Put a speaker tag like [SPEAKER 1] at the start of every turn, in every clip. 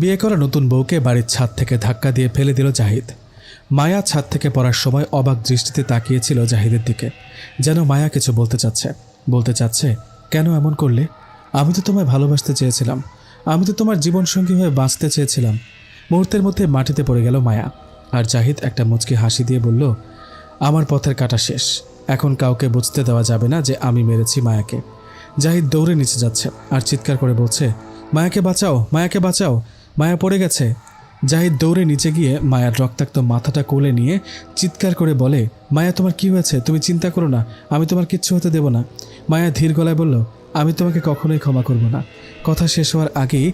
[SPEAKER 1] বিয়ে করা নতুন বউকে বাড়ির ছাদ থেকে ধাক্কা দিয়ে ফেলে দিল জাহিদ। মায়া ছাদ থেকে পড়ার সময় অবাক দৃষ্টিতে তাকিয়েছিল জাহিদের দিকে, যেন মায়া কিছু বলতে চাচ্ছে কেন এমন করলে? আমি তো তোমায় ভালোবাসতে চেয়েছিলাম, আমি তো তোমার জীবনসঙ্গী হয়ে বাঁচতে চেয়েছিলাম। মুহূর্তের মধ্যে মাটিতে পড়ে গেল মায়া। আর জাহিদ একটা মুচকি হাসি দিয়ে বলল, আমার পথের কাটা শেষ, এখন কাউকে বুঝতে দেওয়া যাবে না যে আমি মেরেছি মায়াকে। জাহিদ দৌড়ে নিচে যাচ্ছে আর চিৎকার করে বলছে, মায়াকে বাঁচাও, মায়াকে বাঁচাও, মায়া পড়ে গেছে। জাহিদ দৌড়ে নিচে গিয়ে মায়ার রক্তাক্ত মাথাটা কোলে নিয়ে চিৎকার করে বলে, মায়া তোমার কি হয়েছে? তুমি চিন্তা করো না, আমি তোমার কিচ্ছু হতে দেব না। মায়া ধীর গলায় বলল, আমি তোমাকে কখনোই ক্ষমা করব না। কথা শেষ হওয়ার আগেই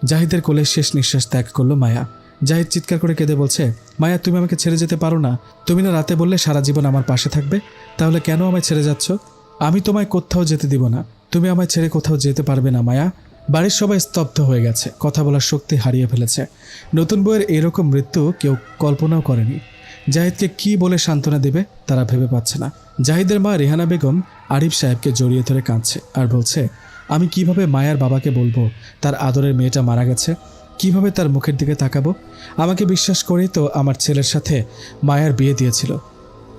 [SPEAKER 1] জাহিদের কোলে শেষ নিঃশ্বাস ত্যাগ করলো মায়া। জাহিদ চিৎকার করে কেঁদে বলছে, মায়া তুমি আমাকে ছেড়ে যেতে পারো না। তুমি না রাতে বললে সারা জীবন আমার পাশে থাকবে, তাহলে কেন আমায় ছেড়ে যাচ্ছ? আমি তোমায় কোথাও যেতে দিব না, তুমি আমায় ছেড়ে কোথাও যেতে পারবে না মায়া। বাড়ির সবাই স্তব্ধ হয়ে গেছে, কথা বলার শক্তি হারিয়ে ফেলেছে। নতুন বউয়ের এরকম মৃত্যু কেউ কল্পনাও করেনি। জাহিদকে কি বলে সান্ত্বনা দেবে তারা ভেবে পাচ্ছে না। জাহিদের মা রেহানা বেগম আরিফ সাহেবকে জড়িয়ে ধরে কাঁদছে আর বলছে, আমি কিভাবে মায়ার বাবাকে বলবো তার আদরের মেয়েটা মারা গেছে? কিভাবে তার মুখের দিকে তাকাবো? আমাকে বিশ্বাস করেই তো আমার ছেলের সাথে মায়ার বিয়ে দিয়েছিল।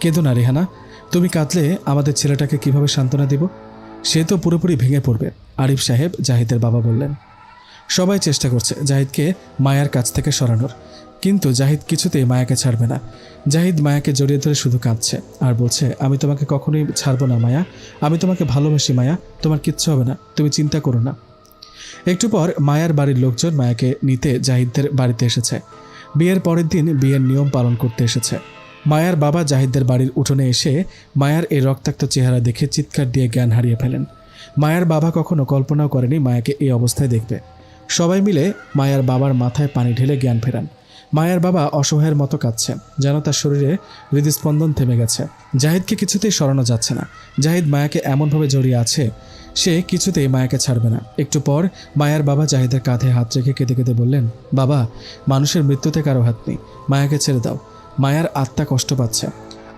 [SPEAKER 1] কেঁদো না রেহানা, তুমি কাঁদলে আমাদের ছেলেটাকে কিভাবে সান্ত্বনা দিব? সে তো পুরোপুরি ভেঙে পড়বে, আরিফ সাহেব জাহিদের বাবা বললেন। সবাই চেষ্টা করছে জাহিদকে মায়ার কাছ থেকে সরানোর, কিন্তু জাহিদ কিছুতেই মায়াকে ছাড়বে না। জাহিদ মায়াকে জড়িয়ে ধরে শুধু কাঁদছে আর বলছে, আমি তোমাকে কখনোই ছাড়বো না মায়া, আমি তোমাকে ভালোবাসি মায়া, তোমার কিচ্ছু হবে না, তুমি চিন্তা করো না। একটু পর মায়ার বাড়ির লোকজন মায়াকে নিতে জাহিদদের বাড়িতে এসেছে। বিয়ের পরের দিন বিয়ের নিয়ম পালন করতে এসেছে। মায়ার বাবা জাহিদদের বাড়ির উঠোনে এসে মায়ার এই রক্তাক্ত চেহারা দেখে চিৎকার দিয়ে জ্ঞান হারিয়ে ফেলেন। মায়ার বাবা কখনো কল্পনাও করেনি মায়াকে এই অবস্থায় দেখবে। সবাই মিলে মায়ার বাবার মাথায় পানি ঢেলে জ্ঞান ফেরান। মায়ার বাবা অসহায়ের মতো কাঁদছে, যেন তার শরীরে হৃদস্পন্দন থেমে গেছে। জাহিদকে কিছুতেই সরানো যাচ্ছে না। জাহিদ মায়াকে এমনভাবে জড়িয়ে আছে, সে কিছুতেই মায়াকে ছাড়বে না। একটু পর মায়ার বাবা জাহিদের কাঁধে হাত রেখে কেঁদে কেঁদে বললেন, বাবা, মানুষের মৃত্যুতে কারো হাত নেই, মায়াকে ছেড়ে দাও, মায়ার আত্মা কষ্ট পাচ্ছে।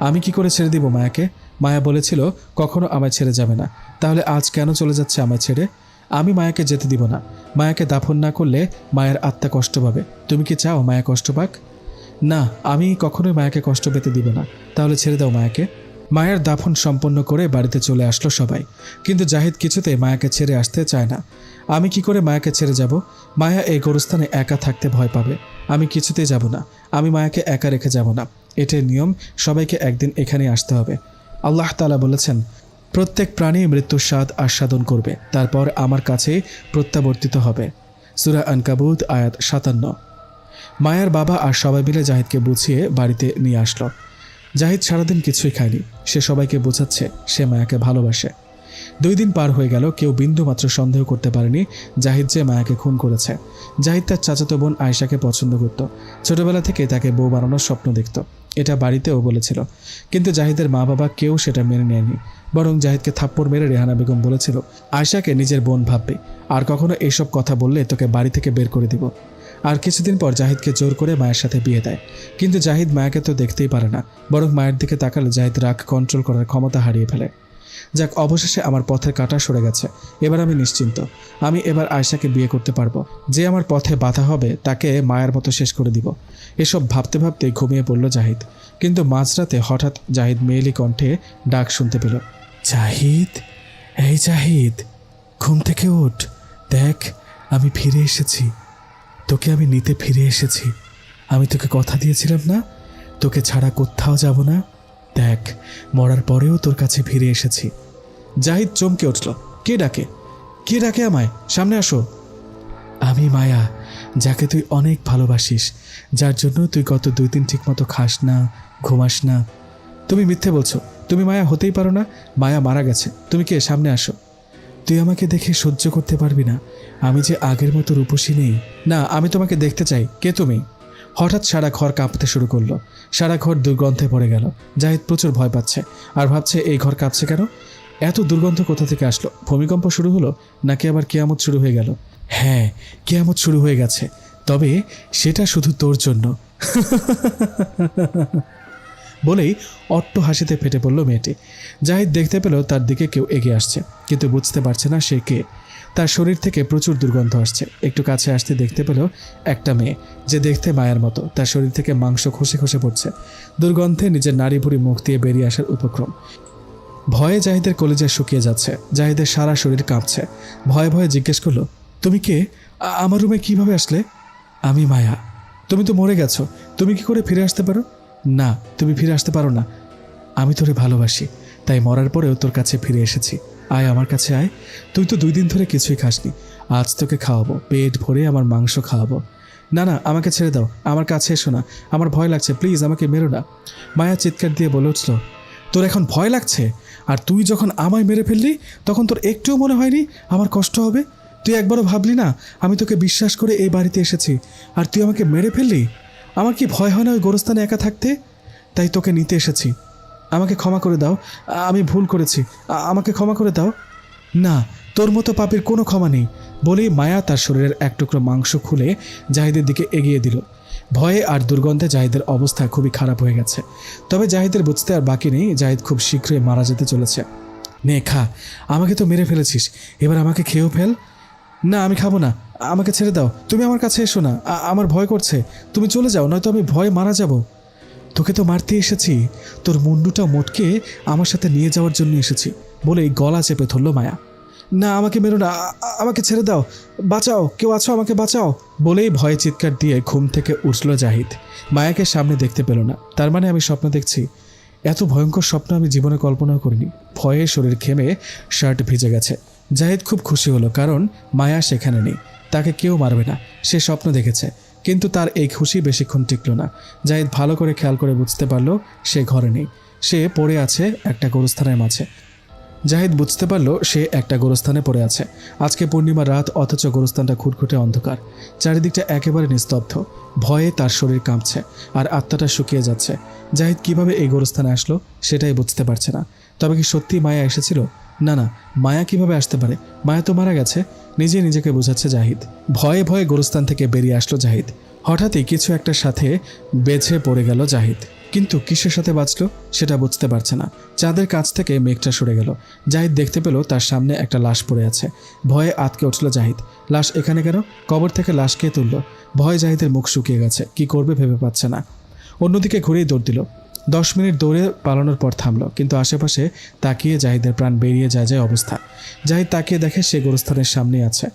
[SPEAKER 1] আমি কি করে ছেড়ে দিব মায়াকে? মায়া বলেছিল কখনো আমায় ছেড়ে যাবে না, তাহলে আজ কেন চলে যাচ্ছে আমায় ছেড়ে? আমি মায়াকে যেতে দিব না। মায়াকে দাফন না করলে মায়ের আত্মা কষ্ট পাবে। তুমি কি চাও মায়া কষ্ট পাক? না, আমি কখনোই মায়াকে কষ্ট পেতে দিব না। তাহলে ছেড়ে দাও মায়াকে। মায়ের দাফন সম্পন্ন করে বাড়িতে চলে আসলো সবাই, কিন্তু জাহিদ কিছুতেই মায়াকে ছেড়ে আসতে চায় না। আমি কি করে মায়াকে ছেড়ে যাব? মায়া এই গোরস্থানে একা থাকতে ভয় পাবে। আমি কিছুতেই যাব না, আমি মায়াকে একা রেখে যাব না। এটাই নিয়ম, সবাইকে একদিন এখানে আসতে হবে। আল্লাহ তাআলা বলেছেন, প্রত্যেক প্রাণী মৃত্যুর স্বাদ আস্বাদন করবে, তারপর আমার কাছে প্রত্যাবর্তিত হবে। সূরা আনকাবুত আয়াত 57। মায়ার বাবা আর সবাই মিলে জাহিদকে বুঝিয়ে বাড়িতে নিয়ে আসলো। জাহিদ সারাদিন কিছুই খায়নি। সে সবাইকে বোঝাচ্ছে সে মায়াকে ভালোবাসে। 2 দিন পার হয়ে গেল, কেউ বিন্দু মাত্র সন্দেহ করতে পারেনি জাহিদ যে মায়াকে খুন করেছে। জাহিদ তার চাচাতো বোন আয়েশাকে পছন্দ করত। ছোটবেলা থেকে তাকে বউ বানানোর স্বপ্ন দেখত, এটা বাড়িতেও বলেছিল। কিন্তু জাহিদের মা বাবা কেউ সেটা মেনে নেয়নি। বরং জাহিদকে থাপ্পড় মেরে রেহানা বেগম বলেছিল, আয়েশাকে নিজের বোন ভাববে, আর কখনো এইসব কথা বললে তোকে বাড়ি থেকে বের করে দিব। আর কিছুদিন পর জাহিদকে জোর করে মায়ের সাথে বিয়ে দেয়। কিন্তু জাহিদ মায়াকে তো দেখতেই পারে না, বরং মায়ের দিকে তাকালে জাহিদ রাগ কন্ট্রোল করার ক্ষমতা হারিয়ে ফেলে। যাক, অবশেষে আমার পথের কাঁটা সরে গেছে, এবার আমি নিশ্চিন্ত। আমি এবার আয়েশাকে বিয়ে করতে পারবো। যে আমার পথে বাধা হবে তাকে মায়ের মতো শেষ করে দিব। এসব ভাবতে ভাবতে ঘুমিয়ে পড়ল জাহিদ। কিন্তু মাঝরাতে হঠাৎ জাহিদ মেয়েলি কণ্ঠে ডাক শুনতে পেল, জাহিদ, এই জাহিদ, ঘুম থেকে ওঠ, দেখ আমি ফিরে এসেছি, তোকে আমি নিতে ফিরে এসেছি। আমি তোকে কথা দিয়েছিলাম না, তোকে ছাড়া কোথাও যাব না। দেখ, মরার পরেও তোর কাছে ফিরে এসেছি। জাহিদ চমকে উঠল। কে ডাকে? কে ডাকে আমায়? সামনে আসো। আমি মায়া, যাকে তুই অনেক ভালোবাসিস, যার জন্য তুই গত 2 দিন ঠিক মতো খাস না, ঘুমাস না। তুমি মিথ্যে বলছো, তুমি মায়া হতেই পারো না। মায়া মারা গেছে। তুমি কে? সামনে আসো। তুই আমাকে দেখে সহ্য করতে পারবি না, আমি যে আগের মতো রূপসী নেই। না, আমি তোমাকে দেখতে চাই। কে তুমি? হঠাৎ সারা ঘর কাঁপতে শুরু করলো। সারা ঘর দুর্গন্ধে পড়ে গেল। জাহিদ প্রচুর ভয় পাচ্ছে আর ভাবছে এই ঘর কাঁপছে কেন? এত দুর্গন্ধ কোথা থেকে আসলো? ভূমিকম্প শুরু হলো নাকি আবার কিয়ামত শুরু হয়ে গেল? হ্যাঁ, কিয়ামত শুরু হয়ে গেছে, তবে সেটা শুধু তোর জন্য। বলেই অট্ট হাসিতে ফেটে পড়ল মেয়েটি। জাহিদ দেখতে পেল তার দিকে কেউ এগিয়ে আসছে, কিন্তু বুঝতে পারছে না সে কে। তার শরীর থেকে প্রচুর দুর্গন্ধ আসছে। একটু কাছে আসতে দেখতে পেল একটা মেয়ে, যে দেখতে মায়ার মতো। তার শরীর থেকে মাংস খসে খসে পড়ছে। দুর্গন্ধে নিজের নারী ভুঁড়ি মুখ দিয়ে বেরিয়ে আসার উপক্রম। ভয়ে জাহিদের কলিজা শুকিয়ে যাচ্ছে। জাহিদের সারা শরীর কাঁপছে। ভয়ে ভয়ে জিজ্ঞেস করলো, তুমি কে? আমার রুমে কিভাবে আসলে? আমি মায়া। তুমি তো মরে গেছো, তুমি কি করে ফিরে আসতে পারো? না, তুমি ফিরে আসতে পারো না। আমি তোরে ভালোবাসি, তাই মরার পরেও তোর কাছে ফিরে এসেছি। আয় আমার কাছে আয়। তুই তো 2 দিন ধরে কিছুই খাসনি, আজ তোকে খাওয়াবো, পেট ভরে আমার মাংস খাওয়াবো। না না, আমাকে ছেড়ে দাও, আমার কাছে এসো না, আমার ভয় লাগছে, প্লিজ আমাকে মেরো না। মায়া চিৎকার দিয়ে বলে উঠল, তোর এখন ভয় লাগছে? আর তুই যখন আমায় মেরে ফেললি তখন তোর একটুও মনে হয়নি আমার কষ্ট হবে? তুই একবারও ভাবলি না আমি তোকে বিশ্বাস করে এই বাড়িতে এসেছি, আর তুই আমাকে মেরে ফেললি? আমার কি ভয় হয় না ওই গোরস্থানে একা থাকতে? তাই তোকে নিতে এসেছি। আমাকে ক্ষমা করে দাও, আমি ভুল করেছি, আমাকে ক্ষমা করে দাও। না, তোর মতো পাপীর কোনো ক্ষমা নেই। বলেই মায়া তার শরীরের এক টুকরো মাংস খুলে জাহিদের দিকে এগিয়ে দিল। ভয়ে আর দুর্গন্ধে জাহিদের অবস্থা খুবই খারাপ হয়ে গেছে। তবে জাহিদের বুঝতে আর বাকি নেই, জাহিদ খুব শীঘ্রই মারা যেতে চলেছে। নে খা, আমাকে তো মেরে ফেলেছিস, এবার আমাকে খেয়েও ফেল। না, আমি খাবো না, আমাকে ছেড়ে দাও, তুমি আমার কাছে এসো না, আমার ভয় করছে, তুমি চলে যাও, নয়তো আমি ভয়ে মারা যাব। তোকে তো মারতে এসেছি, তোর মুন্ডুটা মোটকে আমার সাথে নিয়ে যাওয়ার জন্য এসেছি। বলেই গলা চেপে ধরল মায়া। না, আমাকে মেরো না, আমাকে ছেড়ে দাও, বাঁচাও, কেউ আছো, আমাকে বাঁচাও। বলেই ভয়ে চিৎকার দিয়ে ঘুম থেকে উঠল জাহিদ। মায়াকে সামনে দেখতে পেল না। তার মানে আমি স্বপ্ন দেখছি? এত ভয়ঙ্কর স্বপ্ন আমি জীবনে কল্পনাও করিনি। ভয়ে শরীর ঘেমে শার্ট ভিজে গেছে। জাহিদ খুব খুশি হলো, কারণ মায়া সেখানে নেই, তাকে কেউ মারবে না, সে স্বপ্ন দেখেছে। কিন্তু তার এই খুশি বেশিক্ষণ টিকল না। জাহিদ ভালো করে খেয়াল করে বুঝতে পারল সে ঘরে নেই, সে পড়ে আছে একটা গোরস্থানের মাঝে। জাহিদ বুঝতে পারল সে একটা গোরস্থানে পড়ে আছে। আজকে পূর্ণিমা রাত, অথচ গোরস্থানটা খুটখুটে অন্ধকার। চারিদিকটা একেবারে নিস্তব্ধ। ভয়ে তার শরীর কাঁপছে আর আত্মাটা শুকিয়ে যাচ্ছে। জাহিদ কিভাবে এই গোরস্থানে আসলো সেটাই বুঝতে পারছে না। তবে কি সত্যি মায়া এসেছিল? না না, মায়া কিভাবে আসতে পারে? মায়া তো মারা গেছে, নিজে নিজেকে বোঝাচ্ছে জাহিদ। ভয়ে ভয়ে গোরস্থান থেকে বেরিয়ে আসলো জাহিদ। হঠাৎই কিছু একটার সাথে বেঁধে পড়ে গেল জাহিদ, কিন্তু কিসের সাথে বাঁচল সেটা বুঝতে পারছে না। চাঁদের কাছ থেকে মেঘটা সরে গেল। জাহিদ দেখতে পেল তার সামনে একটা লাশ পড়ে আছে। ভয়ে আতকে উঠল জাহিদ। লাশ এখানে কেন? কবর থেকে লাশ কে তুলল? ভয়ে জাহিদের মুখ শুকিয়ে গেছে, কি করবে ভেবে পাচ্ছে না। অন্যদিকে ঘুরেই দৌড় দিল। 10 মিনিট দৌড়ে পালানোর পর থামল, কিন্তু আশেপাশে তাকিয়ে জাহিদের প্রাণ বেরিয়ে যায় যায় অবস্থা। জাহিদ তাকিয়ে দেখে সে গোরস্থানের সামনেই আছে,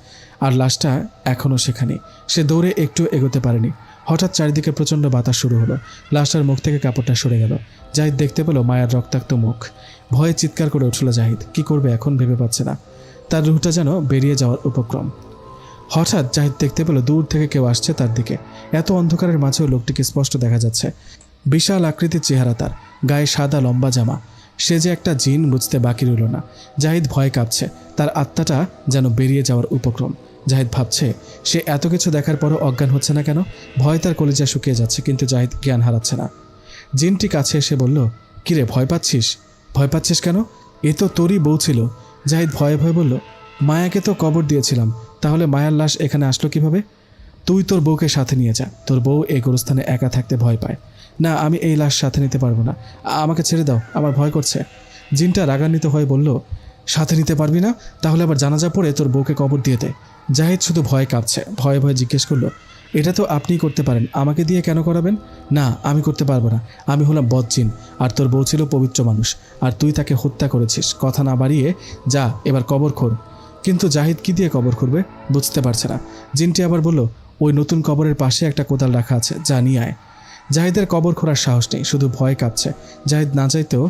[SPEAKER 1] আর লাশটা এখনও সেখানেই। সে দৌড়ে একটু এগোতে পারেনি। হঠাৎ চারিদিকে প্রচণ্ড বাতাস শুরু হলো। লাশটার মুখ থেকে কাপড়টা সরে গেল। জাহিদ দেখতে পেল মায়ের রক্তাক্ত মুখ। ভয়ে চিৎকার করে উঠল জাহিদ। কি করবে এখন ভেবে পাচ্ছে না। তার রুহটা যেন বেরিয়ে যাওয়ার উপক্রম। হঠাৎ জাহিদ দেখতে পেল দূর থেকে কেউ আসছে তার দিকে। এত অন্ধকারের মাঝেও লোকটিকে স্পষ্ট দেখা যাচ্ছে। বিশাল আকৃতির চেহারা তার, গায়ে সাদা লম্বা জামা। সে যে একটা জিন বুঝতে বাকি রইল না। জাহিদ ভয় কাঁপছে, তার আত্মাটা যেন বেরিয়ে যাওয়ার উপক্রম। জাহিদ ভাবছে সে এত কিছু দেখার পরও অজ্ঞান হচ্ছে না কেন। ভয় তার কলিজা শুকিয়ে যাচ্ছে, কিন্তু জাহিদ জ্ঞান হারাচ্ছে না। জিনটি কাছে এসে বলল, কিরে ভয় পাচ্ছিস? ভয় পাচ্ছিস কেন? এ তো তোরই বউ ছিল। জাহিদ ভয়ে ভয়ে বলল, মায়াকে তো কবর দিয়েছিলাম, তাহলে মায়ার লাশ এখানে আসলো কিভাবে? তুই তোর বউকে সাথে নিয়ে যা, তোর বউ এই গোরস্থানে একা থাকতে ভয় পায়। না, আমি এই লাশ সাথে নিতে পারবো না, আমাকে ছেড়ে দাও, আমার ভয় করছে। জিনটা রাগান্বিত হয়ে বলল, সাথে নিতে পারবি না? তাহলে আবার জানাজা পড়ে তোর বউকে কবর দিয়ে দে। জাহিদ শুধু ভয় কাঁপছে, ভয়ে ভয়ে জিজ্ঞেস করলো, এটা তো আপনিই করতে পারেন, আমাকে দিয়ে কেন করাবেন? না, আমি করতে পারবো না, আমি হলাম বদজিন, আর তোর বউ ছিল পবিত্র মানুষ, আর তুই তাকে হত্যা করেছিস। কথা না বাড়িয়ে যা, এবার কবর খোঁড়। কিন্তু জাহিদ কি দিয়ে কবর করবে বুঝতে পারছে না। জিনটি আবার বলল, ওই নতুন কবরের পাশে একটা কোদাল রাখা আছে, যা নিয়ে আয়। জাহিদের কবর খোঁড়ার সাহস নেই, শুধু ভয় কাঁপছে। জাহিদ না চাইতেও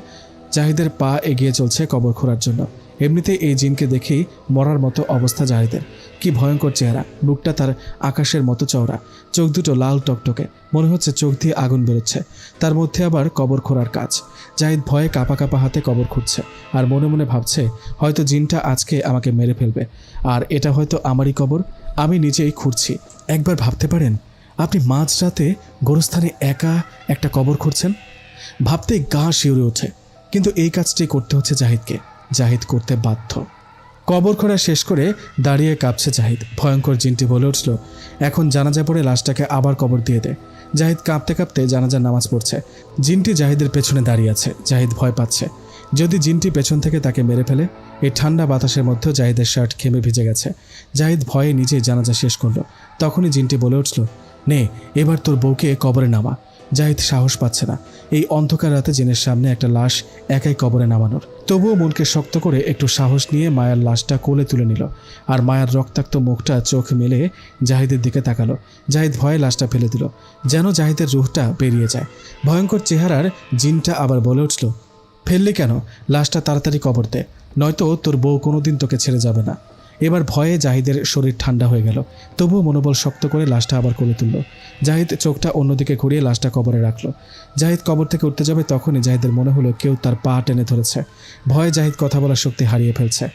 [SPEAKER 1] জাহিদের পা এগিয়ে চলছে কবর খোঁড়ার জন্য। এমনিতেই এই জিনকে দেখেই মরার মতো অবস্থা জাহিদের। কি ভয়ঙ্কর চেহারা, বুকটা তার আকাশের মতো চওড়া, চোখ দুটো লাল টকটকে, মনে হচ্ছে চোখ দিয়ে আগুন বেরোচ্ছে। তার মধ্যে আবার কবর খোঁড়ার কাজ। জাহিদ ভয়ে কাঁপা কাঁপা হাতে কবর খুঁড়ছে, আর মনে মনে ভাবছে হয়তো জিনটা আজকে আমাকে মেরে ফেলবে, আর এটা হয়তো আমারই কবর, আমি নিজেই খুঁড়ছি। একবার ভাবতে পারেন আপনি মাঝরাতে গোরস্থানে একা একটা কবর খুঁড়ছেন? ভাবতেই গা শিউরে ওঠে, কিন্তু এই কাজটি করতে হচ্ছে জাহিদকে। জাহিদ করতে বাধ্য। কবর খোঁড়া শেষ করে দাঁড়িয়ে কাঁপছে জাহিদ। ভয়ঙ্কর জিনটি বলে উঠল, এখন জানাজা পড়ে লাশটাকে আবার কবর দিয়ে দে। জাহিদ কাঁপতে কাঁপতে জানাজার নামাজ পড়ছে। জিনটি জাহিদের পেছনে দাঁড়িয়ে আছে। জাহিদ ভয় পাচ্ছে, যদি জিনটি পেছন থেকে তাকে মেরে ফেলে। এই ঠান্ডা বাতাসের মধ্যে জাহিদের শার্ট ঘেমে ভিজে গেছে। জাহিদ ভয়ে নিজেই জানাজা শেষ করলো। তখনই জিনটি বলে উঠল, নে এবার তোর বউকে কবরে নামা। জাহিদ সাহস পাচ্ছে না এই অন্ধকার রাতে জিনের সামনে একটা লাশ একাই কবরে নামানোর। তবুও মনকে শক্ত করে একটু সাহস নিয়ে মায়ার লাশটা কোলে তুলে নিল। আর মায়ার রক্তাক্ত মুখটা চোখ মেলে জাহিদের দিকে তাকালো। জাহিদ ভয়ে লাশটা ফেলে দিল, যেন জাহিদের রুহটা বেরিয়ে যায়। ভয়ঙ্কর চেহারার জিনটা আবার বলে উঠল, ফেললি কেন? লাশটা তাড়াতাড়ি কবর দে, নয়তো তোর বউ কোনোদিন তোকে ছেড়ে যাবে না। এবার ভয়ে জাহিদের শরীর ঠান্ডা হয়ে গেল। তবুও মনোবল শক্ত করে লাশটা আবার কোলে তুলল। জাহিদ চোখটা অন্যদিকে ঘুরিয়ে লাশটা কবরে রাখলো। জাহিদ কবর থেকে উঠতে যাবে, তখনই জাহিদের মনে হলো কেউ তার পা টেনে ধরেছে। ভয়ে জাহিদ কথা বলার শক্তি হারিয়ে ফেলছে।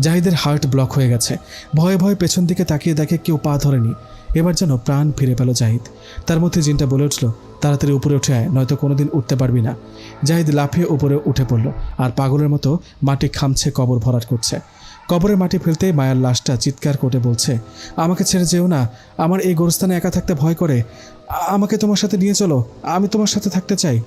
[SPEAKER 1] জাহিদের হার্ট ব্লক হয়ে গেছে। ভয়ে ভয়ে পেছন দিকে তাকিয়ে দেখে কেউ পা ধরেনি। এবার যেন প্রাণ ফিরে পেল জাহিদ। তার মধ্যে জিনটা বলে উঠল, তাড়াতাড়ি উপরে উঠে আয়, নয়তো কোনোদিন উঠতে পারবি না। জাহিদ লাফিয়ে উপরে উঠে পড়ল আর পাগলের মতো মাটি খামছে, কবর ভরাট করছে। কবরের মাটি ফেলতেই মায়ার লাশটা চিৎকার করে বলছে, আমাকে ছেড়ে যেও না, আমার এই গোরস্থানে একা থাকতে ভয় করে, আমাকে তোমার সাথে নিয়ে চলো, আমি তোমার সাথে থাকতে চাই।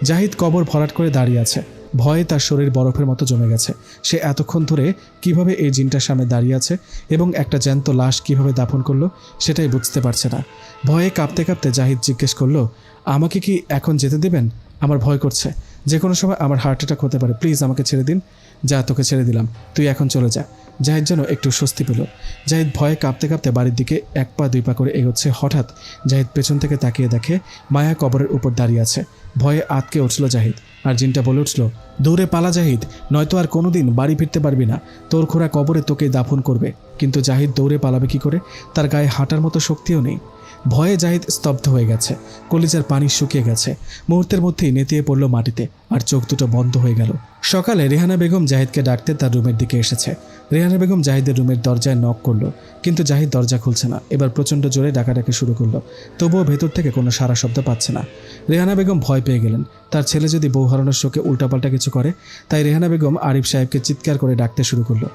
[SPEAKER 1] জাহিদ কবর ভরাট করে দাঁড়িয়ে আছে। ভয়ে তার শরীর বরফের মতো জমে গেছে। সে এতক্ষণ ধরে কিভাবে এই জিনটার সামনে দাঁড়িয়ে আছে এবং একটা জ্যান্ত লাশ কিভাবে দাফন করলো সেটাই বুঝতে পারছে না। ভয়ে কাঁপতে কাঁপতে জাহিদ জিজ্ঞেস করলো, আমাকে কি এখন যেতে দেবেন? আমার ভয় করছে, যে কোনো সময় আমার হার্ট অ্যাটাক হতে পারে, প্লিজ আমাকে ছেড়ে দিন। যা, তোকে ছেড়ে দিলাম, তুই এখন চলে যা। জাহিদ যেন একটু স্বস্তি পেল। জাহিদ ভয়ে কাঁপতে কাঁপতে বাড়ির দিকে 1 পা 2 পা করে এগোচ্ছে। হঠাৎ জাহিদ পেছন থেকে তাকিয়ে দেখে মায়া কবরের উপর দাঁড়িয়ে আছে। ভয়ে আতকে উঠল জাহিদ। আর জিনটা বলে উঠল, দৌড়ে পালা জাহিদ, নয়তো আর কোনোদিন বাড়ি ফিরতে পারবি না, তোর খোঁড়া কবরে তোকে দাফন করবে। কিন্তু জাহিদ দৌড়ে পালাবে কি করে? তার গায়ে হাঁটার মতো শক্তিও নেই। ভয়ে জাহিদ স্তব্ধ হয়ে গেছে। কলিজার পানি শুকিয়ে গেছে। মুহূর্তের মধ্যেই নেতিয়ে পড়ল মাটিতে আর চোখ দুটো বন্ধ হয়ে গেল। সকালে রেহানা বেগম জাহিদকে ডাকতে তার রুমের দিকে এসেছে। রেহানা বেগম জাহিদের রুমের দরজায় নক করলো, কিন্তু জাহিদ দরজা খুলছে না। এবার প্রচণ্ড জোরে ডাকাডাকি শুরু করলো, তবুও ভেতর থেকে কোনো সারা শব্দ পাচ্ছে না। রেহানা বেগম ভয় পেয়ে গেলেন, তার ছেলে যদি বউ হারানোর শোকে উল্টাপাল্টা কিছু করে। তাই রেহানা বেগম আরিফ সাহেবকে চিৎকার করে ডাকতে শুরু করলো।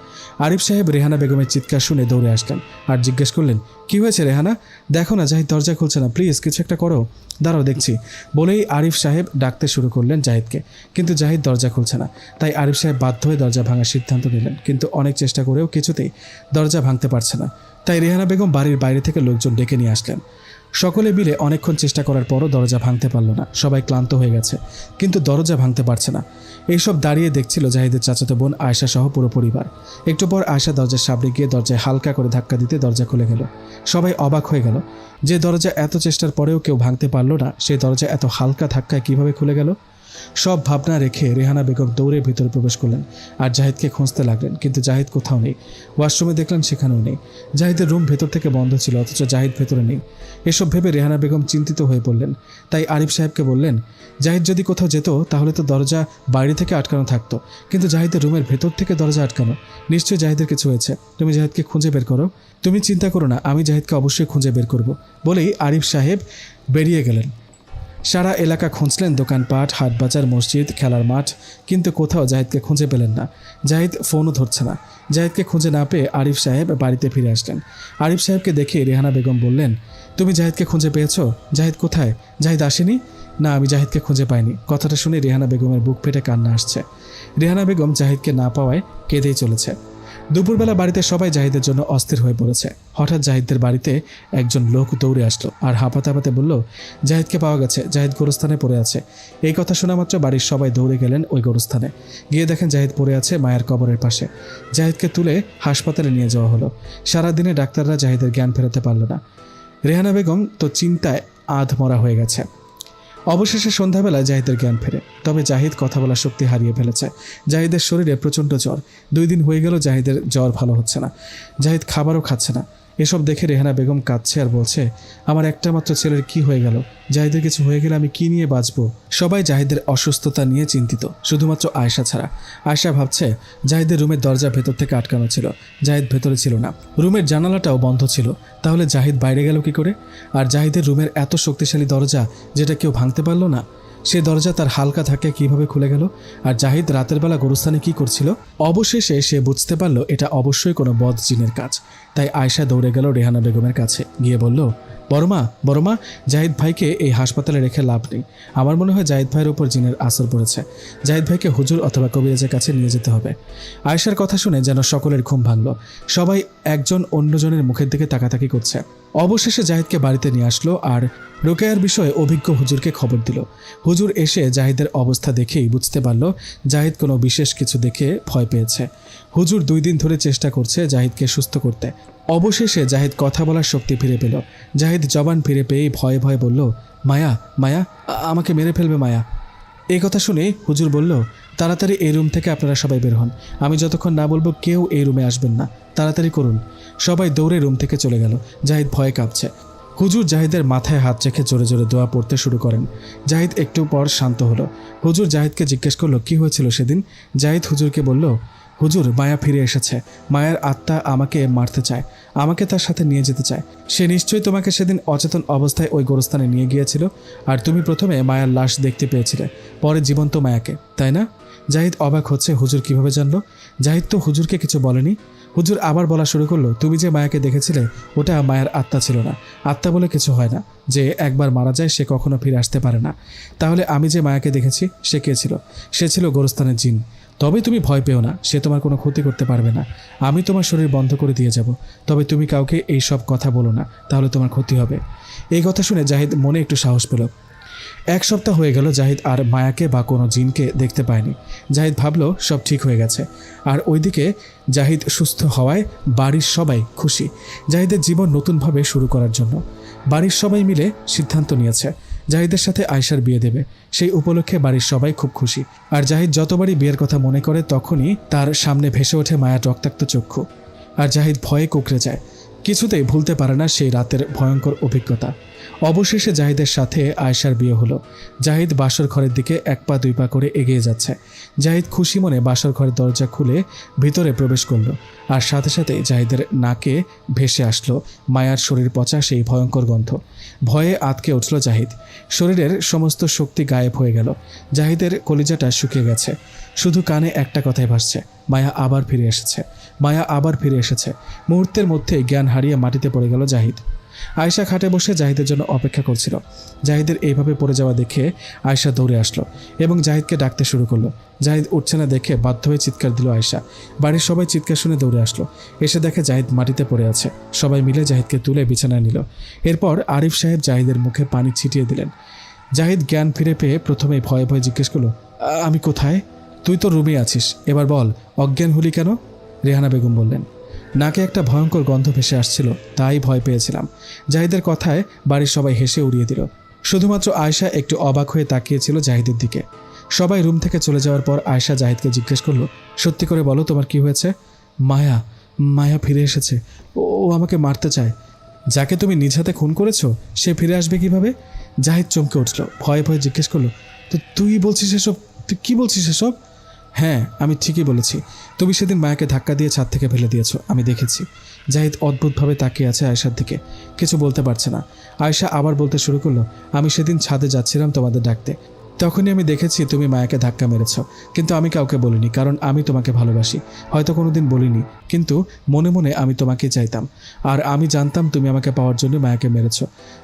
[SPEAKER 1] আরিফ সাহেব রেহানা বেগমের চিৎকার শুনে দৌড়ে আসলেন আর জিজ্ঞেস করলেন, কি হয়েছে রেহানা? দেখো না জাহিদ দরজা খুলছে না, প্লিজ কিছু একটা করো। দাঁড়াও দেখছি, বলেই আরিফ সাহেব ডাকতে শুরু করলেন জাহিদকে। কিন্তু জাহিদ দরজা খুলছে না। তাই আরিফ সাহেব বাধ্য হয়ে দরজা ভাঙার সিদ্ধান্ত নিলেন, কিন্তু অনেক চেষ্টা করেও কিছুতেই দরজা ভাঙতে পারছে না। তাই রেহানা বেগম বাড়ির বাইরে থেকে লোকজন ডেকে নিয়ে আসলেন। সকলে মিলে অনেকক্ষণ চেষ্টা করার পরও দরজা ভাঙতে পারল না। সবাই ক্লান্ত হয়ে গেছে, কিন্তু দরজা ভাঙতে পারছে না। এইসব দাঁড়িয়ে দেখছিল জাহিদের চাচাতো বোন আয়েশা সহ পুরো পরিবার। একটু পর আয়েশা দরজার সামনে গিয়ে দরজায় হালকা করে ধাক্কা দিতে দরজা খুলে গেল। সবাই অবাক হয়ে গেল, যে দরজা এত চেষ্টার পরেও কেউ ভাঙতে পারল না, সেই দরজা এত হালকা ধাক্কায় কিভাবে খুলে গেল? সব ভাবনা রেখে রেহানা বেগম দৌড়ে ভিতরে প্রবেশ করলেন আর জাহিদকে খুঁজতে লাগলেন, কিন্তু জাহিদ কোথাও নেই। ওয়াশরুমে দেখলেন, সেখানেও নেই। জাহিদের রুম ভেতর থেকে বন্ধ ছিল, অথচ জাহিদ ভেতরে নেই। এসব ভেবে রেহানা বেগম চিন্তিত হয়ে পড়লেন। তাই আরিফ সাহেবকে বললেন, জাহিদ যদি কোথাও যেত তাহলে তো দরজা বাইরে থেকে আটকানো থাকতো, কিন্তু জাহিদের রুমের ভেতর থেকে দরজা আটকানো। নিশ্চয়ই জাহিদের কিছু হয়েছে, তুমি জাহিদকে খুঁজে বের করো। তুমি চিন্তা করো না, আমি জাহিদকে অবশ্যই খুঁজে বের করব, বলেই আরিফ সাহেব বেরিয়ে গেলেন। সারা এলাকা খুঁজলেন, দোকানপাট, হাট বাজার, মসজিদ, খেলার মাঠ, কিন্তু কোথাও জাহিদকে খুঁজে পেলেন না। জাহিদ ফোনও ধরছে না। জাহিদকে খুঁজে না পেয়ে আরিফ সাহেব বাড়িতে ফিরে আসলেন। আরিফ সাহেবকে দেখে রেহানা বেগম বললেন, তুমি জাহিদকে খুঁজে পেয়েছো? জাহিদ কোথায়? জাহিদ আসেনি? না, আমি জাহিদকে খুঁজে পাইনি। কথাটা শুনে রেহানা বেগমের বুক ফেটে কান্না আসছে। রেহানা বেগম জাহিদকে না পাওয়ায় কেঁদেই চলেছে। দুপুরবেলা বাড়িতে সবাই জাহিদের জন্য অস্থির হয়ে পড়েছে। হঠাৎ জাহিদের বাড়িতে একজন লোক দৌড়ে আসলো আর হাঁপাতে হাঁপাতে বলল, জাহিদকে পাওয়া গেছে, জাহিদ গোরস্থানে পড়ে আছে। এই কথা শোনা মাত্র বাড়ির সবাই দৌড়ে গেলেন ওই গোরস্থানে। গিয়ে দেখেন জাহিদ পড়ে আছে মায়ের কবরের পাশে। জাহিদকে তুলে হাসপাতালে নিয়ে যাওয়া হলো। সারাদিনে ডাক্তাররা জাহিদের জ্ঞান ফেরাতে পারল না। রেহানা বেগম তো চিন্তায় আধমরা হয়ে গেছে। অবশেষে সন্ধ্যাবেলায় জাহিদের জ্ঞান ফেরে, তবে জাহিদ কথা বলার শক্তি হারিয়ে ফেলেছে। জাহিদের শরীরে প্রচণ্ড জ্বর। 2 দিন হয়ে গেল জাহিদের জ্বর ভালো হচ্ছে না। জাহিদ খাবারও খাচ্ছে না। এসব দেখে রেহানা বেগম কাঁদছে আর বলছে, আমার একটা মাত্র ছেলের কি হয়ে গেল? জাহিদের কিছু হয়ে গেলে আমি কি নিয়ে বাঁচবো? সবাই জাহিদের অসুস্থতা নিয়ে চিন্তিত, শুধুমাত্র আয়েশা ছাড়া। আয়েশা ভাবছে, জাহিদের রুমের দরজা ভেতর থেকে আটকানো ছিল, জাহিদ ভেতরে ছিল না। রুমের জানালাটাও বন্ধ ছিল, তাহলে জাহিদ বাইরে গেল কি করে? আর জাহিদের রুমের এত শক্তিশালী দরজা যেটা কেউ ভাঙতে পারল না, সে দরজা তার হালকা ধাক্কায় কিভাবে খুলে গেল? আর জাহিদ রাতের বেলা গোরস্থানে কি করছিল? অবশেষে সে বুঝতে পারল এটা অবশ্যই কোনো বদ জিনের কাজ। তাই আয়েশা দৌড়ে গেল রেহানা বেগমের কাছে, গিয়ে বলল, বড়মা, জাহিদ ভাইকে এই হাসপাতালে রেখে লাভ নেই। আমার মনে হয় জাহিদ ভাইয়ের উপর জিনের আসর পড়েছে। জাহিদ ভাইকে হুজুর অথবা কবিরাজের কাছে নিয়ে যেতে হবে। আয়েশার কথা শুনে যেন সকলের ঘুম ভাঙল। সবাই একজন অন্যজনের মুখের দিকে তাকাতাকি করছে। অবশেষে জাহিদকে বাড়িতে নিয়ে আসলো আর রোকেয়ার বিষয়ে অভিজ্ঞ হুজুরকে খবর দিল। হুজুর এসে জাহিদের অবস্থা দেখেই বুঝতে পারল জাহিদ কোনো বিশেষ কিছু দেখে ভয় পেয়েছে। হুজুর 2 দিন ধরে চেষ্টা করছে জাহিদকে সুস্থ করতে। অবশেষে জাহিদ কথা বলার শক্তি ফিরে পেল। জাহিদ জবান ফিরে পেয়েই ভয়ে ভয়ে বলল, মায়া, আমাকে মেরে ফেলবে মায়া। এই কথা শুনে হুজুর বলল, তাড়াতাড়ি এই রুম থেকে আপনারা সবাই বের হন। আমি যতক্ষণ না বলবো কেউ এই রুমে আসবেন না। তাড়াতাড়ি করুন। সবাই দৌড়ে রুম থেকে চলে গেল। জাহিদ ভয়ে কাঁপছে। হুজুর জাহিদের মাথায় হাত রেখে জোরে জোরে দোয়া পড়তে শুরু করেন। জাহিদ একটু পর শান্ত হলো। হুজুর জাহিদকে জিজ্ঞেস করলো কি হয়েছিল সেদিন। জাহিদ হুজুরকে বলল, হুজুর মায়া ফিরে এসেছে। মায়ার আত্মা আমাকে মারতে চায়, আমাকে তার সাথে নিয়ে যেতে চায়। সে নিশ্চয়ই তোমাকে সেদিন অচেতন অবস্থায় ওই গোরস্থানে নিয়ে গিয়েছিল, আর তুমি প্রথমে মায়ার লাশ দেখতে পেয়েছিলে, পরে জীবন্ত মায়াকে, তাই না? জাহিদ অবাক হচ্ছে হুজুর কিভাবে জানলো। জাহিদ তো হুজুরকে কিছু বলেনি। হুজুর আবার বলা শুরু করলো, তুমি যে মায়াকে দেখেছিলে ওটা মায়ার আত্মা ছিল না। আত্মা বলে কিছু হয় না, যে একবার মারা যায় সে কখনো ফিরে আসতে পারে না। তাহলে আমি যে মায়াকে দেখেছি সে কে ছিল? সে ছিল গোরস্থানের জিন। তবে তুমি ভয় পেও না, সে তোমার কোনো ক্ষতি করতে পারবে না। আমি তোমার শরীর বন্ধ করে দিয়ে যাব। তবে তুমি কাউকে এই সব কথা বলো না, তাহলে তোমার ক্ষতি হবে। এই কথা শুনে জাহিদ মনে একটু সাহস পেল। 1 সপ্তাহ হয়ে গেল জাহিদ আর মায়াকে বা কোনো জিনকে দেখতে পায়নি। জাহিদ ভাবলো সব ঠিক হয়ে গেছে। আর ওইদিকে জাহিদ সুস্থ হওয়ায় বাড়ির সবাই খুশি। জাহিদের জীবন নতুনভাবে শুরু করার জন্য বাড়ির সবাই মিলে সিদ্ধান্ত নিয়েছে জাহিদের সাথে আয়েশার বিয়ে দেবে। সেই উপলক্ষে বাড়ির সবাই খুব খুশি। আর জাহিদ যতবারই বিয়ের কথা মনে করে তখনই তার সামনে ভেসে ওঠে মায়ার রক্তাক্ত চক্ষু। আর জাহিদ ভয়ে কুঁকড়ে যায়। কিছুতেই ভুলতে পারে না সেই রাতের ভয়ঙ্কর অভিজ্ঞতা। অবশেষে জাহিদের সাথে আয়েশার বিয়ে হলো। জাহিদ বাসর ঘরের দিকে 1 পা 2 পা করে এগিয়ে যাচ্ছে। জাহিদ খুশি মনে বাসর ঘরের দরজা খুলে ভিতরে প্রবেশ করলো। আর সাথে সাথে জাহিদের নাকে ভেসে আসলো মায়ার শরীর পচা সেই ভয়ঙ্কর গন্ধ। ভয়ে আঁতকে উঠল জাহিদ। শরীরের সমস্ত শক্তি গায়েব হয়ে গেল। জাহিদের কলিজাটা শুকিয়ে গেছে। শুধু কানে একটা কথাই ভাসছে, মায়া আবার ফিরে এসেছে, মায়া আবার ফিরে এসেছে। মুহূর্তের মধ্যে জ্ঞান হারিয়ে মাটিতে পড়ে গেল জাহিদ। আয়েশা খাটে বসে জাহিদের জন্য অপেক্ষা করছিল। জাহিদের এইভাবে পড়ে যাওয়া দেখে আয়েশা দৌড়ে আসলো এবং জাহিদকে ডাকতে শুরু করলো। জাহিদ উঠছে না দেখে বাধ্য হয়ে চিৎকার দিল আয়েশা। বাড়ির সবাই চিৎকার শুনে দৌড়ে আসলো। এসে দেখে জাহিদ মাটিতে পড়ে আছে। সবাই মিলে জাহিদকে তুলে বিছানায় নিল। এরপর আরিফ সাহেব জাহিদের মুখে পানি ছিটিয়ে দিলেন। জাহিদ জ্ঞান ফিরে পেয়ে প্রথমেই ভয়ে ভয়ে জিজ্ঞেস করলো, আমি কোথায়? তুই তো রুমে আছিস, এবার বল অজ্ঞান হলি কেন? রেহানা বেগম বললেন, নাকে একটা ভয়ঙ্কর গন্ধ ভেসে আসছিল, তাই ভয় পেয়েছিলাম। জাহিদের কথায় বাড়ির সবাই হেসে উড়িয়ে দিল। শুধুমাত্র আয়েশা একটু অবাক হয়ে তাকিয়েছিল জাহিদের দিকে। সবাই রুম থেকে চলে যাওয়ার পর আয়েশা জাহিদকে জিজ্ঞেস করলো, সত্যি করে বলো তোমার কি হয়েছে? মায়া ফিরে এসেছে। ও আমাকে মারতে চায়। যাকে তুমি নিজ হাতে খুন করেছো সে ফিরে আসবে কিভাবে? জাহিদ চমকে উঠল, ভয়ে ভয়ে জিজ্ঞেস করলো, তো তুই বলছিস এসব? তুই কি বলছিস এসব? হ্যাঁ, আমি ঠিকই বলেছি। তুমি সেদিন মায়াকে ধাক্কা দিয়ে ছাদ থেকে ফেলে দিয়েছো, আমি দেখেছি। জাহিদ অদ্ভুতভাবে তাকিয়ে আছে আয়েশার দিকে, কিছু বলতে পারছে না। আয়েশা আবার বলতে শুরু করলো, আমি সেদিন ছাদে যাচ্ছিলাম তোমাদের ডাকতে, তখনই আমি দেখেছি তুমি মায়াকে ধাক্কা মেরেছ। কিন্তু আমি কাউকে বলিনি, কারণ আমি তোমাকে ভালোবাসি। হয়তো কোনোদিন বলিনি, কিন্তু মনে মনে আমি তোমাকে চাইতাম। আর আমি জানতাম তুমি আমাকে পাওয়ার জন্য মায়াকে মেরেছ।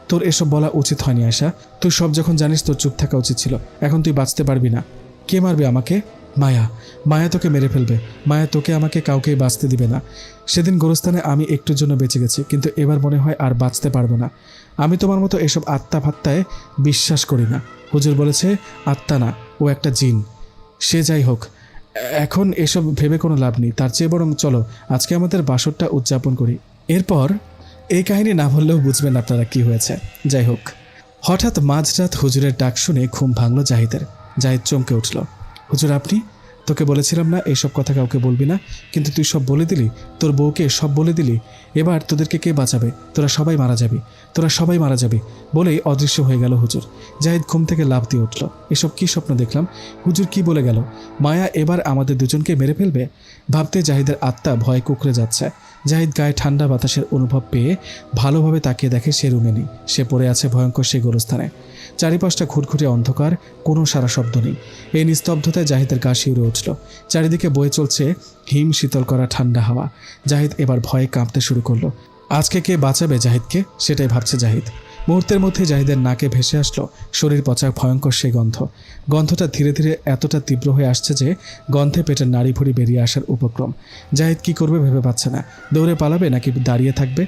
[SPEAKER 1] তোর এসব বলা উচিত হয়নি আয়েশা। তুই সব যখন জানিস তোর চুপ থাকা উচিত ছিল। এখন তুই বাঁচতে পারবি না। কে মারবে আমাকে? মায়া তোকে মেরে ফেলবে। মায়া তোকে আমাকে কাউকেই বাঁচতে দিবে না। সেদিন গোরস্থানে আমি একটুর জন্য বেঁচে গেছি, কিন্তু এবার মনে হয় আর বাঁচতে পারবো না। আমি তোমার মতো এসব আত্মা ফাত্তায় বিশ্বাস করি না। হুজুর বলেছে আত্মা না, ও একটা জিন। সে যাই হোক, এখন এসব ভেবে কোনো লাভ নেই। তার চেয়ে বরং চলো আজকে আমাদের বাসরটা উদযাপন করি। এরপর এই কাহিনী না বললেও বুঝবেন আপনারা কি হয়েছে। যাই হোক, হঠাৎ মাঝরাত হুজুরের ডাক শুনে ঘুম ভাঙল জাহিদের। জাহিদ চমকে উঠল। হুজুর আপনি? তোকে বলেছিলাম না এইসব কথা কাউকে বলবি না, কিন্তু তুই সব বলে দিলি। তোর বউকে সব বলে দিলি। এবার তোদেরকে কে বাঁচাবে? তোরা সবাই মারা যাবি বলেই অদৃশ্য হয়ে গেল হুজুর। জাহিদ ঘুম থেকে লাফ দিয়ে উঠল। এসব কি স্বপ্ন দেখলাম? হুজুর কি বলে গেল? মায়া এবার আমাদের দুজনকে মেরে ফেলবে? ভাবতে জাহিদের আত্মা ভয়ে কুঁকড়ে যাচ্ছে। জাহিদ গায়ে ঠান্ডা বাতাসের অনুভব পেয়ে ভালোভাবে তাকিয়ে দেখে সে রুমে নেই। সে পড়ে আছে ভয়ঙ্কর সেই গোরস্থানে। চারিপাশটা ঘুটঘুটে অন্ধকার, কোনো সারা শব্দ নেই। এই নিস্তব্ধতায় জাহিদের গা শিউরে উঠল। চারিদিকে বয়ে চলছে হিম শীতল করা ঠান্ডা হাওয়া। জাহিদ এবার ভয়ে কাঁপতে শুরু করলো। আজকে কে বাঁচাবে জাহিদকে, সেটাই ভাবছে জাহিদ। মুহূর্তের মধ্যে জাহিদের নাকে ভেসে আসলো শরীর পচা ভয়ঙ্কর সেই গন্ধ। গন্ধটা ধীরে ধীরে এতটা তীব্র হয়ে আসছে যে গন্ধে পেটের নাড়ি ভুড়ি বেরিয়ে আসার উপক্রম। জাহিদ কি করবে ভেবে পাচ্ছে না। দৌড়ে পালাবে নাকি দাঁড়িয়ে থাকবে?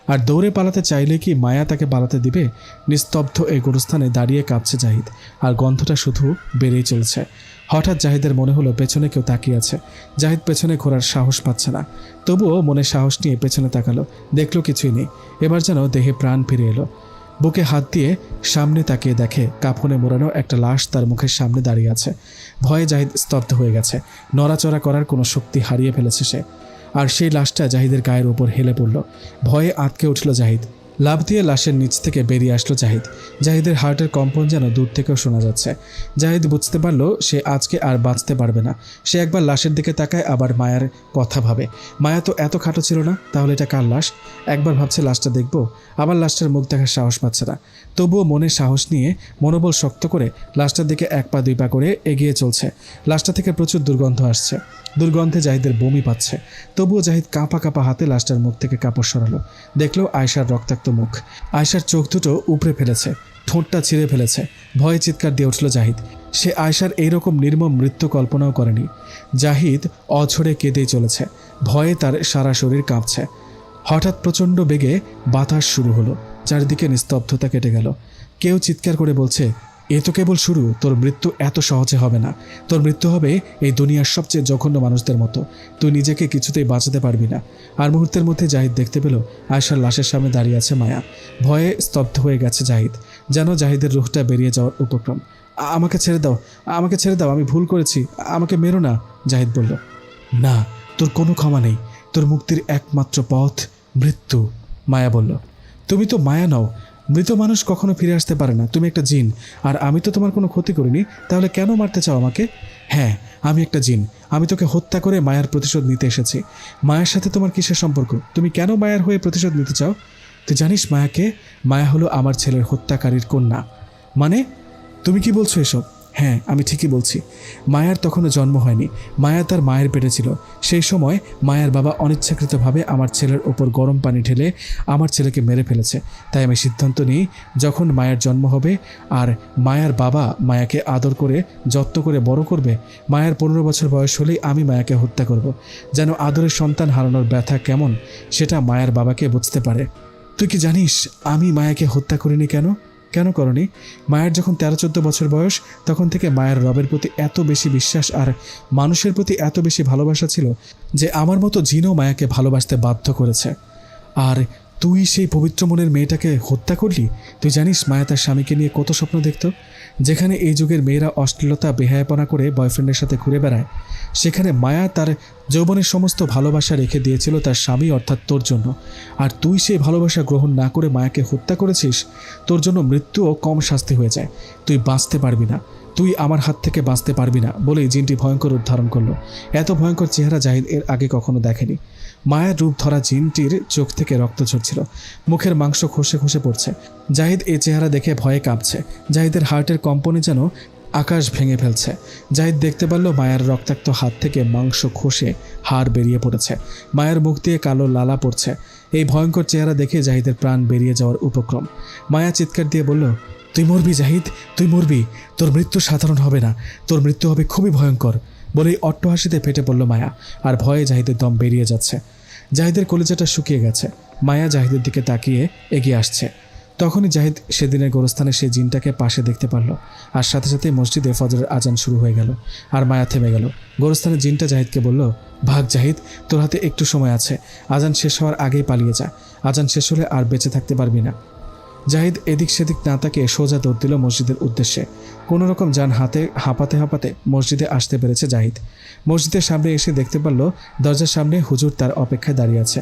[SPEAKER 1] আর দৌড়ে পালাতে চাইলে কি মায়া তাকে পালাতে দিবে? নিস্তব্ধ এই গোরস্থানে দাঁড়িয়ে কাঁপছে জাহিদ, আর গন্ধটা শুধু বেড়েই চলছে। হঠাৎ জাহিদের মনে হলো পেছনে কেউ তাকিয়ে আছে। জাহিদ পেছনে ঘোরার সাহস পাচ্ছে না, তবুও মনে সাহস নিয়ে পেছনে তাকালো। দেখলো কিছুই নেই। এবার যেন দেহে প্রাণ ফিরে এলো। বুকে হাত দিয়ে সামনে তাকিয়ে দেখে কাফনে মোড়ানো একটা লাশ তার মুখের সামনে দাঁড়িয়ে আছে। ভয়ে জাহিদ স্তব্ধ হয়ে গেছে। নড়াচড়া করার কোনো শক্তি হারিয়ে ফেলেছে সে। আর সেই লাশটা জাহিদের গায়ের উপর হেলে পড়ল। ভয়ে আঁতকে উঠল জাহিদ। লাফ দিয়ে লাশের নিচ থেকে বেরিয়ে আসলো জাহিদ। জাহিদের হার্টের কম্পন যেন দূর থেকেও শোনা যাচ্ছে। জাহিদ বুঝতে পারল সে আজকে আর বাঁচতে পারবে না। সে একবার লাশের দিকে তাকায়, আবার মায়ার কথা ভাবে। মায়া তো এত খাটো ছিল না, তাহলে এটা কার লাশ? একবার ভাবছে লাশটা দেখব, আবার লাশটার মুখ দেখার সাহস পাচ্ছে না। তবুও মনে সাহস নিয়ে মনোবল শক্ত করে লাশটার দিকে এক পা দুই পা করে এগিয়ে চলছে। লাশটা থেকে প্রচুর দুর্গন্ধ আসছে। দুর্গন্ধে জাহিদের বমি পাচ্ছে। তবুও জাহিদ কাঁপা কাঁপা হাতে লাশটার মুখ থেকে কাপড় সরালো। দেখলো আয়শার রক্তাক্ত মুখ। আয়শার চোখ দুটো উপড়ে ফেলেছে, ঠোঁটটা ছিঁড়ে ফেলেছে। ভয়ে চিৎকার দিয়ে উঠল জাহিদ। সে আয়শার এইরকম নির্মম মৃত্যু কল্পনাও করেনি। জাহিদ অঝরে কেঁদেই চলেছে। ভয়ে তার সারা শরীর কাঁপছে। হঠাৎ প্রচণ্ড বেগে বাতাস শুরু হলো। চারিদিকে নিস্তব্ধতা কেটে গেল। কেউ চিৎকার করে বলছে, এ তো কেবল শুরু, তোর মৃত্যু এত সহজে হবে না। তোর মৃত্যু হবে এই দুনিয়ার সবচেয়ে জঘন্য মানুষদের মতো। তুই নিজেকে কিছুতেই বাঁচাতে পারবি না। আর মুহূর্তের মধ্যে জাহিদ দেখতে পেল আয়শার লাশের সামনে দাঁড়িয়ে আছে মায়া। ভয়ে স্তব্ধ হয়ে গেছে জাহিদ, যেন জাহিদের রুহটা বেরিয়ে যাওয়ার উপক্রম। আমাকে ছেড়ে দাও, আমাকে ছেড়ে দাও, আমি ভুল করেছি, আমাকে মেরো না, জাহিদ বলল। না, তোর কোনো ক্ষমা নেই। তোর মুক্তির একমাত্র পথ মৃত্যু, মায়া বলল। তুমি তো মায়া নও। মৃত মানুষ কখনো ফিরে আসতে পারে না। তুমি একটা জিন, আর আমি তো তোমার কোনো ক্ষতি করিনি। তাহলে কেন মারতে চাও আমাকে? হ্যাঁ, আমি একটা জিন। আমি তোকে হত্যা করে মায়ার প্রতিশোধ নিতে এসেছি। মায়ের সাথে তোমার কিসের সম্পর্ক? তুমি কেন মায়ের হয়ে প্রতিশোধ নিতে চাও? তুই জানিস মায়াকে? মায়া হলো আমার ছেলের হত্যাকারীর কন্যা। মানে তুমি কি বলছো এসব? হ্যাঁ, আমি ঠিকই বলছি। মায়ার তখনও জন্ম হয়নি। মায়া তার মায়ের পেটে ছিল। সেই সময় মায়ার বাবা অনিচ্ছাকৃতভাবে আমার ছেলের ওপর গরম পানি ঢেলে আমার ছেলেকে মেরে ফেলেছে। তাই আমি সিদ্ধান্ত নিই, যখন মায়ের জন্ম হবে আর মায়ার বাবা মায়াকে আদর করে যত্ন করে বড় করবে, মায়ের 15 বছর বয়স হলেই আমি মায়াকে হত্যা করব, যেন আদরের সন্তান হারানোর ব্যথা কেমন সেটা মায়ের বাবাকে বুঝতে পারে। তুই কি জানিস আমি মায়াকে হত্যা করিনি কেন? কেন করনি? মায়ের যখন 13-14 বছর বয়স, তখন থেকে মায়ের রবের প্রতি এত বেশি বিশ্বাস আর মানুষের প্রতি এত বেশি ভালোবাসা ছিল যে আমার মতো জিনও মায়াকে ভালোবাসতে বাধ্য করেছে। আর তুই সেই পবিত্র মনের মেয়েটাকে হত্যা করলি? তুই জানিস মায়া তার স্বামীকে নিয়ে কত স্বপ্ন দেখত? যেখানে এই যুগের মেয়েরা অশ্লীলতা বেহায়াপনা করে বয়ফ্রেন্ডের সাথে ঘুরে বেড়ায়, সেখানে মায়া তার যৌবনের সমস্ত ভালোবাসা রেখে দিয়েছিল তার স্বামী অর্থাৎ তোর জন্য। আর তুই সেই ভালোবাসা গ্রহণ না করে মায়াকে হত্যা করেছিস। তোর জন্য মৃত্যুও কম শাস্তি হয়ে যায়। তুই বাঁচতে পারবি না, তুই আমার হাত থেকে বাঁচতে পারবি না বলেই জিনটি ভয়ঙ্কর রূপ ধারণ করলো। এত ভয়ঙ্কর চেহারা জাহিদ এর আগে কখনো দেখেনি। মায়ার রূপ ধরা জিনটির চোখ থেকে রক্ত ঝরছিল, মুখের মাংস খসে খসে পড়ছে। জাহিদ এই চেহারা দেখে ভয়ে কাঁপছে। জাহিদের হার্টের কম্পনে যেন আকাশ ভেঙে ফেলছে। জাহিদ দেখতে পারল মায়ার রক্তাক্ত হাত থেকে মাংস খসে হাড় বেরিয়ে পড়েছে। মায়ের মুখ দিয়ে কালো লালা পড়ছে। এই ভয়ঙ্কর চেহারা দেখে জাহিদের প্রাণ বেরিয়ে যাওয়ার উপক্রম। মায়া চিৎকার দিয়ে বলল, তুই মরবি জাহিদ, তুই মরবি। তোর মৃত্যু সাধারণ হবে না, তোর মৃত্যু হবে খুবই ভয়ঙ্কর। বলেই অট্টহাসিতে ফেটে পড়ল মায়া, আর ভয়ে জাহিদের দম বেরিয়ে যাচ্ছে। জাহিদের কলিজাটা শুকিয়ে গেছে। মায়া জাহিদের দিকে তাকিয়ে এগিয়ে আসছে। তখনই জাহিদ সেদিনের গোরস্থানে সেই জিনটাকে পাশে দেখতে পারল। আর সাথে সাথে মসজিদে ফজরের আজান শুরু হয়ে গেল। আর মায়া থেমে গেল। গোরস্থানের জিনটা জাহিদকে বলল, ভাগ জাহিদ, তোর হাতে একটু সময় আছে। আজান শেষ হওয়ার আগেই পালিয়ে যা। আজান শেষ হলে আর বেঁচে থাকতে পারবি না। জাহিদ এদিক সেদিক না তাকিয়ে সোজা দৌড় দিল মসজিদের উদ্দেশ্যে। কোনো রকম যান হাতে হাঁপাতে হাঁপাতে মসজিদে আসতে পেরেছে জাহিদ। মসজিদের সামনে এসে দেখতে পারল দরজার সামনে হুজুর তার অপেক্ষায় দাঁড়িয়ে আছে।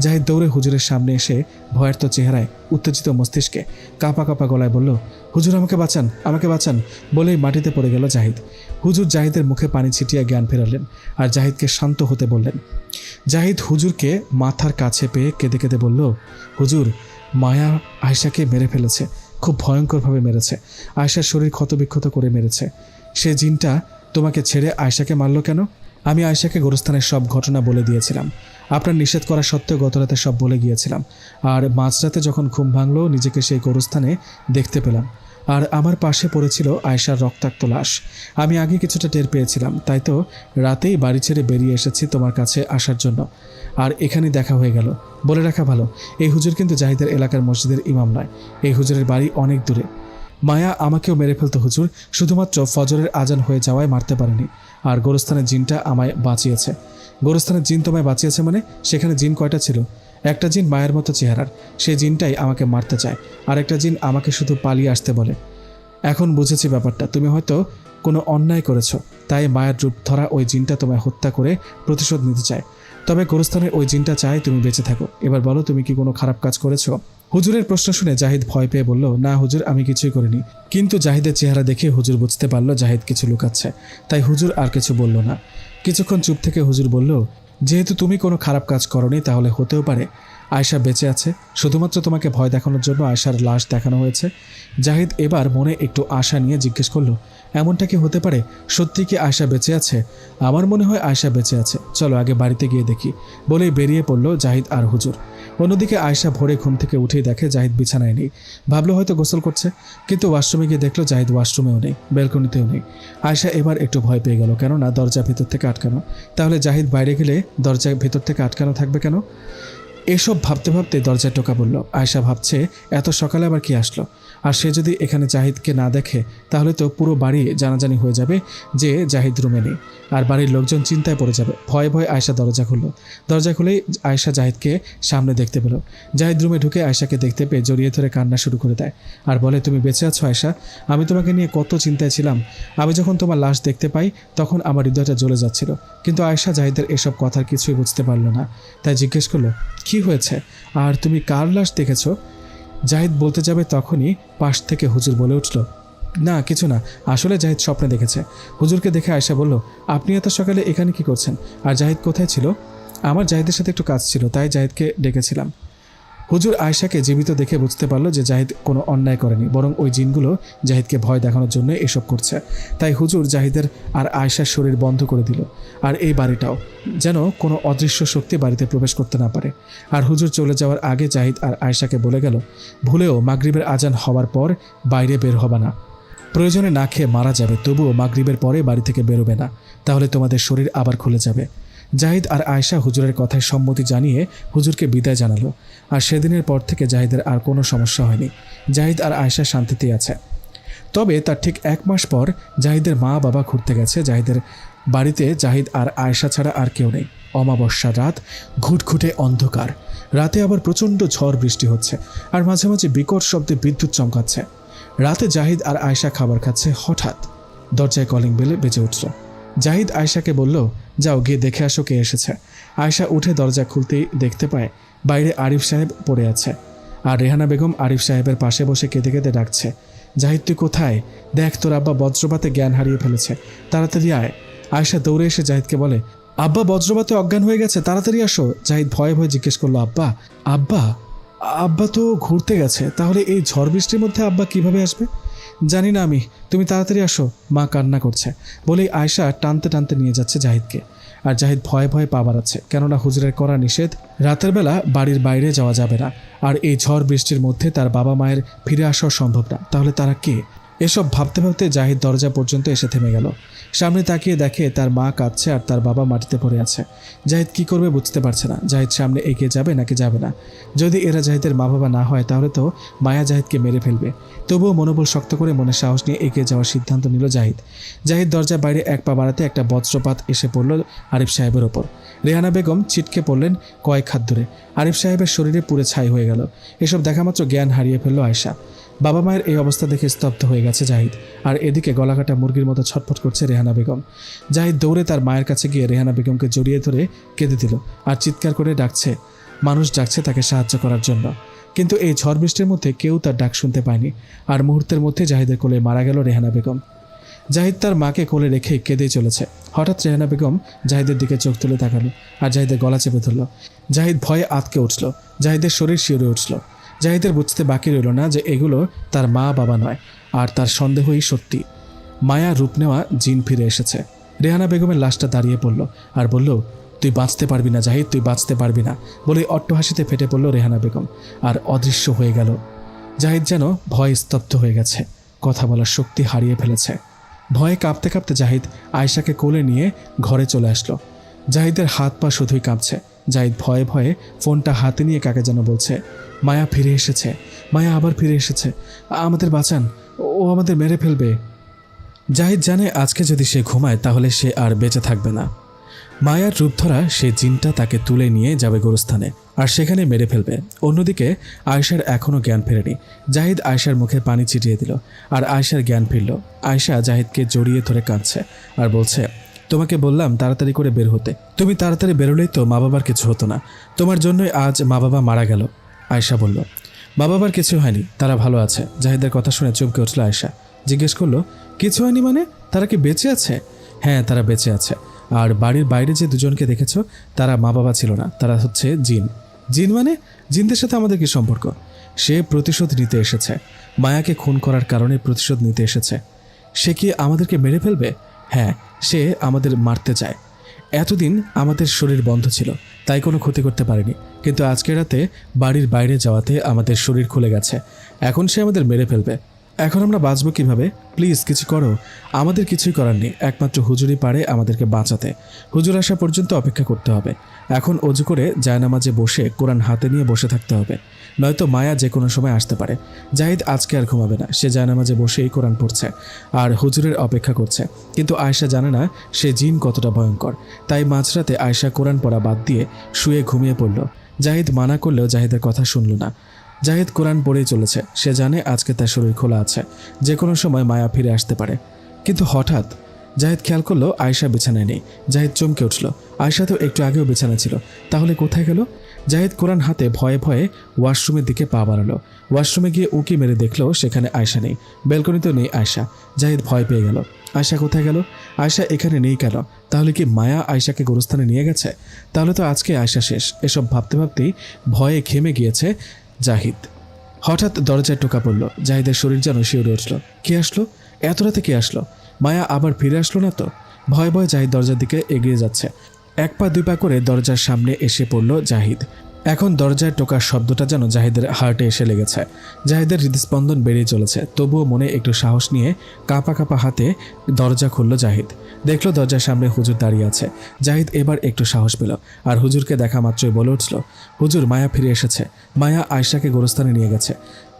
[SPEAKER 1] জাহিদ দৌড়ে হুজুরের সামনে এসে ভয়ার্ত চেহারায় উত্তেজিত মস্তিষ্কে কাঁপা কাঁপা গলায় বলল, হুজুর আমাকে বাঁচান, আমাকে বাঁচান বলেই মাটিতে পড়ে গেল জাহিদ। হুজুর জাহিদের মুখে পানি ছিটিয়ে জ্ঞান ফেরালেন আর জাহিদকে শান্ত হতে বললেন। জাহিদ হুজুরকে মাথার কাছে পেয়ে কেঁদে কেঁদে বলল, হুজুর, মায়া আয়শাকে মেরে ফেলেছে, খুব ভয়ঙ্করভাবে মেরেছে। আয়শার শরীর ক্ষতবিক্ষত করে মেরেছে। সে জিনটা তোমাকে ছেড়ে আয়শাকে মারল কেন? আমি আয়শাকে গোরস্থানের সব ঘটনা বলে দিয়েছিলাম। আপনার নিষেধ করা সত্ত্বেও গত রাতে সব বলে গিয়েছিলাম, আর মাঝরাতে যখন ঘুম ভাঙলো নিজেকে সেই গোরস্থানে দেখতে পেলাম, আর আমার পাশে পড়েছিল আয়েশার রক্তাক্ত লাশ। আমি আগে কিছুটা টের পেয়েছিলাম, তাই তো রাতেই বাড়ি ছেড়ে বেরিয়ে এসেছি তোমার কাছে আসার জন্য, আর এখানে দেখা হয়ে গেল। বলে রাখা ভালো, এই হুজুর কিন্তু জাহিদের এলাকার মসজিদের ইমাম নয়, এই হুজুরের বাড়ি অনেক দূরে। মায়া আমাকেও মেরে ফেলতো হুজুর, শুধুমাত্র ফজরের আজান হয়ে যাওয়ায় মারতে পারেনি। আর গোরস্থানের জিনটা আমায় বাঁচিয়েছে। গোরস্থানের জিন তোমায় বাঁচিয়েছে মানে? সেখানে জিন কয়টা ছিল? একটা জিন মায়ের মতো চেহারার, সেই জিনটাই আমাকে মারতে চায়, আর একটা জিন আমাকে শুধু পালিয়ে আসতে বলে। এখন বুঝেছি ব্যাপারটা, তুমি হয়তো কোনো অন্যায় করেছো, তাই মায়ের রূপ ধরা ওই জিনটা তোমায় হত্যা করে প্রতিশোধ নিতে চায়। তবে গোরস্থানের ওই জিনটা চায় তুমি বেঁচে থাকো। এবার বলো, তুমি কি কোনো খারাপ কাজ করেছো? হুজুরের প্রশ্ন শুনে জাহিদ ভয় পেয়ে বলল, না হুজুর, আমি কিছুই করিনি। কিন্তু জাহিদের চেহারা দেখে হুজুর বুঝতে পারল জাহিদ কিছু লুকাচ্ছে, তাই হুজুর আর কিছু বলল না। কিছুক্ষণ চুপ থেকে হুজুর বলল, যেহেতু তুমি কোনো খারাপ কাজ করনি, তাহলে হতেও পারে আয়েশা বেঁচে আছে, শুধুমাত্র তোমাকে ভয় দেখানোর জন্য আয়েশার লাশ দেখানো হয়েছে। জাহিদ এবার মনে একটু আশা নিয়ে জিজ্ঞেস করলো, এমনটা কি হতে পারে? সত্যি কি আয়েশা বেঁচে আছে? আমার মনে হয় আয়েশা বেঁচে আছে, চলো আগে বাড়িতে গিয়ে দেখি। বলেই বেরিয়ে পড়লো জাহিদ আর হুজুর। অন্যদিকে আয়েশা ভোরে ঘুম থেকে উঠেই দেখে জাহিদ বিছানায় নেই। ভাবলো হয়তো গোসল করছে, কিন্তু ওয়াশরুমে গিয়ে দেখলো জাহিদ ওয়াশরুমেও নেই, ব্যালকনিতেও নেই। আয়েশা এবার একটু ভয় পেয়ে গেল, কেননা দরজা ভেতর থেকে আটকানো। তাহলে জাহিদ বাইরে গেলে দরজা ভেতর থেকে আটকানো থাকবে কেন? এসব ভাবতে ভাবতে দরজায় টোকা পড়ল। আয়েশা ভাবছে, এত সকালে আবার কি আসলো? আর সে যদি এখানে জাহিদকে না দেখে, তাহলে তো পুরো বাড়ি জানাজানি হয়ে যাবে যে জাহিদ রুমে নেই, আর বাড়ির লোকজন চিন্তায় পড়ে যাবে। ভয়ে ভয়ে আয়েশা দরজা খুলল। দরজা খুলেই আয়েশা জাহিদকে সামনে দেখতে পেল। জাহিদ রুমে ঢুকে আয়েশাকে দেখতে পেয়ে জড়িয়ে ধরে কান্না শুরু করে দেয়, আর বলে, তুমি বেঁচে আছো আয়েশা? আমি তোমাকে নিয়ে কত চিন্তায় ছিলাম। আমি যখন তোমার লাশ দেখতে পাই তখন আমার হৃদয়টা জ্বলে যাচ্ছিল। কিন্তু আয়েশা জাহিদের এসব কথার কিছুই বুঝতে পারল না, তাই জিজ্ঞেস করলো, কি হয়েছে? আর তুমি কার লাশ দেখেছো? জাহিদ বলতে যাবে তখনই পাশ থেকে হুজুর বলে উঠল, না কিছু না, আসলে জাহিদ স্বপ্নে দেখেছে। হুজুরকে দেখে আয়েশা বলল, আপনি এত সকালে এখানে কি করছেন? আর জাহিদ কোথায় ছিল? আমার জাহিদের সাথে একটু কাজ ছিল, তাই জাহিদকে ডেকেছিলাম। হুজুর আয়েশাকে জীবিত দেখে বুঝতে পারলো যে জাহিদ কোনো অন্যায় করেনি, বরং ওই জিনগুলো জাহিদকে ভয় দেখানোর জন্য এসব করছে। তাই হুজুর জাহিদের আর আয়েশার শরীর বন্ধ করে দিল, আর এই বাড়িটাও, যেন কোনো অদৃশ্য শক্তি বাড়িতে প্রবেশ করতে না পারে। আর হুজুর চলে যাওয়ার আগে জাহিদ আর আয়েশাকে বলে গেল, ভুলেও মাগরিবের আজান হওয়ার পর বাইরে বের হবে না। প্রয়োজনে না খেয়ে মারা যাবে, তবুও মাগরিবের পরে বাড়ি থেকে বেরোবে না, তাহলে তোমাদের শরীর আবার খুলে যাবে। জাহিদ আর আয়েশা হুজুরের কথায় সম্মতি জানিয়ে হুজুরকে বিদায় জানালো। আর সেদিনের পর থেকে জাহিদের আর কোনো সমস্যা হয়নি। জাহিদ আর আয়েশা শান্তিতেই আছে। তবে তার ঠিক 1 মাস পর জাহিদের মা বাবা ঘুরতে গেছে জাহিদের বাড়িতে। জাহিদ আর আয়েশা ছাড়া আর কেউ নেই। অমাবস্যার রাত, ঘুটঘুটে অন্ধকার। রাতে আবার প্রচণ্ড ঝড় বৃষ্টি হচ্ছে, আর মাঝে মাঝে বিকট শব্দে বিদ্যুৎ চমকাচ্ছে। রাতে জাহিদ আর আয়েশা খাবার খাচ্ছে, হঠাৎ দরজায় কলিং বেলে বেজে উঠল। জাহিদ আয়েশাকে বলল, যাও গিয়ে দেখে আসো কে এসেছে। আয়েশা উঠে দরজা খুলতেই দেখতে পায় বাইরে আরিফ সাহেব পড়ে আছে, আর রেহানা বেগম আরিফ সাহেবের পাশে বসে কেঁদে কেঁদে ডাকছে, জাহিদ তুই কোথায়? দেখ তোর আব্বা বজ্রপাতে জ্ঞান হারিয়ে ফেলেছে, তাড়াতাড়ি আয়। আয়েশা দৌড়ে এসে জাহিদকে বলে, আব্বা বজ্রপাতে অজ্ঞান হয়ে গেছে, তাড়াতাড়ি আসো। জাহিদ ভয়ে ভয়ে জিজ্ঞেস করলো, আব্বা? আব্বা আব্বা তো ঘুরতে গেছে, তাহলে এই ঝড় বৃষ্টির মধ্যে আব্বা কিভাবে আসবে? জানি না আমি, তুমি তাড়াতাড়ি আসো। মা কান্না করছে বলেই আয়েশা টানতে টানতে নিয়ে যাচ্ছে জাহিদকে। আর জাহিদ ভয়ে ভয়ে পা বাড়াচ্ছে, কেননা হুজুরের করা নিষেধ, রাতের বেলা বাড়ির বাইরে যাওয়া যাবে না। আর এই ঝড় বৃষ্টির মধ্যে তার বাবা মায়ের ফিরে আসাও সম্ভব না, তাহলে তারা কে? এসব ভাবতে ভাবতে জাহিদ দরজা পর্যন্ত এসে থেমে গেল। সামনে তাকিয়ে দেখে তার মা কাঁদছে আর তার বাবা মাটিতে পড়ে আছে। জাহিদ কি করবে বুঝতে পারছে না। জাহিদ সামনে এগিয়ে যাবে নাকি যাবে না। যদি এরা জাহিদের মা বাবা না হয় তাহলে তো মায়া জাহিদকে মেরে ফেলবে। তবুও মনোবল শক্ত করে মনে সাহস নিয়ে এগিয়ে যাওয়ার সিদ্ধান্ত নিল জাহিদ। জাহিদ দরজার বাইরে 1 পা বাড়াতে একটা বজ্রপাত এসে পড়ল আরিফ সাহেবের ওপর। রেহানা বেগম ছিটকে পড়লেন কয়েক হাত দূরে। আরিফ সাহেবের শরীরে পুরো ছাই হয়ে গেল। এসব দেখামাত্র জ্ঞান হারিয়ে ফেলল আয়েশা। বাবা মায়ের এই অবস্থা দেখে স্তব্ধ হয়ে গেছে জাহিদ। আর এদিকে গলাকাটা মুরগির মতো ছটফট করছে রেহানা বেগম। জাহিদ দৌড়ে তার মায়ের কাছে গিয়ে রেহানা বেগমকে জড়িয়ে ধরে কেঁদে দিল আর চিৎকার করে ডাকছে, মানুষ ডাকছে তাকে সাহায্য করার জন্য। কিন্তু এই ঝড় বৃষ্টির মধ্যে কেউ তার ডাক শুনতে পায়নি। আর মুহূর্তের মধ্যে জাহিদের কোলে মারা গেল রেহানা বেগম। জাহিদ তার মাকে কোলে রেখে কেঁদেই চলেছে। হঠাৎ রেহানা বেগম জাহিদের দিকে চোখ তুলে তাকালো আর জাহিদের গলা চেপে ধরল। জাহিদ ভয়ে আঁতকে উঠল। জাহিদের শরীর শিউরে উঠল। জাহিদের বুঝতে বাকি রইল না যে এগুলো তার মা বাবা নয়, আর তার সন্দেহই সত্যি। মায়া রূপ নেওয়া জিন ফিরে এসেছে। রেহানা বেগমের লাশটা দাঁড়িয়ে পড়ল আর বলল, তুই বাঁচতে পারবি না জাহিদ, তুই বাঁচতে পারবি না বলে অট্টহাসিতে ফেটে পড়ল রেহানা বেগম আর অদৃশ্য হয়ে গেল। জাহিদ যেন ভয়ে স্তব্ধ হয়ে গেছে, কথা বলার শক্তি হারিয়ে ফেলেছে। ভয়ে কাঁপতে কাঁপতে জাহিদ আয়েশাকে কোলে নিয়ে ঘরে চলে আসলো। জাহিদের হাত পা শুধুই কাঁপছে। জাহিদ ভয়ে ভয়ে ফোনটা হাতে নিয়ে কাকে যেন বলছে, মায়া ফিরে এসেছে, মায়া আবার ফিরে এসেছে, আমাদের বাঁচান, ও আমাদের মেরে ফেলবে। জাহিদ জানে আজকে যদি সে ঘুমায় তাহলে সে আর বেঁচে থাকবে না। মায়ার রূপ ধরা সে জিনটা তাকে তুলে নিয়ে যাবে গোরস্থানে আর সেখানে মেরে ফেলবে। অন্যদিকে আয়েশার এখনও জ্ঞান ফেরেনি। জাহিদ আয়েশার মুখে পানি ছিটিয়ে দিল আর আয়েশার জ্ঞান ফিরল। আয়েশা জাহিদকে জড়িয়ে ধরে কাঁদছে আর বলছে, তোমাকে বললাম তাড়াতাড়ি করে বের হতে, তুমি তাড়াতাড়ি বেরোলেই তো মা বাবার কিছু হতো না, তোমার জন্যই আজ মা বাবা মারা গেল। আয়েশা বলল, মা বাবার কিছু হয়নি, তারা ভালো আছে। জাহিদের কথা শুনে চমকে উঠল আয়েশা। জিজ্ঞেস করলো, কিছু হয়নি মানে? তারা কি বেঁচে আছে? হ্যাঁ, তারা বেঁচে আছে। আর বাড়ির বাইরে যে দুজনকে দেখেছ তারা মা বাবা ছিল না, তারা হচ্ছে জিন। জিন মানে? জিনদের সাথে আমাদের কি সম্পর্ক? সে প্রতিশোধ নিতে এসেছে, মায়াকে খুন করার কারণে প্রতিশোধ নিতে এসেছে। সে কি আমাদেরকে মেরে ফেলবে? হ্যাঁ, সে আমাদের মারতে চায়। এতদিন আমাদের শরীর বন্ধ ছিল, তাই কোনো ক্ষতি করতে পারেনি, কিন্তু আজকের রাতে বাড়ির বাইরে যাওয়াতে আমাদের শরীর খুলে গেছে। এখন সে আমাদের মেরে ফেলবে। এখন আমরা বাঁচবো কিভাবে? প্লিজ কিছু করো। আমাদের কিছুই করার নেই, একমাত্র হুজুরই পারে আমাদেরকে বাঁচাতে। হুজুর আসা পর্যন্ত অপেক্ষা করতে হবে। এখন অজু করে জায়নামাজে বসে কোরআন হাতে নিয়ে বসে থাকতে হবে, নয়তো মায়া যে কোনো সময় আসতে পারে। জাহিদ আজকে আর ঘুমাবে না, সে জায়নামাজে বসেই কোরআন পড়ছে আর হুজুরের অপেক্ষা করছে। কিন্তু আয়েশা জানে না সে জিন কতটা ভয়ঙ্কর, তাই মাঝরাতে আয়েশা কোরআন পড়া বাদ দিয়ে শুয়ে ঘুমিয়ে পড়ল। জাহিদ মানা করলেও জাহিদের কথা শুনল না। জাহিদ কোরআন পড়েই চলেছে। সে জানে আজকে তার শরীর খোলা আছে, যে কোনো সময় মায়া ফিরে আসতে পারে। কিন্তু হঠাৎ জাহিদ খেয়াল করলো আয়েশা বিছানায় নেই। জাহিদ চমকে উঠল। আয়েশা তো একটু আগেও বিছানায় ছিল, তাহলে কোথায় গেল? জাহিদ কোরআন হাতে ভয়ে ভয়ে ওয়াশরুমের দিকে পা বাড়ালো। ওয়াশরুমে গিয়ে উঁকি মেরে দেখলো সেখানে আয়েশা নেই, ব্যালকনিতেও নেই আয়েশা। জাহিদ ভয় পেয়ে গেল। আয়েশা কোথায় গেল? আয়েশা এখানে নেই কেন? তাহলে কি মায়া আয়েশাকে গোরস্থানে নিয়ে গেছে? তাহলে তো আজকে আয়েশা শেষ। এসব ভাবতে ভাবতেই ভয়ে ঘেমে গিয়েছে জাহিদ। হঠাৎ দরজায় টোকা পড়ল। জাহিদের শরীর যেন শিউরে উঠল। কে আসলো? এত রাতে কে আসলো? মায়া আবার ফিরে আসলো না তো? ভয়ে ভয়ে জাহিদ দরজার দিকে এগিয়ে যাচ্ছে। এক পা দুই পা করে দরজার সামনে এসে পড়ল জাহিদ। এখন দরজায় টোকার শব্দটা যেন জাহিদের হার্টে এসে লেগেছে। জাহিদের হৃদস্পন্দন বেড়ে চলেছে, তবুও মনে একটু সাহস নিয়ে কাঁপা কাঁপা হাতে দরজা খুলল জাহিদ। দেখলো দরজার সামনে হুজুর দাঁড়িয়ে আছে। জাহিদ এবার একটু সাহস পেল আর হুজুরকে দেখা মাত্রই বলে উঠল, হুজুর, মায়া ফিরে এসেছে। মায়া আয়েশাকে গোরস্থানে নিয়ে গেছে।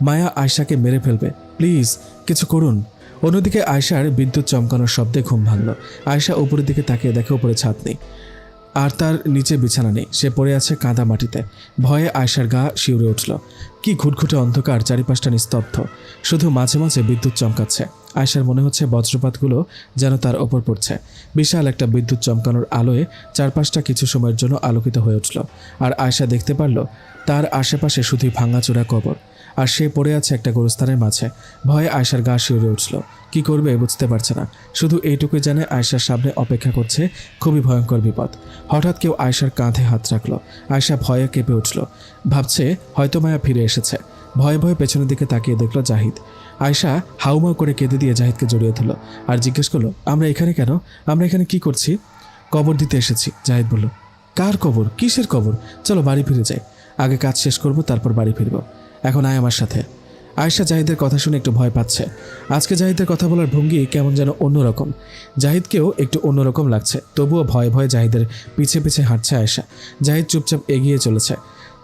[SPEAKER 1] মায়া আয়েশাকে মেরে ফেলবে, প্লিজ কিছু করুন। অন্যদিকে আয়েশার বিদ্যুৎ চমকানোর শব্দে ঘুম ভাঙল। আয়েশা উপরের দিকে তাকিয়ে দেখে উপরে ছাদ নেই আর তার নিচে বিছানা নেই, সে পড়ে আছে কাদা মাটিতে। ভয়ে আয়েশার গা শিউরে উঠল। কি ঘুটঘুটে অন্ধকার, চারিপাশটা নিস্তব্ধ, শুধু মাঝে মাঝে বিদ্যুৎ চমকাচ্ছে। আয়েশার মনে হচ্ছে বজ্রপাতগুলো যেন তার ওপর পড়ছে। বিশাল একটা বিদ্যুৎ চমকানোর আলোয় চারপাশটা কিছু সময়ের জন্য আলোকিত হয়ে উঠল। আর আয়েশা দেখতে পারল তার আশেপাশে শুধুই ভাঙাচোরা কবর, আর সে পড়ে আছে একটা গোরস্থানের মাঝে। ভয়ে আয়েশার গা শিউরে উঠল। কি করবে বুঝতে পারছে না, শুধু এইটুকুই জানে আয়েশার সামনে অপেক্ষা করছে খুবই ভয়ঙ্কর বিপদ। হঠাৎ কেউ আয়েশার কাঁধে হাত রাখল। আয়েশা ভয়ে কেঁপে উঠল, ভাবছে হয়তো মায়া ফিরে এসেছে। ভয়ে ভয়ে পেছনের দিকে তাকিয়ে দেখল জাহিদ। আয়েশা হাউমাউ করে কেঁদে দিয়ে জাহিদকে জড়িয়ে ধরল আর জিজ্ঞেস করলো, আমরা এখানে কেন? আমরা এখানে কি করছি? কবর দিতে এসেছি, জাহিদ বলল। কার কবর? কিসের কবর? চলো বাড়ি ফিরে যাই, আগে কাজ শেষ করব, তারপর বাড়ি ফিরব। এখন আয় আমার সাথে। আয়েশা জাহিদের কথা শুনে একটু ভয় পাচ্ছে। আজকে জাহিদের কথা বলার ভঙ্গি কেমন যেন অন্যরকম। জাহিদকেও একটু অন্যরকম লাগছে, তবুও ভয়ে ভয়ে জাহিদের পিছে পিছে হাঁটছে আয়েশা। জাহিদ চুপচাপ এগিয়ে চলেছে,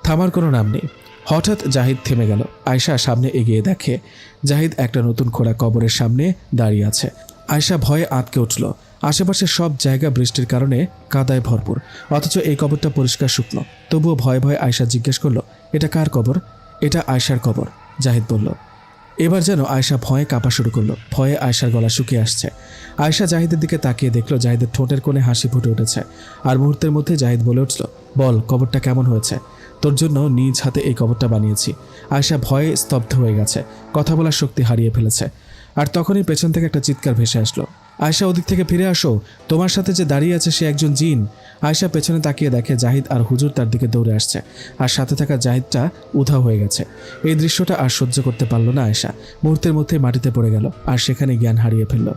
[SPEAKER 1] থামার কোনো নাম নেই। হঠাৎ জাহিদ থেমে গেল। আয়েশা সামনে এগিয়ে দেখে জাহিদ একটা নতুন খোঁড়া কবরের সামনে দাঁড়িয়ে আছে। আয়েশা ভয়ে আটকে উঠল। আশেপাশে সব জায়গা বৃষ্টির কারণে কাদায় ভরপুর, অথচ এই কবরটা পরিষ্কার শুকনো। তবুও ভয়ে ভয়ে আয়েশা জিজ্ঞেস করলো, এটা কার কবর? এটা আয়েশার কবর, জাহিদ বলল। এবার যেন আয়েশা ভয়ে কাঁপা শুরু করলো। ভয়ে আয়েশার গলা শুকিয়ে আসছে। আয়েশা জাহিদের দিকে তাকিয়ে দেখলো জাহিদের ঠোঁটের কোণে হাসি ফুটে উঠেছে। আর মুহূর্তের মধ্যে জাহিদ বলে উঠল, বল কবরটা কেমন হয়েছে? তোর জন্য নিজ হাতে এই কবরটা বানিয়েছি। আয়েশা ভয়ে স্তব্ধ হয়ে গেছে, কথা বলার শক্তি হারিয়ে ফেলেছে। আর তখনই পেছন থেকে একটা চিৎকার ভেসে আসলো, আয়েশা ওদিক থেকে ফিরে আসো, তোমার সাথে যে দাঁড়িয়ে আছে সে একজন জিন। আয়েশা পেছনে তাকিয়ে দেখে জাহিদ আর হুজুর তার দিকে দৌড়ে আসছে, আর সাথে থাকা জাহিদটা উধাও হয়ে গেছে। এই দৃশ্যটা আর সহ্য করতে পারল না আয়েশা, মুহূর্তের মধ্যে মাটিতে পড়ে গেল আর সেখানে জ্ঞান হারিয়ে ফেলল।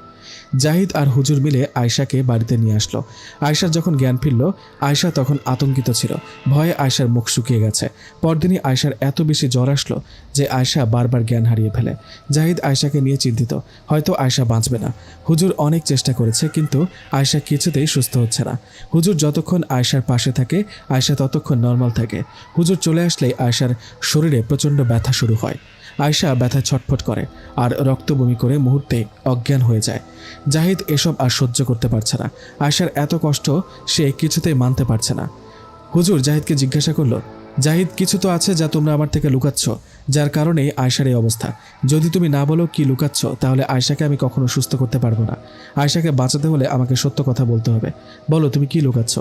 [SPEAKER 1] জাহিদ আর হুজুর মিলে আয়শাকে বাড়িতে নিয়ে আসলো। আয়শার যখন জ্ঞান ফিরল, আয়শা তখন আতঙ্কিত ছিল। ভয়ে আয়শার মুখ শুকিয়ে গেছে। পরদিনই আয়শার এত বেশি জ্বর আসলো যে আয়শা বারবার জ্ঞান হারিয়ে ফেলে। জাহিদ আয়শাকে নিয়ে চিন্তিত, হয়তো আয়শা বাঁচবে না। হুজুর অনেক চেষ্টা করেছে, কিন্তু আয়শা কিছুতেই সুস্থ হচ্ছে না। হুজুর যতক্ষণ আয়শার পাশে থাকে, আয়শা ততক্ষণ নর্মাল থাকে। হুজুর চলে আসলেই আয়শার শরীরে প্রচণ্ড ব্যথা শুরু হয়। আয়শা ব্যথায় ছটফট করে আর রক্ত বমি করে মুহূর্তে অজ্ঞান হয়ে যায়। জাহিদ এসব আর সহ্য করতে পারছে না। আয়শার এত কষ্ট সে কিছুতেই মানতে পারছে না। হুজুর জাহিদকে জিজ্ঞাসা করলো, জাহিদ, কিছু তো আছে যা তোমরা আমার থেকে লুকাচ্ছ, যার কারণে আয়শার এই অবস্থা। যদি তুমি না বলো কি লুকাচ্ছ, তাহলে আয়শাকে আমি কখনো সুস্থ করতে পারবো না। আয়শাকে বাঁচাতে হলে আমাকে সত্য কথা বলতে হবে। বলো তুমি কি লুকাচ্ছ?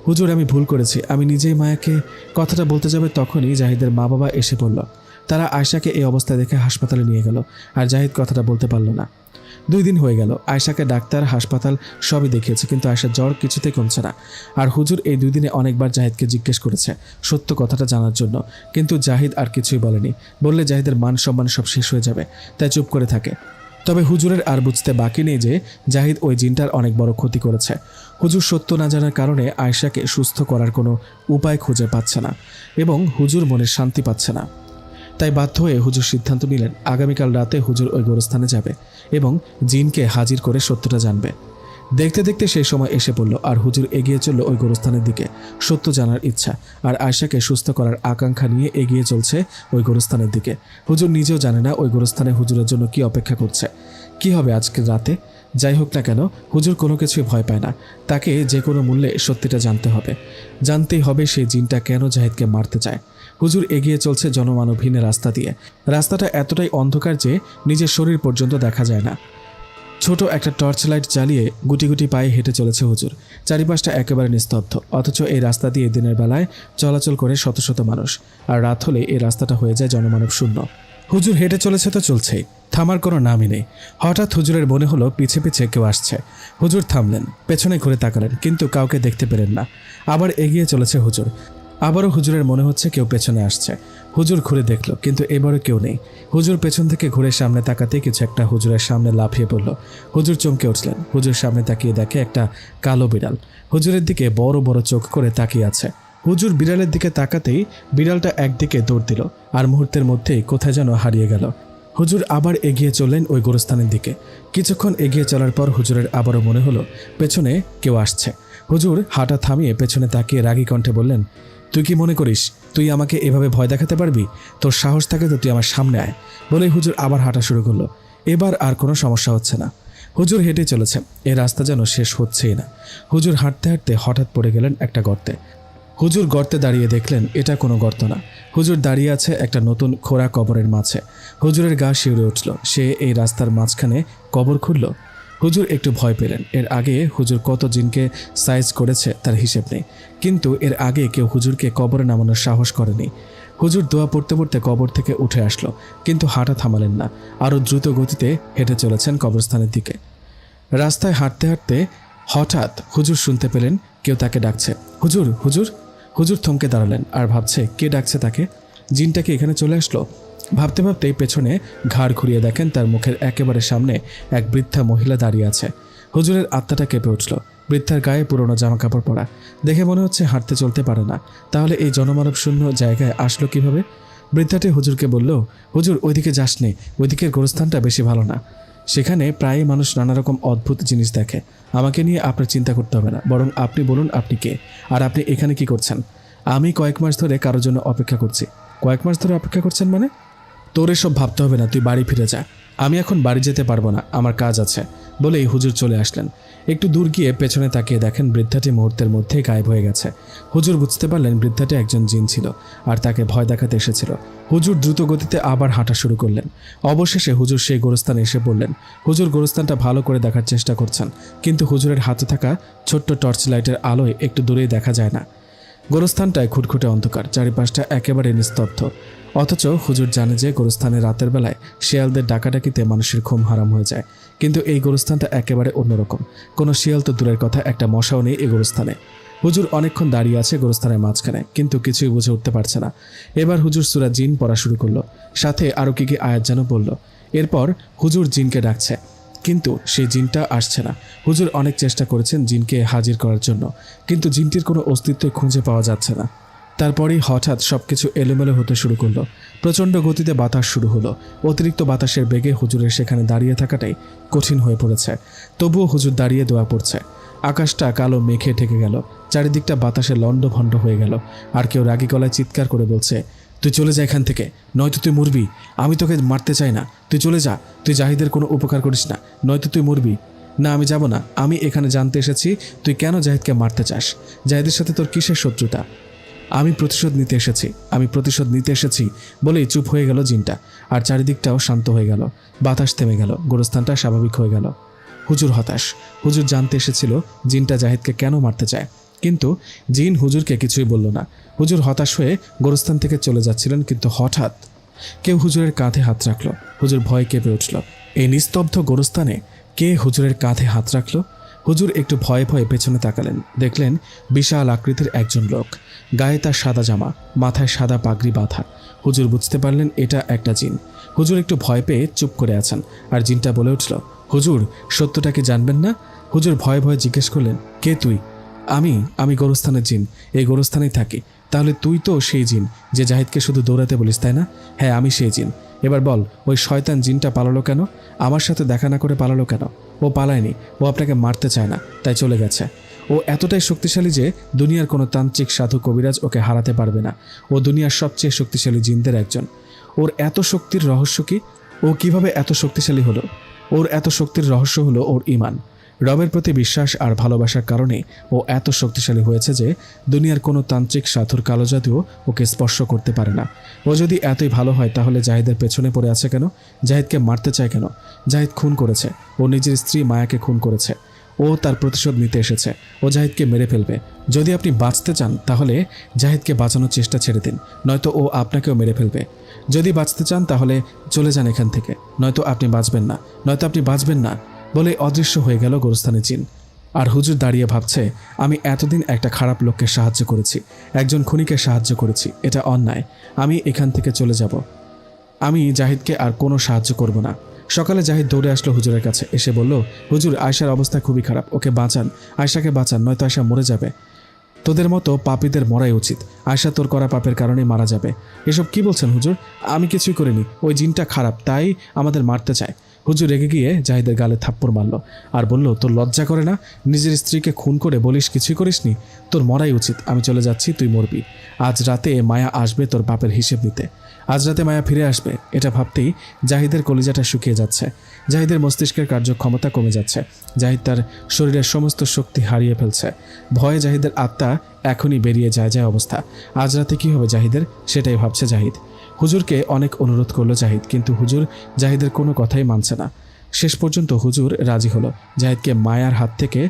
[SPEAKER 1] হুজুর, আমি ভুল করেছি। আমি নিজেই মায়াকে কথাটা বলতে যাবে তখনই জাহিদের মা বাবা এসে পড়ল। তারা আয়শাকে এই অবস্থায় দেখে হাসপাতালে নিয়ে গেল, আর জাহিদ কথাটা বলতে পারল না। 2 দিন হয়ে গেল। আয়শাকে ডাক্তার, হাসপাতাল সবই দেখিয়েছে, কিন্তু আয়শার জ্বর কিছুতেই কমছে না। আর হুজুর এই 2 দিনে অনেকবার জাহিদকে জিজ্ঞেস করেছে সত্য কথাটা জানার জন্য, কিন্তু জাহিদ আর কিছুই বলেনি। বললে জাহিদের মান সম্মান সব শেষ হয়ে যাবে, তাই চুপ করে থাকে। তবে হুজুরের আর বুঝতে বাকি নেই যে জাহিদ ওই জিনটার অনেক বড় ক্ষতি করেছে। হুজুর সত্য না জানার কারণে আয়শাকে সুস্থ করার কোনো উপায় খুঁজে পাচ্ছে না এবং হুজুর মনে শান্তি পাচ্ছে না। তাই বাধ্য হয়ে হুজুর সিদ্ধান্ত নিলেন আগামীকাল রাতে হুজুর ওই গোরস্থানে যাবে এবং জিনকে হাজির করে সত্যটা জানবে। দেখতে দেখতে সেই সময় এসে পড়ল, আর হুজুর এগিয়ে চলল ওই গোরস্থানের দিকে। সত্য জানার ইচ্ছা আর আয়শাকে সুস্থ করার আকাঙ্ক্ষা নিয়ে এগিয়ে চলছে ওই গোরস্থানের দিকে। হুজুর নিজেও জানে না ওই গোরস্থানে হুজুরের জন্য কি অপেক্ষা করছে, কি হবে আজকের রাতে। যাই হোক না কেন, হুজুর কোনো কিছুই ভয় পায় না। তাকে যে কোনো মূল্যে সত্যিটা জানতে হবে। জানতেই হবে সেই জিনটা কেন জাহিদকে মারতে চায়। হুজুর এগিয়ে চলছে জনমানবহীন রাস্তা দিয়ে। রাস্তাটা এতটাই অন্ধকার যে নিজের শরীর পর্যন্ত দেখা যায় না। ছোট একটা টর্চ লাইট জ্বালিয়ে গুটি গুটি পায়ে হেঁটে চলেছে হুজুর। চারিপাশটা একেবারে নিস্তব্ধ, অথচ এই রাস্তা দিয়ে দিনের বেলায় চলাচল করে শত শত মানুষ, আর রাত হলে এই রাস্তাটা হয়ে যায় জনমানব শূন্য। হুজুর হেঁটে চলেছে তো চলছেই, থামার কোনো নামই নেই। হঠাৎ হুজুরের মনে হলো পিছে পিছে কেউ আসছে। হুজুর থামলেন, পেছনে ঘুরে তাকালেন, কিন্তু কাউকে দেখতে পেলেন না। আবার এগিয়ে চলেছে হুজুর। আবারও হুজুরের মনে হচ্ছে কেউ পেছনে আসছে। হুজুর ঘুরে দেখল, কিন্তু এবারও কেউ নেই। হুজুর পেছন থেকে ঘুরে সামনে তাকাতেই কিছু একটা হুজুরের সামনে লাফিয়ে পড়ল। হুজুর চমকে উঠলেন। হুজুর সামনে তাকিয়ে দেখে একটা কালো বিড়াল হুজুরের দিকে বড় বড় চোখ করে তাকিয়ে আছে। হুজুর বিড়ালের দিকে তাকাতেই বিড়ালটা একদিকে দৌড় দিল, আর মুহূর্তের মধ্যেই কোথায় যেন হারিয়ে গেল। হুজুর আবার এগিয়ে চললেন ওই গোরস্থানের দিকে। কিছুক্ষণ এগিয়ে চলার পর হুজুরের আবারও মনে হলো পেছনে কেউ আসছে। হুজুর হাঁটা থামিয়ে পেছনে তাকিয়ে রাগী কণ্ঠে বললেন, তুই কি মনে করিস তুই আমাকে এভাবে ভয় দেখাতে পারবি? তোর সাহস থাকে তো তুই আমার সামনে আয়। বলেই হুজুর আবার হাঁটা শুরু করলো। এবার আর কোনো সমস্যা হচ্ছে না। হুজুর হেঁটে চলেছে, এই রাস্তা যেন শেষ হচ্ছেই না। হুজুর হাঁটতে হাঁটতে হঠাৎ পড়ে গেলেন একটা গর্তে। হুজুর গর্তে দাঁড়িয়ে দেখলেন এটা কোনো গর্ত না। হুজুর দাঁড়িয়ে আছে একটা নতুন খোঁড়া কবরের মাঝে। হুজুরের গা শিউরে উঠল। সে এই রাস্তার মাঝখানে কবর খুঁড়ল। হুজুর একটু ভয় পেলেন। এর আগে হুজুর কত জিনকে সাইজ করেছে তার হিসেব নেই, কিন্তু এর আগে কেউ হুজুরকে কবরে নামানোর সাহস করেনি। হুজুর দোয়া পড়তে পড়তে কবর থেকে উঠে আসলো, কিন্তু হাঁটা থামালেন না। আরও দ্রুত গতিতে হেঁটে চলেছেন কবরস্থানের দিকে। রাস্তায় হাঁটতে হাঁটতে হঠাৎ হুজুর শুনতে পেলেন কেউ তাকে ডাকছে, হুজুর হুজুর। হুজুর থমকে দাঁড়ালেন আর ভাবছে কে ডাকছে তাকে। জিনটাকে এখানে চলে আসলো। ভাবতে ভাবতেই পেছনে ঘাড় ঘুরিয়ে দেখেন তার মুখের একেবারে সামনে এক বৃদ্ধা মহিলা দাঁড়িয়ে আছে। হুজুরের আত্মাটা কেঁপে উঠল। বৃদ্ধার গায়ে পুরনো জামা কাপড় পরা, দেখে মনে হচ্ছে হাঁটতে চলতে পারে না। তাহলে এই জনমানব শূন্য জায়গায় আসলো কিভাবে? বৃদ্ধাটি হুজুরকে বলল, হুজুর ওইদিকে যাস নে, ওইদিকের গোরস্থানটা বেশি ভালো না। সেখানে প্রায়ই মানুষ নানা রকম অদ্ভুত জিনিস দেখে। আমাকে নিয়ে আপনার চিন্তা করতে হবে না, বরং আপনি বলুন আপনি কে, আর আপনি এখানে কি করছেন? আমি কয়েক মাস ধরে কারোর জন্য অপেক্ষা করছি। কয়েক মাস ধরে অপেক্ষা করছেন মানে? তোর এসব ভাবতে হবে না, তুই বাড়ি ফিরে যা। আমি এখন বাড়ি যেতে পারবো না, আমার কাজ আছে। বলেই হুজুর চলে আসলেন। একটু দূর গিয়ে পেছনে তাকিয়ে দেখেন বৃদ্ধাটি মুহূর্তের মধ্যেই গায়েব হয়ে গেছে। হুজুর বুঝতে পারলেন বৃদ্ধাটি একজন জিন ছিল আর তাকে ভয় দেখাতে এসেছিল। হুজুর দ্রুত গতিতে আবার হাঁটা শুরু করলেন। অবশেষে হুজুর সেই গোরস্থানে এসে পড়লেন। হুজুর গোরস্থানটা ভালো করে দেখার চেষ্টা করছেন, কিন্তু হুজুরের হাতে থাকা ছোট্ট টর্চ লাইটের আলোয় একটু দূরেই দেখা যায় না। গোরস্থানটায় খুটখুটে অন্ধকার, চারিপাশটা একেবারে নিস্তব্ধ। অথচ হুজুর জানে যে গোরস্থানে রাতের বেলায় শিয়ালদের ডাকাডাকিতে মানুষের ঘুম হারাম হয়ে যায়, কিন্তু এই গোরস্থানটা একেবারে অন্যরকম। কোনো শিয়াল তো দূরের কথা, একটা মশাও নেই এই গোরস্থানে। হুজুর অনেকক্ষণ দাঁড়িয়ে আছে গোরস্থানের মাঝখানে, কিন্তু কিছুই বুঝে উঠতে পারছে না। এবার হুজুর সূরা জিন পড়া শুরু করলো, সাথে আরও কি কি আয়াত যেন বলল। এরপর হুজুর জিনকে ডাকছে, কিন্তু সেই জিনটা আসছে না। হুজুর অনেক চেষ্টা করেছেন জিনকে হাজির করার জন্য, কিন্তু জিনটির কোনো অস্তিত্ব খুঁজে পাওয়া যাচ্ছে না। তারপরেই হঠাৎ সবকিছু এলোমেলো হতে শুরু করলো। প্রচণ্ড গতিতে বাতাস শুরু হলো। অতিরিক্ত বাতাসের বেগে হুজুরের সেখানে দাঁড়িয়ে থাকাটাই কঠিন হয়ে পড়েছে। তবুও হুজুর দাঁড়িয়ে দোয়া পড়ছে। আকাশটা কালো মেঘে ঢেকে গেল, চারিদিকটা বাতাসে লণ্ডভণ্ড হয়ে গেল। আর কেউ রাগী গলায় চিৎকার করে বলছে, তুই চলে যা এখান থেকে, নয়তো তুই মরবি। আমি তোকে মারতে চাই না, তুই চলে যা। তুই জাহিদের কোনো উপকার করিস না, নয়তো তুই মরবি। না, আমি যাব না। আমি এখানে জানতে এসেছি তুই কেন জাহিদকে মারতে চাস। জাহিদের সাথে তোর কিসের শত্রুতা? আমি প্রতিশোধ নিতে এসেছি বলেই চুপ হয়ে গেল জিনটা। আর চারিদিকটাও শান্ত হয়ে গেল। বাতাস থেমে গেল, গোরস্থানটা স্বাভাবিক হয়ে গেল। হুজুর হতাশ। হুজুর জানতে এসেছিল জিনটা জাহিদকে কেন মারতে চায়, কিন্তু জিন হুজুরকে কিছুই বলল না। হুজুর হতাশ হয়ে গোরস্থান থেকে চলে যাচ্ছিলেন, কিন্তু হঠাৎ কেউ হুজুরের কাঁধে হাত রাখল। হুজুর ভয়ে কেঁপে উঠল। এই নিস্তব্ধ গোরস্থানে কে হুজুরের কাঁধে হাত রাখল? হুজুর একটু ভয়ে ভয়ে পেছনে তাকালেন। দেখলেন বিশাল আকৃতির একজন লোক, গায়ে তার সাদা জামা, মাথায় সাদা পাগড়ি বাঁধা। হুজুর বুঝতে পারলেন এটা একটা জিন। হুজুর একটু ভয় পেয়ে চুপ করে আছেন। আর জিনটা বলে উঠল, হুজুর সত্যটা কি জানবেন না? হুজুর ভয়ে ভয়ে জিজ্ঞেস করলেন, কে তুই? আমি গোরস্থানের জিন, এই গোরস্থানেই থাকি। তাহলে তুই তো সেই জিন যে জাহিদকে শুধু দৌড়াতে বলিস, তাই না? হ্যাঁ, আমি সেই জিন। এবার বল, ওই শয়তান জিনটা পালালো কেন? আমার সাথে দেখা না করে পালালো কেন? ও পালায়নি, ও আপনাকে মারতে চায় না, তাই চলে গেছে। ও এতটাই শক্তিশালী যে দুনিয়ার কোনো তান্ত্রিক সাধু কবিরাজ ওকে হারাতে পারবে না। ও দুনিয়ার সবচেয়ে শক্তিশালী জিনদের একজন। ওর এত শক্তির রহস্য কি? ও কিভাবে এত শক্তিশালী হলো? ওর এত শক্তির রহস্য হলো ওর ঈমান। রবের প্রতি বিশ্বাস আর ভালোবাসার কারণে ও এত শক্তিশালী হয়েছে যে দুনিয়ার কোনো তান্ত্রিক সাধুর কালো জাদুও ওকে স্পর্শ করতে পারে না। ও যদি এতই ভালো হয় তাহলে জাহিদের পেছনে পড়ে আছে কেন? জাহিদকে মারতে চায় কেন? জাহিদ খুন করেছে, ও নিজের স্ত্রী মায়াকে খুন করেছে। ও তার প্রতিশোধ নিতে এসেছে। ও জাহিদকে মেরে ফেলবে। যদি আপনি বাঁচতে চান তাহলে জাহিদকে বাঁচানোর চেষ্টা ছেড়ে দিন, নয়তো ও আপনাকেও মেরে ফেলবে। যদি বাঁচতে চান তাহলে চলে যান এখান থেকে, নয়তো আপনি বাঁচবেন না বলে অদৃশ্য হয়ে গেল গোরস্থানের জিন। আর হুজুর দাঁড়িয়ে ভাবছে, আমি এতদিন একটা খারাপ লোককে সাহায্য করেছি, একজন খুনিকে সাহায্য করেছি, এটা অন্যায়। আমি এখান থেকে চলে যাব। আমি জাহিদকে আর কোনো সাহায্য করব না। সকালে জাহিদ দৌড়ে আসলো হুজুরের কাছে। এসে বলল, হুজুর আয়শার অবস্থা খুবই খারাপ, ওকে বাঁচান, আয়শাকে বাঁচান, নয়তো আয়শা মরে যাবে। তোদের মতো পাপীদের মরাই উচিত। আয়শা তোর করা পাপের কারণেই মারা যাবে। এসব কি বলছেন হুজুর? আমি কিছুই করিনি, ওই জিনটা খারাপ, তাই আমাদের মারতে চায়। হুজুর রেগে গিয়ে জাহিদের গালে থাপ্পড় মারল আর বলল, তোর লজ্জা করে না? নিজের স্ত্রীকে খুন করে বলিস কিছুই করিসনি? তোর মরাই উচিত। আমি চলে যাচ্ছি, তুই মরবি। আজ রাতে মায়া আসবে তোর পাপের হিসেব নিতে। আজ রাতে মায়া ফিরে আসবে, এটা ভাবতেই জাহিদের কলিজাটা শুকিয়ে যাচ্ছে। জাহিদের মস্তিষ্কের কার্যক্ষমতা কমে যাচ্ছে। জাহিদ তার শরীরের সমস্ত শক্তি হারিয়ে ফেলছে। ভয়ে জাহিদের আত্মা এখনই বেরিয়ে যায় অবস্থা। আজ রাতে কী হবে জাহিদের, সেটাই ভাবছে জাহিদ। হুজুরকে অনেক অনুরোধ করলো জাহিদ, কিন্তু হুজুর জাহিদের কোনো কথাই মানছে না। শেষ পর্যন্ত হুজুর রাজি হলো জাহিদকে মায়ার হাত থেকে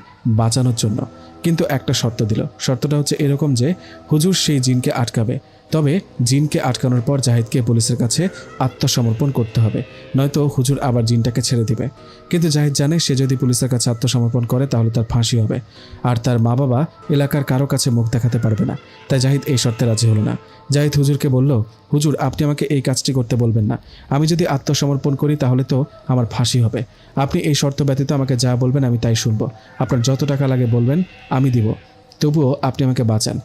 [SPEAKER 1] বাঁচানোর জন্য, কিন্তু একটা শর্ত দিল। শর্তটা হচ্ছে এরকম যে হুজুর সেই জিনকে আটকাবে, তবে জিনকে আটকানোর পর জাহিদকে পুলিশের কাছে আত্মসমর্পণ করতে হবে, নয়তো হুজুর আবার জিনটাকে ছেড়ে দিবে। কিন্তু জাহিদ জানে সে যদি পুলিশের কাছে আত্মসমর্পণ করে তাহলে তার ফাঁসি হবে, আর তার মা বাবা এলাকার কারো কাছে মুখ দেখাতে পারবে না। তাই জাহিদ এই শর্তে রাজি হলো না। জাহিদ হুজুরকে বলল, হুজুর আপনি আমাকে এই কাজটি করতে বলবেন না। আমি যদি আত্মসমর্পণ করি তাহলে তো আমার ফাঁসি হবে। আপনি এই শর্ত ব্যতীত আমাকে যা বলবেন আমি তাই শুনব। আপনার যত টাকা লাগে বলবেন, আমি দিব। তবুও আপনি আমাকে বাঁচান।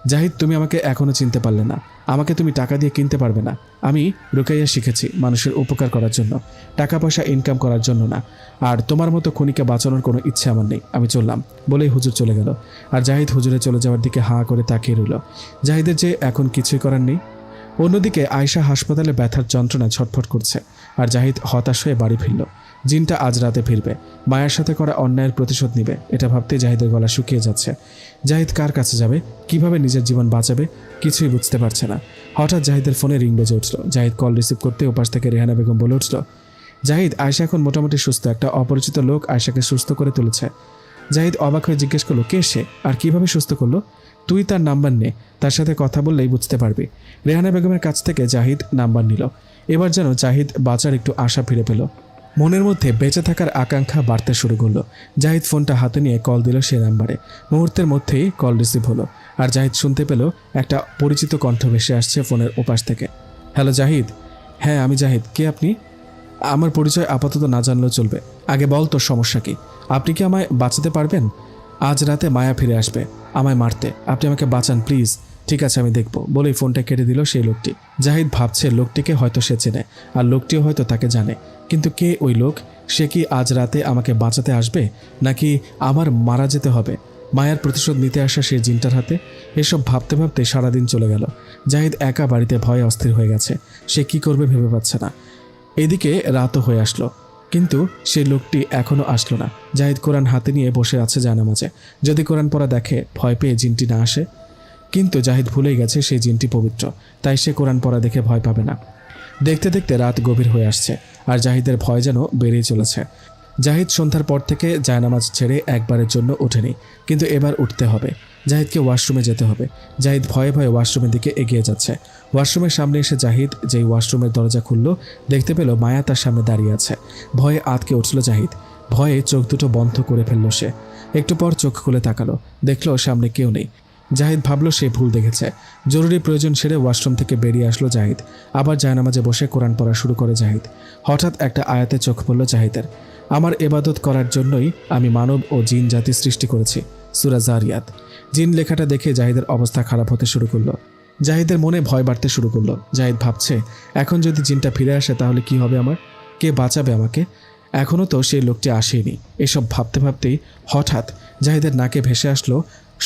[SPEAKER 1] জাহিদ, তুমি আমাকে এখনও চিনতে পারলে না। আমাকে তুমি টাকা দিয়ে কিনতে পারবে না। আমি রুকাইয়া শিখেছি মানুষের উপকার করার জন্য, টাকা পয়সা ইনকাম করার জন্য না। আর তোমার মতো খুনিকে বাঁচানোর কোনো ইচ্ছে আমার নেই। আমি চললাম বলেই হুজুর চলে গেল। আর জাহিদ হুজুরে চলে যাওয়ার দিকে হাঁ করে তাকিয়ে রইল। জাহিদের যে এখন কিছুই করার নেই। অন্যদিকে আয়শা হাসপাতালে ব্যথার যন্ত্রণায় ছটফট করছে, আর জাহিদ হতাশ হয়ে বাড়ি ফিরল। জিনটা আজ রাতে ফিরবে, মায়ের সাথে করা অন্যায়ের প্রতিশোধ নিবে, এটা ভাবতে জাহিদের গলা শুকিয়ে যাচ্ছে। জাহিদ কার কাছে যাবে, কিভাবে নিজের জীবন বাঁচাবে, কিছুই বুঝতে পারছে না। হঠাৎ জাহিদের ফোনে রিং বেজে উঠল। জাহিদ কল রিসিভ করতে ওপাশ থেকে রেহানা বেগম বলে উঠল, জাহিদ, আয়শা এখন মোটামুটি সুস্থ। একটা অপরিচিত লোক আয়শাকে সুস্থ করে তুলেছে। জাহিদ অবাক হয়ে জিজ্ঞেস করলো, কে সে আর কিভাবে সুস্থ করলো? তুই তার নাম্বার নে, তার সাথে কথা বললেই বুঝতে পারবি। রেহানা বেগমের কাছ থেকে জাহিদ নাম্বার নিল। এবার যেন জাহিদ বাঁচার একটু আশা ফিরে পেল। মনের মধ্যে বেঁচে থাকার আকাঙ্ক্ষা বাড়তে শুরু করলো। জাহিদ ফোনটা হাতে নিয়ে কল দিল সে নাম্বারে। মুহূর্তের মধ্যেই কল রিসিভ হলো, আর জাহিদ শুনতে পেল একটা পরিচিত কণ্ঠ ভেসে আসছে ফোনের ওপাশ থেকে। হ্যালো জাহিদ। হ্যাঁ আমি জাহিদ, কে আপনি? আমার পরিচয় আপাতত না জানলেও চলবে। আগে বল তোর সমস্যা কি? আপনি কি আমায় বাঁচাতে পারবেন? আজ রাতে মায়া ফিরে আসবে আমায় মারতে। আপনি আমাকে বাঁচান প্লিজ। ঠিক আছে, আমি দেখব বলেই ফোনটা কেটে দিল সেই লোকটি। জাহিদ ভাবছে লোকটিকে হয়তো সে চেনে, আর লোকটিও হয়তো তাকে জানে, কিন্তু কে ওই লোক? সে কি আজ রাতে আমাকে বাঁচাতে আসবে, নাকি আমার মারা যেতে হবে মায়ার প্রতিশোধ নিতে আসা সেই জিনটার হাতে? এসব ভাবতে ভাবতে সারাদিন চলে গেল। জাহিদ একা বাড়িতে ভয়ে অস্থির হয়ে গেছে। সে কি করবে ভেবে পাচ্ছে না। এদিকে রাতও হয়ে আসলো, কিন্তু সেই লোকটি এখনও আসলো না। জাহিদ কোরআন হাতে নিয়ে বসে আছে জানামাজে। যদি কোরআন পড়া দেখে ভয় পেয়ে জিনটি না আসে, কিন্তু জাহিদ ভুলেই গেছে সেই জিনটি পবিত্র, তাই সে কোরআন পড়া দেখে ভয় পাবে না। দেখতে দেখতে রাত গভীর হয়ে আসছে, আর জাহিদের ভয় যেন বেড়েই চলেছে। জাহিদ সন্ধ্যার পর থেকে জায়নামাজ ছেড়ে একবারের জন্য ওঠেনি, কিন্তু এবার উঠতে হবে। জাহিদকে ওয়াশরুমে যেতে হবে। জাহিদ ভয়ে ভয়ে ওয়াশরুমের দিকে এগিয়ে যাচ্ছে। ওয়াশরুমের সামনে এসে জাহিদ যেই ওয়াশরুমের দরজা খুলল, দেখতে পেল মায়া তার সামনে দাঁড়িয়ে আছে। ভয়ে আতকে উঠল জাহিদ। ভয়ে চোখ দুটো বন্ধ করে ফেলল সে। একটু পর চোখ খুলে তাকালো, দেখলো সামনে কেউ নেই। জাহিদ ভাবলো সে ভুল দেখেছে। জরুরি প্রয়োজন সেরে ওয়াশরুম থেকে বেরিয়ে আসলো জাহিদ। আবার জায়নামাজে বসে কোরআন পড়া শুরু করে জাহিদ। হঠাৎ একটা আয়াতে চোখ পড়ল জাহিদের। আমার ইবাদত করার জন্যই আমি মানব ও জিন জাতি সৃষ্টি করেছি, সূরা যারিয়াত। জিন লেখাটা দেখে জাহিদের অবস্থা খারাপ হতে শুরু করলো। জাহিদের মনে ভয় বাড়তে শুরু করলো। জাহিদ ভাবছে, এখন যদি জিনটা ফিরে আসে তাহলে কি হবে আমার? কে বাঁচাবে আমাকে? এখনও তো সেই লোকটি আসেনি। এসব ভাবতে ভাবতেই হঠাৎ জাহিদের নাকে ভেসে আসলো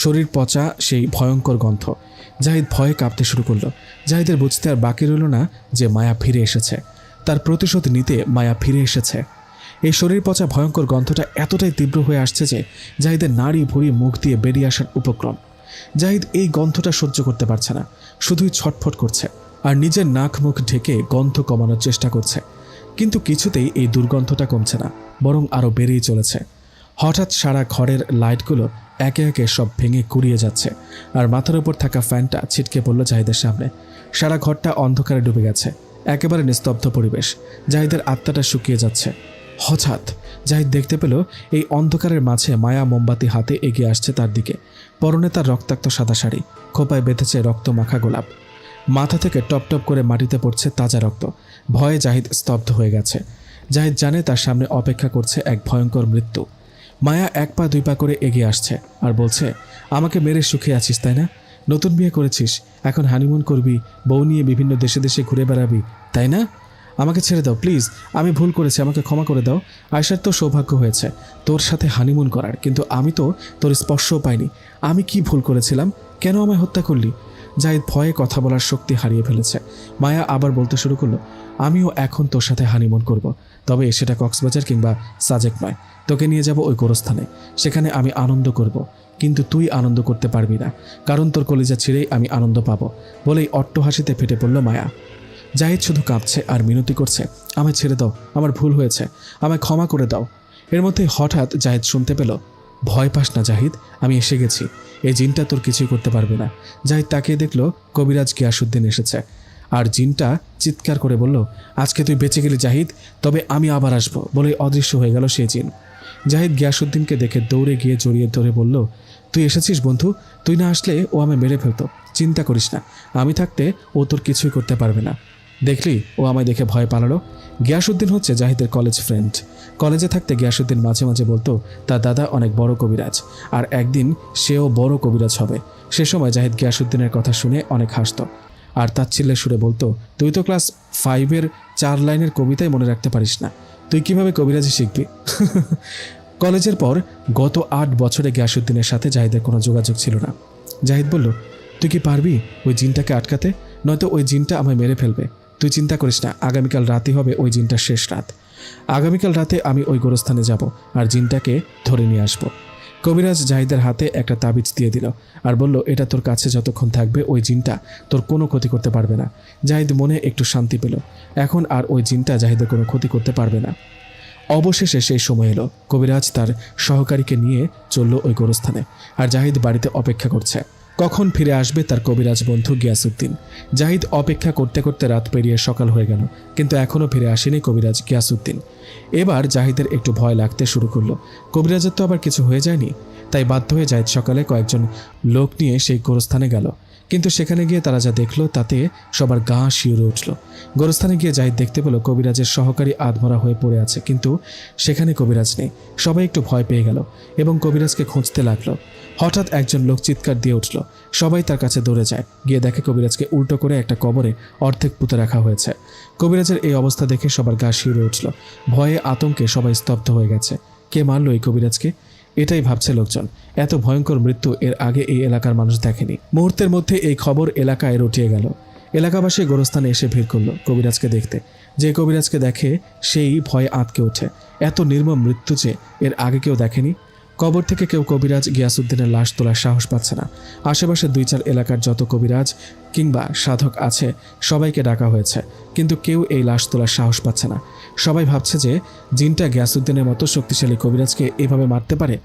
[SPEAKER 1] শরীর পচা সেই ভয়ঙ্কর গন্ধ। জাহিদ ভয়ে কাঁপতে শুরু করলো। জাহিদের বুঝতে আর বাকি রইল না যে মায়া ফিরে এসেছে। তার প্রতিশোধ নিতে মায়া ফিরে এসেছে। এই শরীর পচা ভয়ঙ্কর গন্ধটা এতটাই তীব্র হয়ে আসছে যে জাহিদের নাড়ি ভুঁড়ি মুখ দিয়ে বেরিয়ে আসার উপক্রম। জাহিদ এই গন্ধটা সহ্য করতে পারছে না, শুধুই ছটফট করছে আর নিজের নাক মুখ ঢেকে গন্ধ কমানোর চেষ্টা করছে। কিন্তু কিছুতেই এই দুর্গন্ধটা কমছে না, বরং আরও বেড়েই চলেছে। হঠাৎ সারা ঘরের লাইটগুলো একে একে সব ভেঙে কুড়িয়ে যাচ্ছে, আর মাথার উপর থাকা ফ্যানটা ছিটকে পড়ল জাহিদের সামনে। সারা ঘরটা অন্ধকারে ডুবে গেছে, একেবারে নিস্তব্ধ পরিবেশ। জাহিদের আত্মাটা শুকিয়ে যাচ্ছে। হঠাৎ জাহিদ দেখতে পেল এই অন্ধকারের মাঝে মায়া মোমবাতি হাতে এগিয়ে আসছে তার দিকে। পরনে তার রক্তাক্ত সাদা শাড়ি, খোপায় বেঁধেছে রক্ত মাখা গোলাপ। মাথা থেকে টপ টপ করে মাটিতে পড়ছে তাজা রক্ত। ভয়ে জাহিদ স্তব্ধ হয়ে গেছে। জাহিদ জানে তার সামনে অপেক্ষা করছে এক ভয়ঙ্কর মৃত্যু। মায়া এক পা দুই পা করে এগিয়ে আসছে আর বলছে, আমাকে মেরে সুখে আছিস তাই না? নতুন বিয়ে করেছিস, এখন হানিমুন করবি, বউ নিয়ে বিভিন্ন দেশে দেশে ঘুরে বেড়াবি তাই না? আমাকে ছেড়ে দাও প্লিজ, আমি ভুল করেছি, আমাকে ক্ষমা করে দাও। আয়শার তো সৌভাগ্য হয়েছে তোর সাথে হানিমুন করার, কিন্তু আমি তো তোর স্পর্শও পাইনি। আমি কি ভুল করেছিলাম? কেন আমায় হত্যা করলি? জাহিদ ভয়ে কথা বলার শক্তি হারিয়ে ফেলেছে। মায়া আবার বলতে শুরু করলো, আমিও এখন তোর সাথে হানিমুন করব, তবে সেটা কক্সবাজার কিংবা সাজেক নয়। তোকে নিয়ে যাব ওই গোরস্থানে, সেখানে আমি আনন্দ করব, কিন্তু তুই আনন্দ করতে পারবি না, কারণ তোর কলিজা ছিঁড়েই আমি আনন্দ পাবো। বলেই অট্টহাসিতে ফেটে পড়ল মায়া। জাহিদ শুধু কাঁপছে আর মিনতি করছে, আমায় ছেড়ে দাও, আমার ভুল হয়েছে, আমায় ক্ষমা করে দাও। এর মধ্যে হঠাৎ জাহিদ শুনতে পেল, ভয় পাস না জাহিদ, আমি এসে গেছি, এই জিনটা তোর কিছুই করতে পারবে না। জাহিদ তাকিয়ে দেখলো কবিরাজ গিয়াসউদ্দিন এসেছে, আর জিনটা চিৎকার করে বলল, আজকে তুই বেঁচে গেলি জাহিদ, তবে আমি আবার আসবো। বলে অদৃশ্য হয়ে গেল সেই জিন। জাহিদ গিয়াসউদ্দিনকে দেখে দৌড়ে গিয়ে জড়িয়ে ধরে বলল, তুই এসেছিস বন্ধু, তুই না আসলে ও আমায় মেরে ফেলতো। চিন্তা করিস না, আমি থাকতে ও তোর কিছুই করতে পারবে না। দেখলি ও আমায় দেখে ভয় পালালো। গিয়াসউদ্দিন হচ্ছে জাহিদের কলেজ ফ্রেন্ড। কলেজে থাকতে গিয়াসউদ্দিন মাঝে মাঝে বলতো তার দাদা অনেক বড় কবিরাজ, আর একদিন সেও বড় কবিরাজ হবে। সে সময় জাহিদ গিয়াসউদ্দিনের কথা শুনে অনেক হাসত আর তাচ্ছিল্যের সুরে বলতো, তুই তো ক্লাস 5-এর 4 লাইনের কবিতাই মনে রাখতে পারিস না, তুই কিভাবে কবিরাজি শিখবি? কলেজের পর গত 8 বছরে গিয়াসউদ্দিনের সাথে জাহিদের কোনো যোগাযোগ ছিল না। জাহিদ বলল, তুই কি পারবি ওই জিনটাকে আটকাতে? নয়তো ওই জিনটা আমায় মেরে ফেলবে। তুই চিন্তা করিস না, আগামীকাল রাতই হবে ওই জিনটার শেষ রাত। আগামীকাল রাতে আমি ওই গোরস্থানে যাব আর জিনটাকে ধরে নিয়ে আসব। কবিরাজ জাহিদের হাতে একটা তাবিজ দিয়ে দিল আর বলল, এটা তোর কাছে যতক্ষণ থাকবে ওই জিনটা তোর কোনো ক্ষতি করতে পারবে না। জাহিদ মনে একটু শান্তি পেল, এখন আর ওই জিনটা জাহিদের কোনো ক্ষতি করতে পারবে না। অবশেষে সেই সময় এলো। কবিরাজ তার সহকারীকে নিয়ে চলল ওই গোরস্থানে, আর জাহিদ বাড়িতে অপেক্ষা করছে কখন ফিরে আসবে তার কবিরাজ বন্ধু গিয়াসউদ্দিন। জাহিদ অপেক্ষা করতে করতে রাত পেরিয়ে সকাল হয়ে গেল, কিন্তু এখনও ফিরে আসেনি কবিরাজ গিয়াসউদ্দিন। এবার জাহিদের একটু ভয় লাগতে শুরু করলো। কবিরাজের তো আবার কিছু হয়ে যায়নি, তাই বাধ্য হয়ে জাহিদ সকালে কয়েকজন লোক নিয়ে সেই গোরস্থানে গেল। কিন্তু সেখানে গিয়ে তারা যা দেখলো তাতে সবার গা শিউরে উঠল। গোরস্থানে গিয়ে জাহিদ দেখতে পেল কবিরাজের সহকারী আধমরা হয়ে পড়ে আছে, কিন্তু সেখানে কবিরাজ নেই। সবাই একটু ভয় পেয়ে গেল এবং কবিরাজকে খুঁজতে লাগলো। হঠাৎ একজন লোক চিৎকার দিয়ে উঠল। সবাই তার কাছে দৌড়ে যায়, গিয়ে দেখে কবিরাজকে উল্টো করে একটা কবরে অর্ধেক পুঁতে রাখা হয়েছে। কবিরাজের এই অবস্থা দেখে সবার গা শিউরে উঠল। ভয়ে আতঙ্কে সবাই স্তব্ধ হয়ে গেছে। কে মারল এই কবিরাজকে? এটাই ভাবছে লোকজন। এত ভয়ঙ্কর মৃত্যু এর আগে এই এলাকার মানুষ দেখেনি। মুহূর্তের মধ্যে এই খবর এলাকায় রটিয়ে গেল। এলাকাবাসী গোরস্থানে এসে ভিড় করলো কবিরাজকে দেখতে। যে কবিরাজকে দেখে সেই ভয়ে আঁতকে ওঠে। এত নির্মম মৃত্যু যে এর আগে কেউ দেখেনি। কবর থেকে কেউ কবিরাজ গিয়াসউদ্দিনের লাশ তোলার সাহস পাচ্ছে না। আশেপাশে 2-4 এলাকার যত কবিরাজ কিংবা সাধক আছে সবাইকে ডাকা হয়েছে, কিন্তু কেউ এই লাশ তোলার সাহস পাচ্ছে না। সবাই ভাবছে যে জিনটা গিয়াসউদ্দিনের মতো শক্তিশালী কবিরাজকে এভাবে মারতে পারে।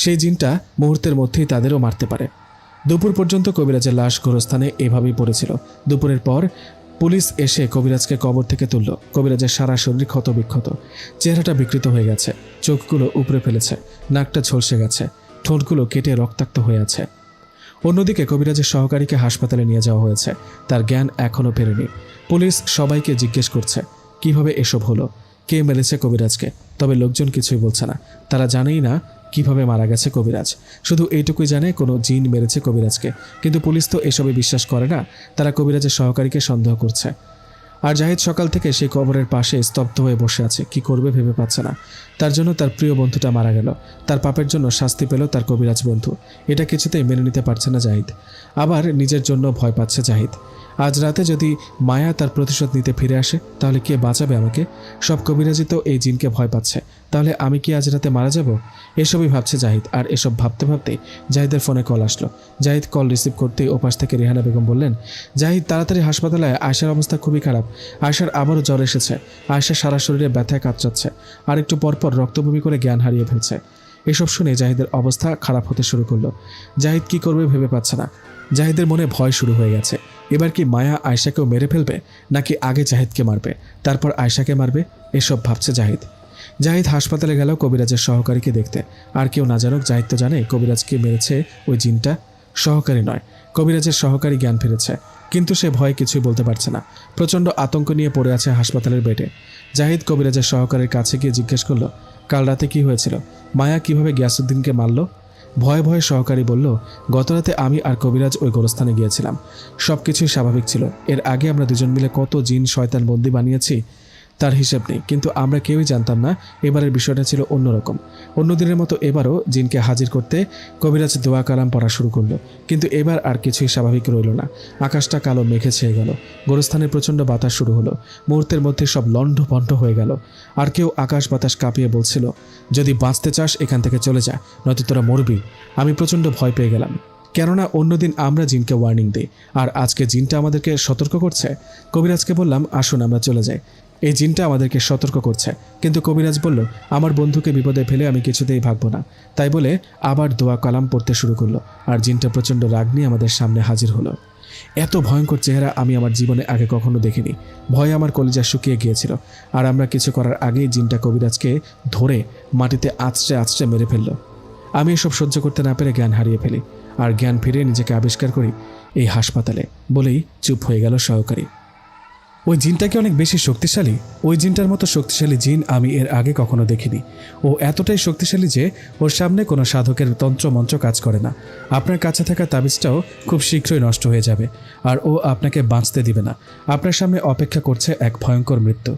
[SPEAKER 1] সেই জিনটা মুহূর্তের মধ্যেই তাদেরও মারতে পারে। দুপুর পর্যন্ত কবিরাজের লাশ গোরস্থানে এভাবেই পড়েছিল। দুপুরের পর পুলিশ এসে কবিরাজকে কবর থেকে তুলল। কবিরাজের সারা শরীর ক্ষতবিক্ষত, চেহারাটা বিকৃত হয়ে গেছে, চোখগুলো উপড়ে ফেলেছে, নাকটা ঝলসে গেছে, ঠোঁটগুলো কেটে রক্তাক্ত হয়ে আছে। অন্যদিকে কবিরাজের সহকারীকে হাসপাতালে নিয়ে যাওয়া হয়েছে। তার জ্ঞান এখনও ফেরেনি। পুলিশ সবাইকে জিজ্ঞেস করছে কিভাবে এসব হলো, কে মেরেছে কবিরাজকে। তবে লোকজন কিছুই বলছে না। তারা জানেই না কিভাবে মারা গেছে কবিরাজ। শুধু এইটুকুই জানে কোনো জিন মেরেছে কবিরাজকে। কিন্তু পুলিশ তো এসবে বিশ্বাস করে না। তারা কবিরাজের সহকারীকে সন্দেহ করছে। আর জাহিদ সকাল থেকে সেই কবরের পাশে স্তব্ধ হয়ে বসে আছে। কি করবে ভেবে পাচ্ছে না। তার জন্য তার প্রিয় বন্ধুটা মারা গেল। তার পাপের জন্য শাস্তি পেল তার কবিরাজ বন্ধু। এটা কিছুতেই মেনে নিতে পারছে না জাহিদ। আবার নিজের জন্য ভয় পাচ্ছে জাহিদ। আজ রাতে যদি মায়া তার প্রতিশোধ নিতে ফিরে আসে তাহলে কে বাঁচাবে আমাকে? সব কবিরাজি তো এই জিনকে ভয় পাচ্ছে, তাহলে আমি কি আজ রাতে মারা যাব? এসবই ভাবছে জাহিদ। আর এসব ভাবতে ভাবতেই জাহিদের ফোনে কল আসলো। জাহিদ কল রিসিভ করতেই ওপাশ থেকে রেহানা বেগম বললেন, জাহিদ তাড়াতাড়ি হাসপাতালে। আয়শার অবস্থা খুবই খারাপ। আয়শার আবারও জ্বর এসেছে। আয়শা সারা শরীরে ব্যথায় কাতরাচ্ছে, আর একটু পরপর রক্তবমি করে জ্ঞান হারিয়ে ফেলছে। এসব শুনে জাহিদের অবস্থা খারাপ হতে শুরু করলো। জাহিদ কি করবে ভেবে পাচ্ছে না। জাহিদের মনে ভয় শুরু হয়ে গেছে। এবার কি মায়া আয়শাকেও মেরে ফেলবে, নাকি আগে জাহিদকে মারবে তারপর আয়শাকে মারবে? এসব ভাবছে জাহিদ। জাহিদ হাসপাতালে গেল কবিরাজের সহকারীকে দেখতে। আর কেউ না জানুক, জাহিদ তো জানে কবিরাজকে মেরেছে ওই জিনটা। সহকারী নয়, কবিরাজের সহকারী জ্ঞান ফিরেছে, কিন্তু সে ভয়ে কিছুই বলতে পারছে না। প্রচণ্ড আতঙ্ক নিয়ে পড়ে আছে হাসপাতালের বেডে। জাহিদ কবিরাজের সহকারীর কাছে গিয়ে জিজ্ঞেস করলো, কাল রাতে কি হয়েছিল? মায়া কিভাবে গিয়াসউদ্দিনকে মারল? ভয়ে ভয়ে সহকারী বলল, গতরাতে আমি আর কবিরাজ ওই গোরস্থানে গিয়েছিলাম। সব কিছুই স্বাভাবিক ছিল। এর আগে আমরা দুজন মিলে কত জিন শয়তান বন্দি বানিয়েছি তার হিসেব নেই, কিন্তু আমরা কেউই জানতাম না এবারের বিষয়টা ছিল অন্যরকম। অন্য দিনের মতো এবারও জিনকে হাজির করতে কবিরাজ দোয়া কালাম পড়া শুরু করলো, কিন্তু এবার আর কিছুই স্বাভাবিক রইল না। আকাশটা কালো মেঘে ছেয়ে গেল। গোরস্থানে প্রচণ্ড বাতাস শুরু হলো। মুহূর্তের মধ্যে সব লণ্ডভণ্ড হয়ে গেল। আর কেউ আকাশ বাতাস কাঁপিয়ে বলছিল, যদি বাঁচতে চাস এখান থেকে চলে যা, নয়তো তোরা মরবি। আমি প্রচণ্ড ভয় পেয়ে গেলাম, কেননা অন্যদিন আমরা জিনকে ওয়ার্নিং দিই, আর আজকে জিনটা আমাদেরকে সতর্ক করছে। কবিরাজকে বললাম, আসুন আমরা চলে যাই, এই জিনটা আমাদেরকে সতর্ক করছে। কিন্তু কবিরাজ বলল, আমার বন্ধুকে বিপদে ফেলে আমি কিছুতেই ভাগবো না। তাই বলে আবার দোয়া কালাম পড়তে শুরু করলো। আর জিনটা প্রচণ্ড রাগ নিয়ে আমাদের সামনে হাজির হলো। এত ভয়ঙ্কর চেহারা আমি আমার জীবনে আগে কখনো দেখিনি। ভয়ে আমার কলিজা শুকিয়ে গিয়েছিল। আর আমরা কিছু করার আগেই জিনটা কবিরাজকে ধরে মাটিতে আছড়ে আছড়ে মেরে ফেলল। আমি এসব সহ্য করতে না পেরে জ্ঞান হারিয়ে ফেলি, আর জ্ঞান ফিরে নিজেকে আবিষ্কার করি এই হাসপাতালে। বলেই চুপ হয়ে গেল সহকারী। ওই জিনটা কি অনেক বেশি শক্তিশালী? ওই জিনটার মতো শক্তিশালী জিন আমি এর আগে কখনো দেখিনি। ও এতটাই শক্তিশালী যে ওর সামনে কোনো সাধকের তন্ত্রমন্ত্র কাজ করে না। আপনার কাছে থাকা তাবিজটাও খুব শীঘ্রই নষ্ট হয়ে যাবে, আর ও আপনাকে বাঁচতে দিবে না। আপনার সামনে অপেক্ষা করছে এক ভয়ঙ্কর মৃত্যু।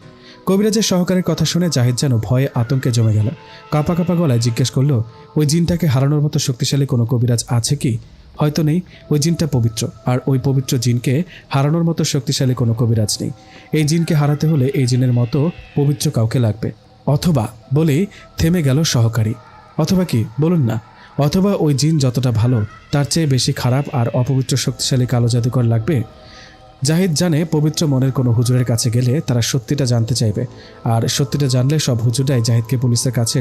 [SPEAKER 1] কবিরাজের সহকারীর কথা শুনে জাহিদ যেন ভয়ে আতঙ্কে জমে গেল। কাঁপা কাঁপা গলায় জিজ্ঞেস করলো, ওই জিনটাকে হারানোর মতো শক্তিশালী কোনো কবিরাজ আছে কি? হয়তো নেই। ওই জিনটা পবিত্র, আর ওই পবিত্র জিনকে হারানোর মতো শক্তিশালী কোনো কবিরাজ নেই। এই জিনকে হারাতে হলে এই জিনের মতো পবিত্র কাউকে লাগবে। অথবা বলেই থেমে গেল সহকারী। অথবা কি বলুন না? অথবা ওই জিন যতটা ভালো তার চেয়ে বেশি খারাপ আর অপবিত্র শক্তিশালী কালো জাদুকর লাগবে। জাহিদ জানে পবিত্র মনের কোনো হুজুরের কাছে গেলে তারা সত্যিটা জানতে চাইবে, আর সত্যিটা জানলে সব হুজুরাই জাহিদকে পুলিশের কাছে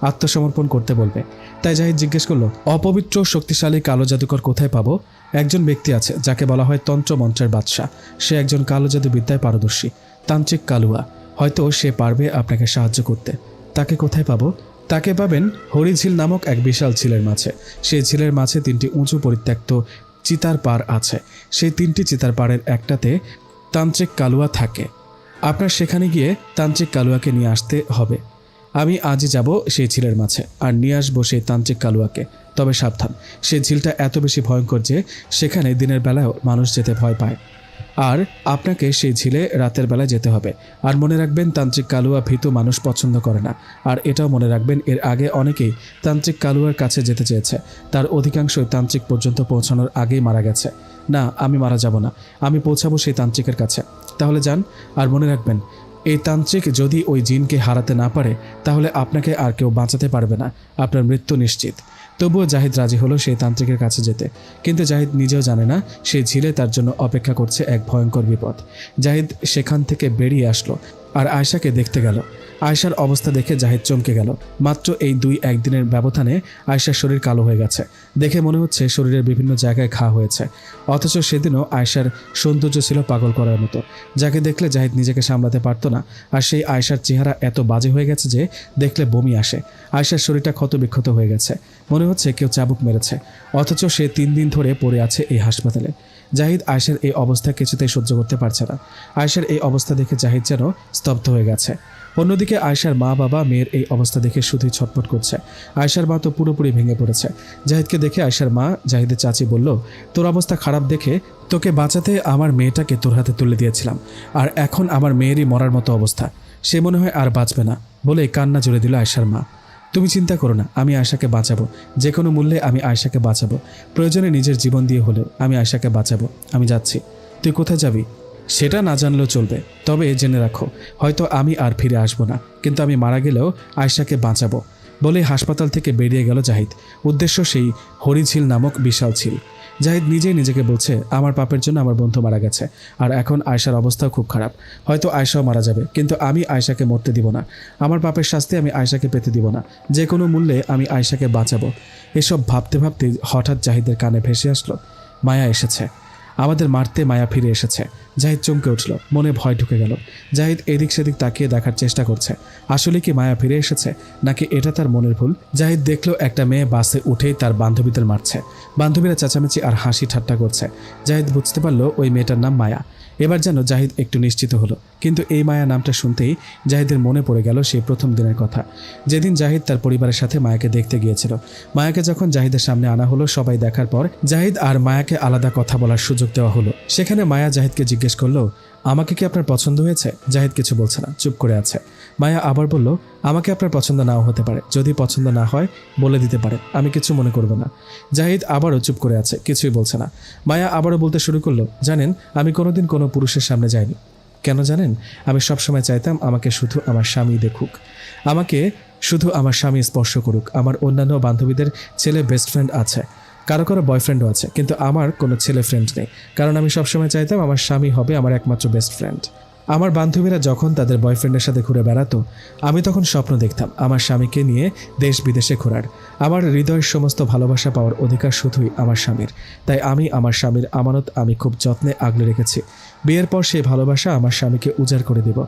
[SPEAKER 1] আত্মসমর্পণ করতে বলবে। তাই জাহিদ জিজ্ঞেস করলো, অপবিত্র শক্তিশালী কালো জাদুকর কোথায় পাবো? একজন ব্যক্তি আছে যাকে বলা হয় তন্ত্রমন্ত্রের বাদশাহ। সে একজন কালো জাদু বিদ্যায় পারদর্শী, তান্ত্রিক কালুয়া। হয়তো সে পারবে আপনাকে সাহায্য করতে। তাকে কোথায় পাবো? তাকে পাবেন হরিঝিল নামক এক বিশাল ঝিলের মাঝে। সেই ঝিলের মাঝে 3টি উঁচু পরিত্যক্ত চিতার পাড় আছে। সেই 3টি চিতার পাড়ের একটাতে তান্ত্রিক কালুয়া থাকে। আপনার সেখানে গিয়ে তান্ত্রিক কালুয়াকে নিয়ে আসতে হবে। আমি আজই যাব সেই ঝিলের মাঝে আর নিয়ে আসবো সেই তান্ত্রিক কালুয়াকে। তবে সাবধান, সেই ঝিলটা এত বেশি ভয়ঙ্কর যে সেখানে দিনের বেলায়ও মানুষ যেতে ভয় পায়। আর আপনাকে সেই ঝিলে রাতের বেলায় যেতে হবে। আর মনে রাখবেন, তান্ত্রিক কালুয়া ভীতু মানুষ পছন্দ করে না। আর এটাও মনে রাখবেন, এর আগে অনেকেই তান্ত্রিক কালুয়ার কাছে যেতে চেয়েছে, তার অধিকাংশই তান্ত্রিক পর্যন্ত পৌঁছানোর আগেই মারা গেছে। না, আমি মারা যাব না, আমি পৌঁছাবো সেই তান্ত্রিকের কাছে। তাহলে যান। আর মনে রাখবেন, এই তান্ত্রিক যদি ওই জিনকে হারাতে না পারে তাহলে আপনাকে আর কেউ বাঁচাতে পারবে না, আপনার মৃত্যু নিশ্চিত। তবুও জাহিদ রাজি হলো সেই তান্ত্রিকের কাছে যেতে, কিন্তু জাহিদ নিজেও জানে না সেই ঝিলে তার জন্য অপেক্ষা করছে এক ভয়ঙ্কর বিপদ। জাহিদ সেখান থেকে বেরিয়ে আসলো আর আয়শাকে দেখতে গেল। আয়শার অবস্থা দেখে জাহিদ চমকে গেল। মাত্র এই 2-1 দিনের ব্যবধানে আয়শার শরীর কালো হয়ে গেছে। দেখে মনে হচ্ছে শরীরের বিভিন্ন জায়গায় ঘা হয়েছে। অথচ সেদিনও আয়শার সৌন্দর্য ছিল পাগল করার মতো, যাকে দেখলে জাহিদ নিজেকে সামলাতে পারতো না। আর সেই আয়শার চেহারা এত বাজে হয়ে গেছে যে দেখলে বমি আসে। আয়শার শরীরটা ক্ষত বিক্ষত হয়ে গেছে, মনে হচ্ছে কেউ চাবুক মেরেছে। অথচ সে 3 দিন ধরে পড়ে আছে এই হাসপাতালে। জাহিদ আয়শার এই অবস্থা কিছুতেই সহ্য করতে পারছে না। আয়শার এই অবস্থা দেখে জাহিদ যেন স্তব্ধ হয়ে গেছে। অন্যদিকে আয়শার মা বাবা মেয়ের এই অবস্থা দেখে শুধুই ছটফট করছে। আয়শার মা তো পুরোপুরি ভেঙে পড়েছে। জাহিদকে দেখে আয়শার মা জাহিদের চাচি বলল, তোর অবস্থা খারাপ দেখে তোকে বাঁচাতে আমার মেয়েটাকে তোর হাতে তুলে দিয়েছিলাম, আর এখন আমার মেয়েরই মরার মতো অবস্থা, সে মনে হয় আর বাঁচবে না বলে কান্না জুড়ে দিল আয়শার মা। তুমি চিন্তা করো না, আমি আয়শাকে বাঁচাবো, যে কোনো মূল্যে আমি আয়শাকে বাঁচাবো, প্রয়োজনে নিজের জীবন দিয়ে হলেও আমি আয়শাকে বাঁচাবো। আমি যাচ্ছি। তুই কোথায় যাবি সেটা না জানলেও চলবে, তবে জেনে রাখো, হয়তো আমি আর ফিরে আসবো না, কিন্তু আমি মারা গেলেও আয়শাকে বাঁচাবো বলে হাসপাতাল থেকে বেরিয়ে গেল জাহিদ। উদ্দেশ্য সেই হরিঝিল নামক বিশাল ঝিল। জাহিদ নিজেই নিজেকে বলছে, আমার পাপের জন্য আমার বন্ধু মারা গেছে, আর এখন আয়শার অবস্থাও খুব খারাপ, হয়তো আয়শাও মারা যাবে, কিন্তু আমি আয়শাকে মরতে দিব না। আমার পাপের শাস্তি আমি আয়শাকে পেতে দিব না, যে কোনো মূল্যে আমি আয়শাকে বাঁচাবো। এসব ভাবতে ভাবতে হঠাৎ জাহিদের কানে ভেসে আসলো, মায়া এসেছে, আমাদের মারতে মায়া ফিরে এসেছে। জাহিদ চমকে উঠল, মনে ভয় ঢুকে গেল। জাহিদ এদিক সেদিক তাকিয়ে দেখার চেষ্টা করছে, আসলে কি মায়া ফিরে এসেছে নাকি এটা তার মনের ভুল। জাহিদ দেখল একটা মেয়ে বাসে উঠেই তার বান্ধবীদের মারছে। বান্ধবীরা চেঁচামেচি আর হাসি ঠাট্টা করছে। জাহিদ বুঝতে পারল ওই মেয়েটার নাম মায়া। এবার যেন জাহিদ একটু নিশ্চিত হলো, কিন্তু এই মায়া নামটা শুনতেই জাহিদের মনে পড়ে গেল সেই প্রথম দিনের কথা, যেদিন জাহিদ তার পরিবারের সাথে মায়াকে দেখতে গিয়েছিল। মায়াকে যখন জাহিদের সামনে আনা হলো, সবাই দেখার পর জাহিদ আর মায়াকে আলাদা কথা বলার সুযোগ দেওয়া হলো। সেখানে মায়া জাহিদকে জিজ্ঞেস করলো, আমাকে কি আপনার পছন্দ হয়েছে? জাহিদ কিছু বলছে না, চুপ করে আছে। মায়া আবার বলল, আমাকে আপনার পছন্দ নাও হতে পারে, যদি পছন্দ না হয় বলে দিতে পারে, আমি কিছু মনে করব না। জাহিদ আবারও চুপ করে আছে, কিছুই বলছে না। মায়া আবারও বলতে শুরু করলো, জানেন, আমি কোনোদিন কোনো পুরুষের সামনে যাইনি। কেন জানেন? আমি সবসময় চাইতাম আমাকে শুধু আমার স্বামী দেখুক, আমাকে শুধু আমার স্বামী স্পর্শ করুক। আমার অন্যান্য বান্ধবীদের ছেলে বেস্ট ফ্রেন্ড আছে, কারো কারো বয়ফ্রেন্ডও আছে, কিন্তু আমার কোনো ছেলে ফ্রেন্ড নেই, কারণ আমি সবসময় চাইতাম আমার স্বামী হবে আমার একমাত্র বেস্ট ফ্রেন্ড। আমার বান্ধবীরা যখন তাদের বয়ফ্রেন্ডের সাথে ঘুরে বেড়াতো, আমি তখন স্বপ্ন দেখতাম আমার স্বামীকে নিয়ে দেশ বিদেশে ঘোরার। আমার হৃদয়ের সমস্ত ভালোবাসা পাওয়ার অধিকার শুধুই আমার স্বামীর, তাই আমি আমার স্বামীর আমানত আমি খুব যত্নে আগলে রেখেছি। বিয়ের পর সেই ভালোবাসা আমার স্বামীকে উজাড় করে দেব।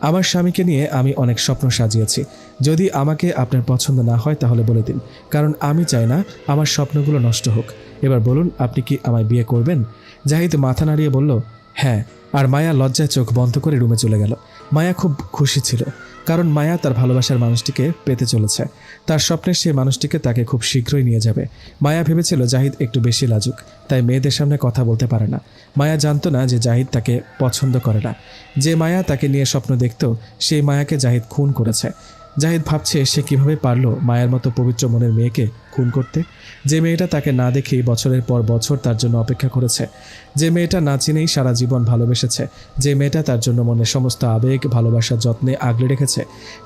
[SPEAKER 1] আমার স্বামীকে নিয়ে আমি অনেক স্বপ্ন সাজিয়েছি। যদি আমাকে আপনার পছন্দ না হয় তাহলে বলে দিন, কারণ আমি চাই না আমার স্বপ্নগুলো নষ্ট হোক। এবার বলুন, আপনি কি আমায় বিয়ে করবেন? জাহিদ মাথা নাড়িয়ে বলল, হ্যাঁ। আর মায়া লজ্জায় চোখ বন্ধ করে রুমে চলে গেল। মায়া খুব খুশি ছিল, কারণ মায়া তার ভালোবাসার মানুষটিকে পেতে চলেছে। তার স্বপ্নের সেই মানুষটিকে তাকে খুব শীঘ্রই নিয়ে যাবে। মায়া ভেবেছিল জাহিদ একটু বেশি লাজুক, তাই মেয়েদের সামনে কথা বলতে পারে না। মায়া জানতো না যে জাহিদ তাকে পছন্দ করে না। যে মায়া তাকে নিয়ে স্বপ্ন দেখত, সেই মায়াকে জাহিদ খুন করেছে। জাহিদ ভাবছে সে কিভাবে পারলো মায়ের মতো পবিত্র মনের মেয়েকে খুন করতে, যে মেয়েটা তাকে না দেখেই বছরের পর বছর তার জন্য অপেক্ষা করেছে, যে মেয়েটা না চিনেই সারা জীবন ভালোবেসেছে, যে মেয়েটা তার জন্য মনের সমস্ত আবেগ ভালোবাসা যত্নে আগলে রেখেছে,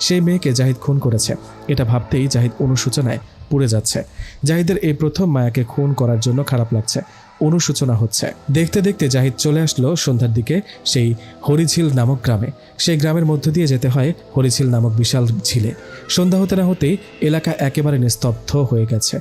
[SPEAKER 1] সেই মেয়েকে জাহিদ খুন করেছে। এটা ভাবতেই জাহিদ অনুশোচনায় পুড়ে যাচ্ছে। জাহিদের এই প্রথম মায়াকে খুন করার জন্য খারাপ লাগছে, অনুশোচনা হচ্ছে। দেখতে দেখতে জাহিদ চলে আসলো সন্ধ্যার দিকে সেই হরিঝিল নামক গ্রামে। সেই গ্রামের মধ্য দিয়ে যেতে হয় হরিঝিল নামক বিশাল ঝিলে। সন্ধ্যা হতে না হতেই এলাকা একেবারে নিস্তব্ধ হয়ে গেছে।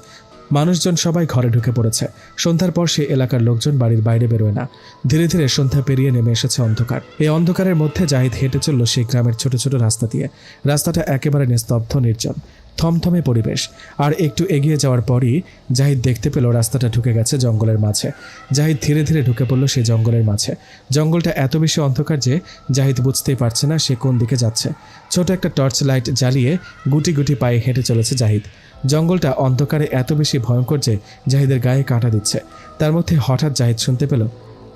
[SPEAKER 1] মানুষজন সবাই ঘরে ঢুকে পড়েছে। সন্ধ্যার পর সেই এলাকার লোকজন বাড়ির বাইরে বেরোয় না। ধীরে ধীরে সন্ধ্যা পেরিয়ে নেমে এসেছে অন্ধকার। এই অন্ধকারের মধ্যে জাহিদ হেঁটে চলল সেই গ্রামের ছোট ছোট রাস্তা দিয়ে। রাস্তাটা একেবারে নিস্তব্ধ, নির্জন। থমথমে পরিবেশ। আর একটু এগিয়ে যাওয়ার পরই জাহিদ দেখতে পেল রাস্তাটা ঢুকে গেছে জঙ্গলের মাঝে। জাহিদ ধীরে ধীরে ঢুকে পড়ল সেই জঙ্গলের মাঝে। জঙ্গলটা এত বেশি অন্ধকার যে জাহিদ বুঝতেই পারছে না সে কোন দিকে যাচ্ছে। ছোট একটা টর্চ লাইট জ্বালিয়ে গুটি গুটি পায়ে হেঁটে চলেছে জাহিদ। জঙ্গলটা অন্ধকারে এত বেশি ভয়ঙ্কর যে জাহিদের গায়ে কাঁটা দিচ্ছে। তার মধ্যে হঠাৎ জাহিদ শুনতে পেল,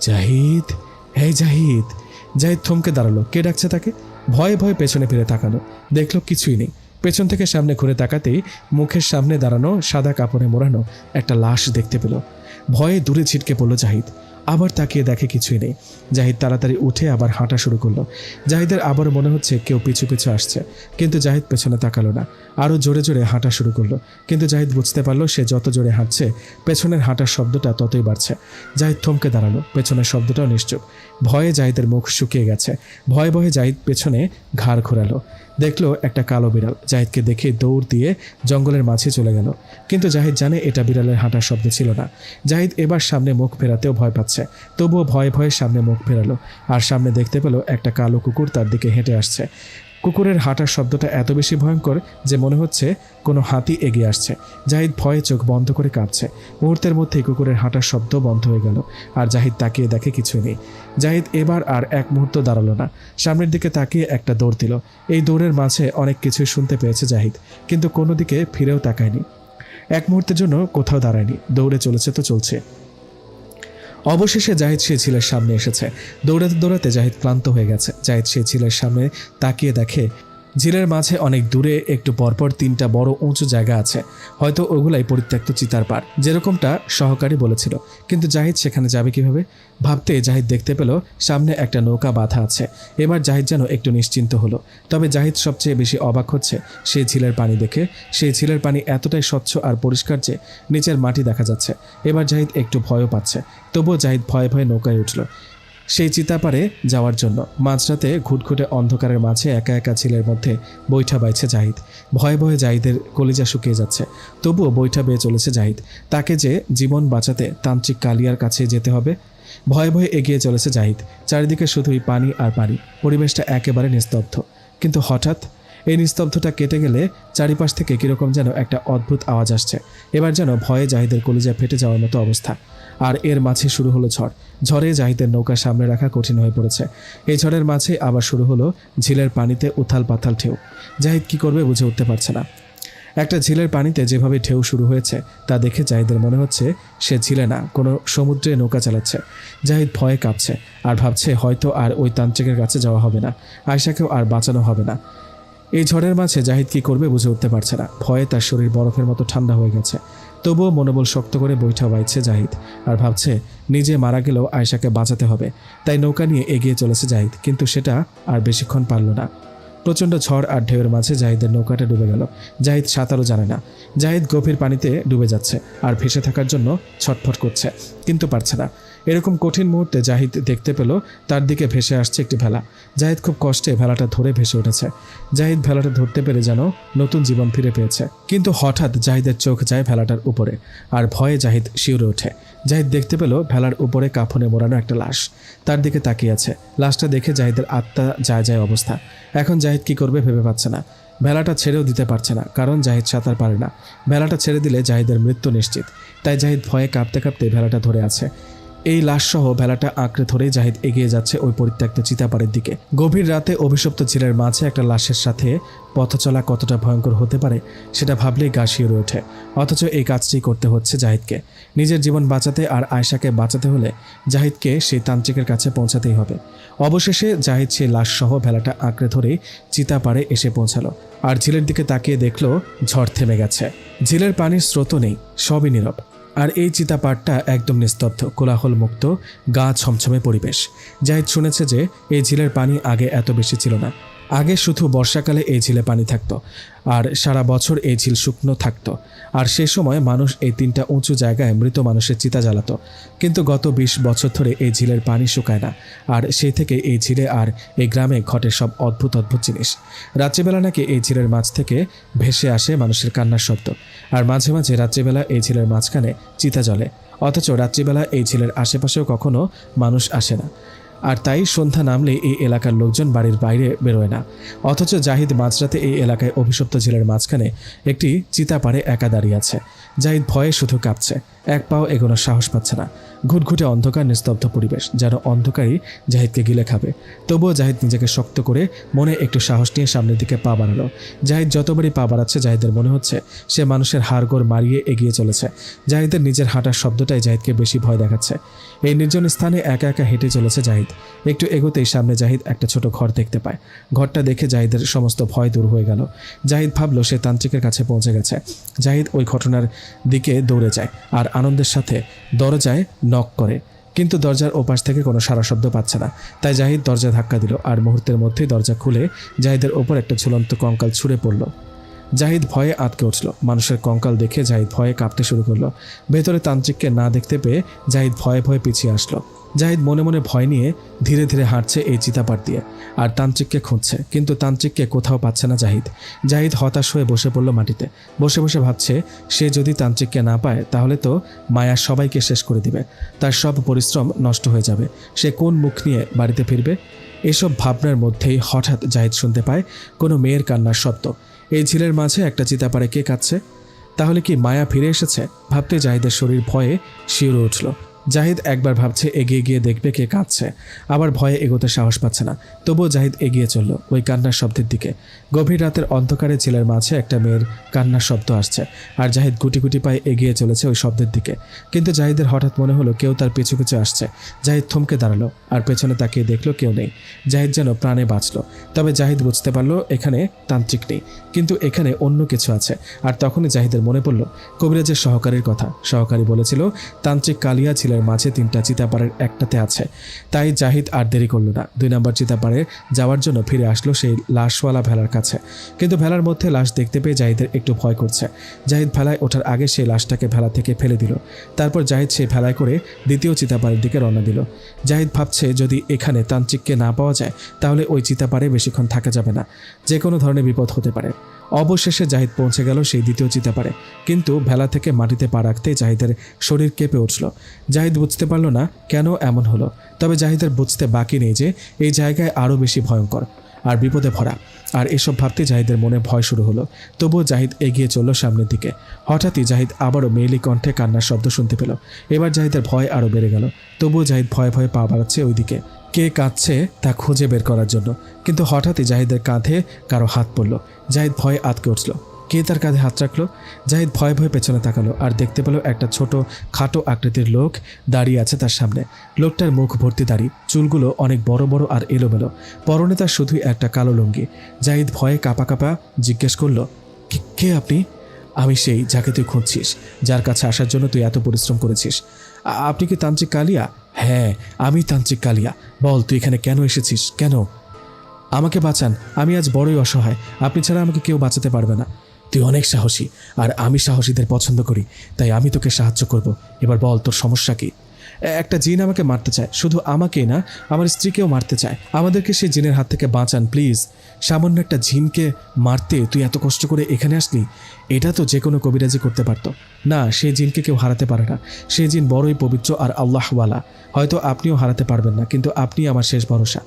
[SPEAKER 1] জাহিদ, হে জাহিদ। জাহিদ থমকে দাঁড়ালো। কে ডাকছে তাকে? ভয়ে ভয়ে পেছনে ফিরে তাকালো, দেখলো কিছুই নেই। পেছন থেকে সামনে ঘুরে তাকাতেই মুখের সামনে দাঁড়ানো সাদা কাপড়ে মোড়ানো একটা লাশ দেখতে পেল। ভয়ে দূরে ছিটকে পড়ল জাহিদ। আবার তাকিয়ে দেখে কিছুই নেই। জাহিদ তাড়াতাড়ি উঠে আবার হাঁটা শুরু করলো। জাহিদের আবার মনে হচ্ছে কেউ পিছু পিছু আসছে, কিন্তু জাহিদ পেছনে তাকালো না। আরও জোরে জোরে হাঁটা শুরু করলো, কিন্তু জাহিদ বুঝতে পারলো সে যত জোরে হাঁটছে পেছনের হাঁটার শব্দটা ততই বাড়ছে। জাহিদ থমকে দাঁড়ালো, পেছনের শব্দটাও নিশ্চুপ। ভয়ে জাহিদের মুখ শুকিয়ে গেছে। ভয়ে ভয়ে জাহিদ পেছনে ঘাড় ঘোরালো, দেখলো একটা কালো বিড়াল। জাহিদকে দেখে দৌড় দিয়ে জঙ্গলের মাঝে চলে গেল, কিন্তু জাহিদ জানে এটা বিড়ালের হাঁটার শব্দ ছিল না। জাহিদ এবার সামনে মুখ ফেরাতেও ভয় পাচ্ছে, তবুও ভয়ে ভয়ে সামনে মুখ ফেরালো। আর সামনে দেখতে পেল একটা কালো কুকুর তার দিকে হেঁটে আসছে। কুকুরের হাঁটার শব্দটা এত বেশি ভয়ঙ্কর যে মনে হচ্ছে কোনো হাতি এগিয়ে আসছে। জাহিদ ভয়ে চোখ বন্ধ করে কাঁপছে। মুহূর্তের মধ্যেই কুকুরের হাঁটার শব্দ বন্ধ হয়ে গেল, আর জাহিদ তাকিয়ে দেখে কিছুই নেই। জাহিদ এবার আর এক মুহূর্ত দাঁড়ালো না, সামনের দিকে তাকিয়ে একটা দৌড় দিল। এই দৌড়ের মাঝে অনেক কিছুই শুনতে পেয়েছে জাহিদ, কিন্তু কোনো দিকে ফিরেও তাকায়নি। এক মুহূর্তের জন্য কোথাও দাঁড়ায়নি, দৌড়ে চলেছে তো চলছে। অবশেষে জাহিদ সেই ঝিলের সামনে এসেছে। দৌড়াতে দৌড়াতে জাহিদ ক্লান্ত হয়ে গেছে। জাহিদ সেই ঝিলের সামনে তাকিয়ে দেখে ঝিলের মাঝে অনেক দূরে একটু পরপর 3টা বড় উঁচু জায়গা আছে। হয়তো ওগুলাই পরিত্যক্ত চিতার পাড়, যেরকমটা সহকারী বলেছিল। কিন্তু জাহিদ সেখানে যাবে কিভাবে? ভাবতে জাহিদ দেখতে পেল সামনে একটা নৌকা বাঁধা আছে। এবার জাহিদ যেন একটু নিশ্চিন্ত হলো। তবে জাহিদ সবচেয়ে বেশি অবাক হচ্ছে সেই ঝিলের পানি দেখে। সেই ঝিলের পানি এতটাই স্বচ্ছ আর পরিষ্কার যে নিচের মাটি দেখা যাচ্ছে। এবার জাহিদ একটু ভয়ও পাচ্ছে, তবুও জাহিদ ভয়ে ভয়ে নৌকায় উঠল সেই চিতাপাড়ে যাওয়ার জন্য। মাঝরাতে ঘুটঘুটে অন্ধকারের মাঝে একা একা ঝিলের মধ্যে বৈঠা বাইছে জাহিদ। ভয়ে ভয়ে জাহিদের কলিজা শুকিয়ে যাচ্ছে, তবুও বৈঠা বেয়ে চলেছে জাহিদ। তাকে যে জীবন বাঁচাতে তান্ত্রিক কালিয়ার কাছে যেতে হবে। ভয়ে ভয়ে এগিয়ে চলেছে জাহিদ। চারিদিকে শুধুই পানি আর পানি, পরিবেশটা একেবারে নিস্তব্ধ। কিন্তু হঠাৎ এই নিস্তব্ধতা কেটে গেলে চারিপাশ থেকে কীরকম যেন একটা অদ্ভুত আওয়াজ আসছে। এবার যেন ভয়ে জাহিদের কলিজা ফেটে যাওয়ার মতো অবস্থা। আর এর মাঝে শুরু হলো ঝড়। ঝড়ে জাহিদের নৌকা সামনে রাখা কঠিন হয়ে পড়েছে। এই ঝড়ের মাঝে আবার শুরু হলো ঝিলের পানিতে উথাল পাথাল ঢেউ। জাহিদ কী করবে বুঝে উঠতে পারছে না। একটা ঝিলের পানিতে যেভাবে ঢেউ শুরু হয়েছে তা দেখে জাহিদের মনে হচ্ছে সে ঝিলে না, কোনো সমুদ্রে নৌকা চালাচ্ছে। জাহিদ ভয়ে কাঁপছে আর ভাবছে হয়তো আর ওই তান্ত্রিকের কাছে যাওয়া হবে না, আয়শাকেও আর বাঁচানো হবে না। এই ঝড়ের মাঝে জাহিদ কী করবে বুঝে উঠতে পারছে না। ভয়ে তার শরীর বরফের মতো ঠান্ডা হয়ে গেছে। তবুও মনোবল শক্ত করে বৈঠা বাইছে জাহিদ, আর ভাবছে নিজে মারা গেলেও আয়শাকে বাঁচাতে হবে। তাই নৌকা নিয়ে এগিয়ে চলেছে জাহিদ, কিন্তু সেটা আর বেশিক্ষণ পারল না। প্রচণ্ড ঝড় আর ঢেউয়ের মাঝে জাহিদের নৌকাটা ডুবে গেল। জাহিদ সাঁতারও জানে না। জাহিদ গভীর পানিতে ডুবে যাচ্ছে আর ভেসে থাকার জন্য ছটফট করছে, কিন্তু পারছে না। এরকম কঠিন মুহূর্তে জাহিদ দেখতে পেল তার দিকে ভেসে আসছে একটি ভেলা। জাহিদ খুব কষ্টে ভেলাটা ধরে ভেসে উঠেছে। জাহিদ ভেলাটা ধরতে পেরে যেন নতুন জীবন ফিরে পেয়েছে। কিন্তু হঠাৎ জাহিদের চোখ যায় ভেলাটার উপরে, আর ভয়ে জাহিদ শিউরে ওঠে। জাহিদ দেখতে পেল ভেলার উপরে কাফনে মোড়ানো একটা লাশ তার দিকে তাকিয়ে আছে। লাশটা দেখে জাহিদের আত্মা যায় যায় অবস্থা। এখন জাহিদ কী করবে ভেবে পাচ্ছে না। ভেলাটা ছেড়েও দিতে পারছে না, কারণ জাহিদ সাঁতার পারে না। ভেলাটা ছেড়ে দিলে জাহিদের মৃত্যু নিশ্চিত। তাই জাহিদ ভয়ে কাঁপতে কাঁপতে ভেলাটা ধরে আছে। এই লাশসহ ভেলাটা আঁকড়ে ধরেই জাহিদ এগিয়ে যাচ্ছে ওই পরিত্যক্ত চিতাপাড়ের দিকে। গভীর রাতে অভিশপ্ত ঝিলের মাঝে একটা লাশের সাথে পথ চলা কতটা ভয়ঙ্কর হতে পারে সেটা ভাবলেই গা শিউরে ওঠে। অথচ এই কাজটি করতে হচ্ছে জাহিদকে। নিজের জীবন বাঁচাতে আর আয়শাকে বাঁচাতে হলে জাহিদকে সেই তান্ত্রিকের কাছে পৌঁছাতেই হবে। অবশেষে জাহিদ সেই লাশসহ ভেলাটা আঁকড়ে ধরেই চিতাপাড়ে এসে পৌঁছালো, আর ঝিলের দিকে তাকিয়ে দেখলো ঝড় থেমে গেছে। ঝিলের পানির স্রোতও নেই, সবই নীরব। আর এই চিতাপাড়টা একদম নিস্তব্ধ, কোলাহল মুক্ত, গা ছমছমে পরিবেশ। জাহিদ শুনেছে যে এই ঝিলের পানি আগে এত বেশি ছিল না। আগে শুধু বর্ষাকালে এই ঝিলে পানি থাকতো, আর সারা বছর এই ঝিল শুকনো থাকতো। আর সে সময় মানুষ এই 3টা উঁচু জায়গায় মৃত মানুষের চিতা জ্বালাতো। কিন্তু গত 20 বছর ধরে এই ঝিলের পানি শুকায় না। আর সেই থেকে এই ঝিলে আর এই গ্রামে ঘটে সব অদ্ভুত অদ্ভুত জিনিস। রাত্রিবেলা নাকি এই ঝিলের মাছ থেকে ভেসে আসে মানুষের কান্নার শব্দ। আর মাঝে মাঝে রাত্রিবেলা এই ঝিলের মাঝখানে চিতা জ্বলে, অথচ রাত্রিবেলা এই ঝিলের আশেপাশেও কখনো মানুষ আসে না। আর তাই সন্ধ্যা নামলে এই এলাকার লোকজন বাড়ির বাইরে বেরোয় না। অথচ জাহিদ মাঝরাতে এই এলাকায় অভিশপ্ত ঝিলের মাঝখানে একটি চিতাপাড়ে একা দাঁড়িয়ে আছে। জাহিদ ভয়ে শুধু কাঁপছে, এক পাও এগোনোর সাহস পাচ্ছে না। ঘুটঘুটে অন্ধকার, নিস্তব্ধ পরিবেশ, যেন অন্ধকারই জাহিদকে গিলে খাবে। তবুও জাহিদ নিজেকে শক্ত করে মনে একটু সাহস নিয়ে সামনের দিকে পা বাড়ালো। জাহিদ যতবারই পা বাড়াচ্ছে জাহিদের মনে হচ্ছে সে মানুষের হাড়গোড় মারিয়ে এগিয়ে চলেছে। জাহিদের নিজের হাঁটার শব্দটাই জাহিদকে বেশি ভয় দেখাচ্ছে। এই নির্জন স্থানে একা একা হেঁটে চলেছে জাহিদ। একটু এগোতেই সামনে জাহিদ একটা ছোট ঘর দেখতে পায়। ঘরটা দেখে জাহিদের সমস্ত ভয় দূর হয়ে গেল। জাহিদ ভাবল সে তান্ত্রিকের কাছে পৌঁছে গেছে। জাহিদ ওই ঘটনার দিকে দৌড়ে যায় আর আনন্দের সাথে দরজায় নক করে, কিন্তু দরজার ওপাশ থেকে কোনো সাড়া শব্দ পাচ্ছে না। তাই জাহিদ দরজা ধাক্কা দিল আর মুহূর্তের মধ্যেই দরজা খুলে জাহিদের ওপর একটা ঝুলন্ত কঙ্কাল ছুঁড়ে পড়ল। জাহিদ ভয়ে আটকে উঠল। মানুষের কঙ্কাল দেখে জাহিদ ভয়ে কাঁপতে শুরু করলো। ভেতরে তান্ত্রিককে না দেখতে পেয়ে জাহিদ ভয়ে ভয়ে পিছিয়ে আসলো। জাহিদ মনে মনে ভয় নিয়ে ধীরে ধীরে হাঁটছে এই চিতাপাড় দিয়ে আর তান্ত্রিককে খুঁজছে, কিন্তু তান্ত্রিককে কোথাও পাচ্ছে না জাহিদ। জাহিদ হতাশ হয়ে বসে পড়ল মাটিতে। বসে বসে ভাবছে সে যদি তান্ত্রিককে না পায় তাহলে তো মায়া সবাইকে শেষ করে দিবে, তার সব পরিশ্রম নষ্ট হয়ে যাবে। সে কোন মুখ নিয়ে বাড়িতে ফিরবে? এসব ভাবনার মধ্যেই হঠাৎ জাহিদ শুনতে পায় কোনো মেয়ের কান্নার শব্দ। এই ঝিলের মাঝে একটা চিতাপাড়ে কে কাঁদছে? তাহলে কি মায়া ফিরে এসেছে? ভাবতে জাহিদের শরীর ভয়ে শিউরে উঠল। জাহিদ একবার ভাবছে এগিয়ে গিয়ে দেখবে কে কাঁদছে, আবার ভয়ে এগোতে সাহস পাচ্ছে না। তবুও জাহিদ এগিয়ে চলল ওই কান্নার শব্দের দিকে। গভীর রাতের অন্ধকারে ঝিলের মাঝে একটা মেয়ের কান্নার শব্দ আসছে আর জাহিদ গুটি গুটি পায়ে এগিয়ে চলেছে ওই শব্দের দিকে। কিন্তু জাহিদের হঠাৎ মনে হলো কেউ তার পিছু পিছু আসছে। জাহিদ থমকে দাঁড়ালো আর পেছনে তাকিয়ে দেখলো কেউ নেই। জাহিদ যেন প্রাণে বাঁচল। তবে জাহিদ বুঝতে পারলো এখানে তান্ত্রিক নেই, কিন্তু এখানে অন্য কিছু আছে। আর তখনই জাহিদের মনে পড়ল কবিরাজের সহকারীর কথা। সহকারী বলেছিল তান্ত্রিক কালিয়া ঝিলের মাঝে 3টা চিতাপাড়ের একটাতে আছে। তাই জাহিদ আর দেরি করল না, 2 নম্বর চিতাপাড়ে যাওয়ার জন্য ফিরে আসলো সেই লাশওয়ালা ভেলার কাছে। কিন্তু ভেলার মধ্যে লাশ দেখতে পেয়ে জাহিদের একটু ভয় করছে। জাহিদ ভেলায় ওঠার আগে সেই লাশটাকে ভেলা থেকে ফেলে দিল। তারপর জাহিদ সেই ভেলায় করে দ্বিতীয় চিতাপাড়ের দিকে রওনা দিল। জাহিদ ভাবছে যদি এখানে তান্ত্রিককে না পাওয়া যায় তাহলে ওই চিতাপাড়ে বেশিক্ষণ থাকা যাবে না, যে কোনো ধরনের বিপদ হতে পারে। অবশেষে জাহিদ পৌঁছে গেল সেই দ্বিতীয় চিতাপাড়ে, কিন্তু ভেলা থেকে মাটিতে পা রাখতেই জাহিদের শরীর কেঁপে উঠল। জাহিদ বুঝতে পারল না কেন এমন হলো। তবে জাহিদের বুঝতে বাকি নেই যে এই জায়গায় আরও বেশি ভয়ঙ্কর আর বিপদে ভরা। আর এসব ভাবতে জাহিদের মনে ভয় শুরু হলো। তবুও জাহিদ এগিয়ে চলল সামনের দিকে। হঠাৎই জাহিদ আবারও মেয়েলি কণ্ঠে কান্নার শব্দ শুনতে পেল। এবার জাহিদের ভয় আরও বেড়ে গেল। তবুও জাহিদ ভয়ে ভয়ে পা বাড়াচ্ছে ওইদিকে, কে কাঁদছে তা খুঁজে বের করার জন্য। কিন্তু হঠাৎই জাহিদের কাঁধে কারো হাত পড়ল। জাহিদ ভয়ে আটকে উঠল। কে তার কাঁধে হাত রাখলো? জাহিদ ভয়ে ভয়ে পেছনে তাকালো আর দেখতে পেল একটা ছোট খাটো আকৃতির লোক দাঁড়িয়ে আছে তার সামনে। লোকটার মুখ ভর্তি দাড়ি, চুলগুলো অনেক বড় বড় আর এলোমেলো। পরনে তার শুধুই একটা কালো লুঙ্গি। জাহিদ ভয়ে কাঁপা কাঁপা জিজ্ঞেস করলো, কে আপনি? আমি সেই যাকে তুই খুঁজছিস, যার কাছে আসার জন্য তুই এত পরিশ্রম করেছিস। আপনি কি তান্ত্রিক কালিয়া? হ্যাঁ, আমি তান্ত্রিক কালিয়া। বল তুই এখানে কেন এসেছিস? কেন? আমাকে বাঁচান, আমি আজ বড়ই অসহায়। আপনি ছাড়া আমাকে কেউ বাঁচাতে পারবে না। তুই অনেক সাহসী আর আমি সাহসীদের পছন্দ করি, তাই আমি তোকে সাহায্য করব। এবার বল তোর সমস্যা কি? একটা জিন আমাকে মারতে চায়, শুধু আমাকেই না আমার স্ত্রীকেও মারতে চায়। আমাদেরকে সেই জিনের হাত থেকে বাঁচান প্লিজ। সামান্য একটা জিনকে মারতে তুই এত কষ্ট করে এখানে আসলি? এটা তো যে কোনো কবিরাজি করতে পারতো। না, সেই জিনকে কেউ হারাতে পারে না। সেই জিন বড়ই পবিত্র আর আল্লাহওয়ালা। হয়তো আপনিও হারাতে পারবেন না, কিন্তু আপনি আমার শেষ ভরসা।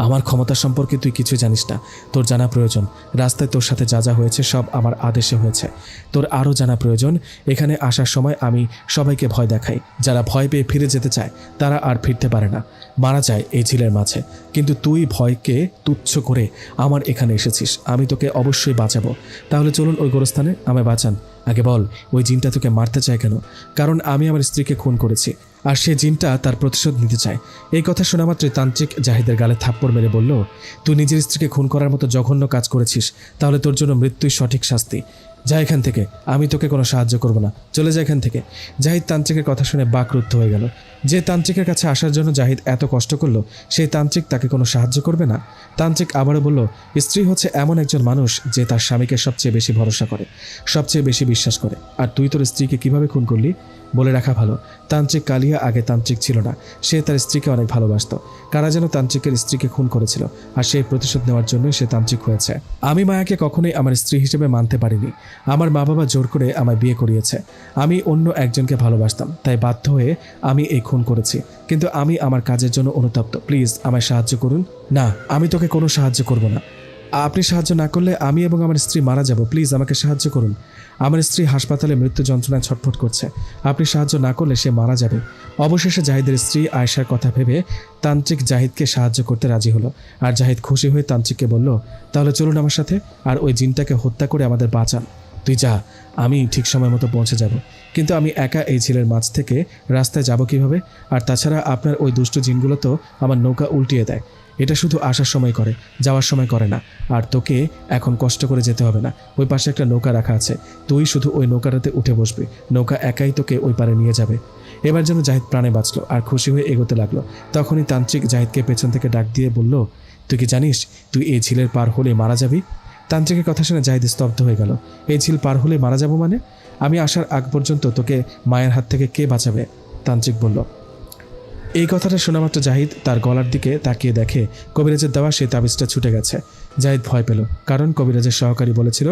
[SPEAKER 1] আমার ক্ষমতা সম্পর্কে তুই কিছু জানিস না, তোর জানা প্রয়োজন। রাস্তায় তোর সাথে যা যা হয়েছে সব আমার আদেশে হয়েছে। তোর আরও জানা প্রয়োজন। এখানে আসার সময় আমি সবাইকে ভয় দেখাই। যারা ভয় পেয়ে ফিরে যেতে চায় তারা আর ফিরতে পারে না, মারা যায় এই ঝিলের মাঝে। কিন্তু তুই ভয়কে তুচ্ছ করে আমার এখানে এসেছিস, আমি তোকে অবশ্যই বাঁচাবো। তাহলে চলুন ওই গোরস্থানে, আমায় বাঁচান। আগে বল, ওই জিনটা তোকে মারতে চায় কেন? কারণ আমি আমার স্ত্রীকে খুন করেছি আর সে জিনটা তার প্রতিশোধ নিতে চায়। এই কথা শোনা মাত্রই তান্ত্রিক জাহিদের গালে থাপ্পড় মেরে বলল, তুই নিজের স্ত্রীকে খুন করার মতো জঘন্য কাজ করেছিস, তাহলে তোর জন্য মৃত্যুই সঠিক শাস্তি। যা এখান থেকে, আমি তোকে কোনো সাহায্য করব না, চলে যা এখান থেকে। জাহিদ তান্ত্রিকের কথা শুনে বাকরুদ্ধ হয়ে গেল। যে তান্ত্রিকের কাছে আসার জন্য জাহিদ এত কষ্ট করলো, সেই তান্ত্রিক তাকে কোনো সাহায্য করবে না। তান্ত্রিক আবারও বলল, স্ত্রী হচ্ছে এমন একজন মানুষ যে তার স্বামীকে সবচেয়ে বেশি ভরসা করে, সবচেয়ে বেশি বিশ্বাস করে। আর তুই তোর স্ত্রীকে কিভাবে খুন করলি? বলে রাখা ভালো, তান্ত্রিক কালিয়া আগে তান্ত্রিক ছিল না। সে তার স্ত্রীকে অনেক ভালোবাসত। কারা যেন তান্ত্রিকের স্ত্রীকে খুন করেছিল, আর সেই প্রতিশোধ নেওয়ার জন্যই সে তান্ত্রিক হয়েছে। আমি মায়াকে কখনোই আমার স্ত্রী হিসেবে মানতে পারিনি। আমার মা বাবা জোর করে আমায় বিয়ে করিয়েছে। আমি অন্য একজনকে ভালোবাসতাম, তাই বাধ্য হয়ে আমি এই খুন করেছি। কিন্তু আমি আমার কাজের জন্য অনুতপ্ত। প্লিজ আমায় সাহায্য করুন। না, আমি তোকে কোনো সাহায্য করব না। আপনি সাহায্য না করলে আমি এবং আমার স্ত্রী মারা যাব। প্লিজ আমাকে সাহায্য করুন। আমার স্ত্রী হাসপাতালে মৃত্যু যন্ত্রণায় ছটফট করছে। আপনি সাহায্য না করলে সে মারা যাবে। অবশেষে জাহিদের স্ত্রী আয়েশার কথা ভেবে তান্ত্রিক জাহিদকে সাহায্য করতে রাজি হলো। আর জাহিদ খুশি হয়ে তান্ত্রিককে বলল, তাহলে চলুন আমার সাথে, আর ওই জিনটাকে হত্যা করে আমাদের বাঁচান। তুই যা, আমি ঠিক সময় মতো পৌঁছে যাব। কিন্তু আমি একা এই ঝিলের মাছ থেকে রাস্তায় যাব কিভাবে? আর তাছাড়া আপনার ওই দুষ্ট জিনগুলো তো আমার নৌকা উল্টিয়ে দেয়। এটা শুধু আসার সময় করে, যাওয়ার সময় করে না। আর তোকে এখন কষ্ট করে যেতে হবে না। ওই পাশে একটা নৌকা রাখা আছে, তুই শুধু ওই নৌকাটাতে উঠে বসবি। নৌকা একাই তোকে ওই পারে নিয়ে যাবে। এবার যেন জাহিদ প্রাণে বাঁচলো আর খুশি হয়ে এগোতে লাগলো। তখনই তান্ত্রিক জাহিদকে পেছন থেকে ডাক দিয়ে বলল, তুই কি জানিস তুই এই ঝিলের পার হলে মারা যাবি? তান্ত্রিকের কথা শুনে জাহিদ স্তব্ধ হয়ে গেল। এই ঝিল পার হলে মারা যাব মানে? আমি আসার আগ পর্যন্ত তোকে মায়ের হাত থেকে কে বাঁচাবে? তান্ত্রিক বলল। এই কথাটা শোনা মাত্র জাহিদ তার গলার দিকে তাকিয়ে দেখে কবিরাজের দেওয়া সেই তাবিজটা ছুটে গেছে। জাহিদ ভয় পেল, কারণ কবিরাজের সহকারী বলেছিল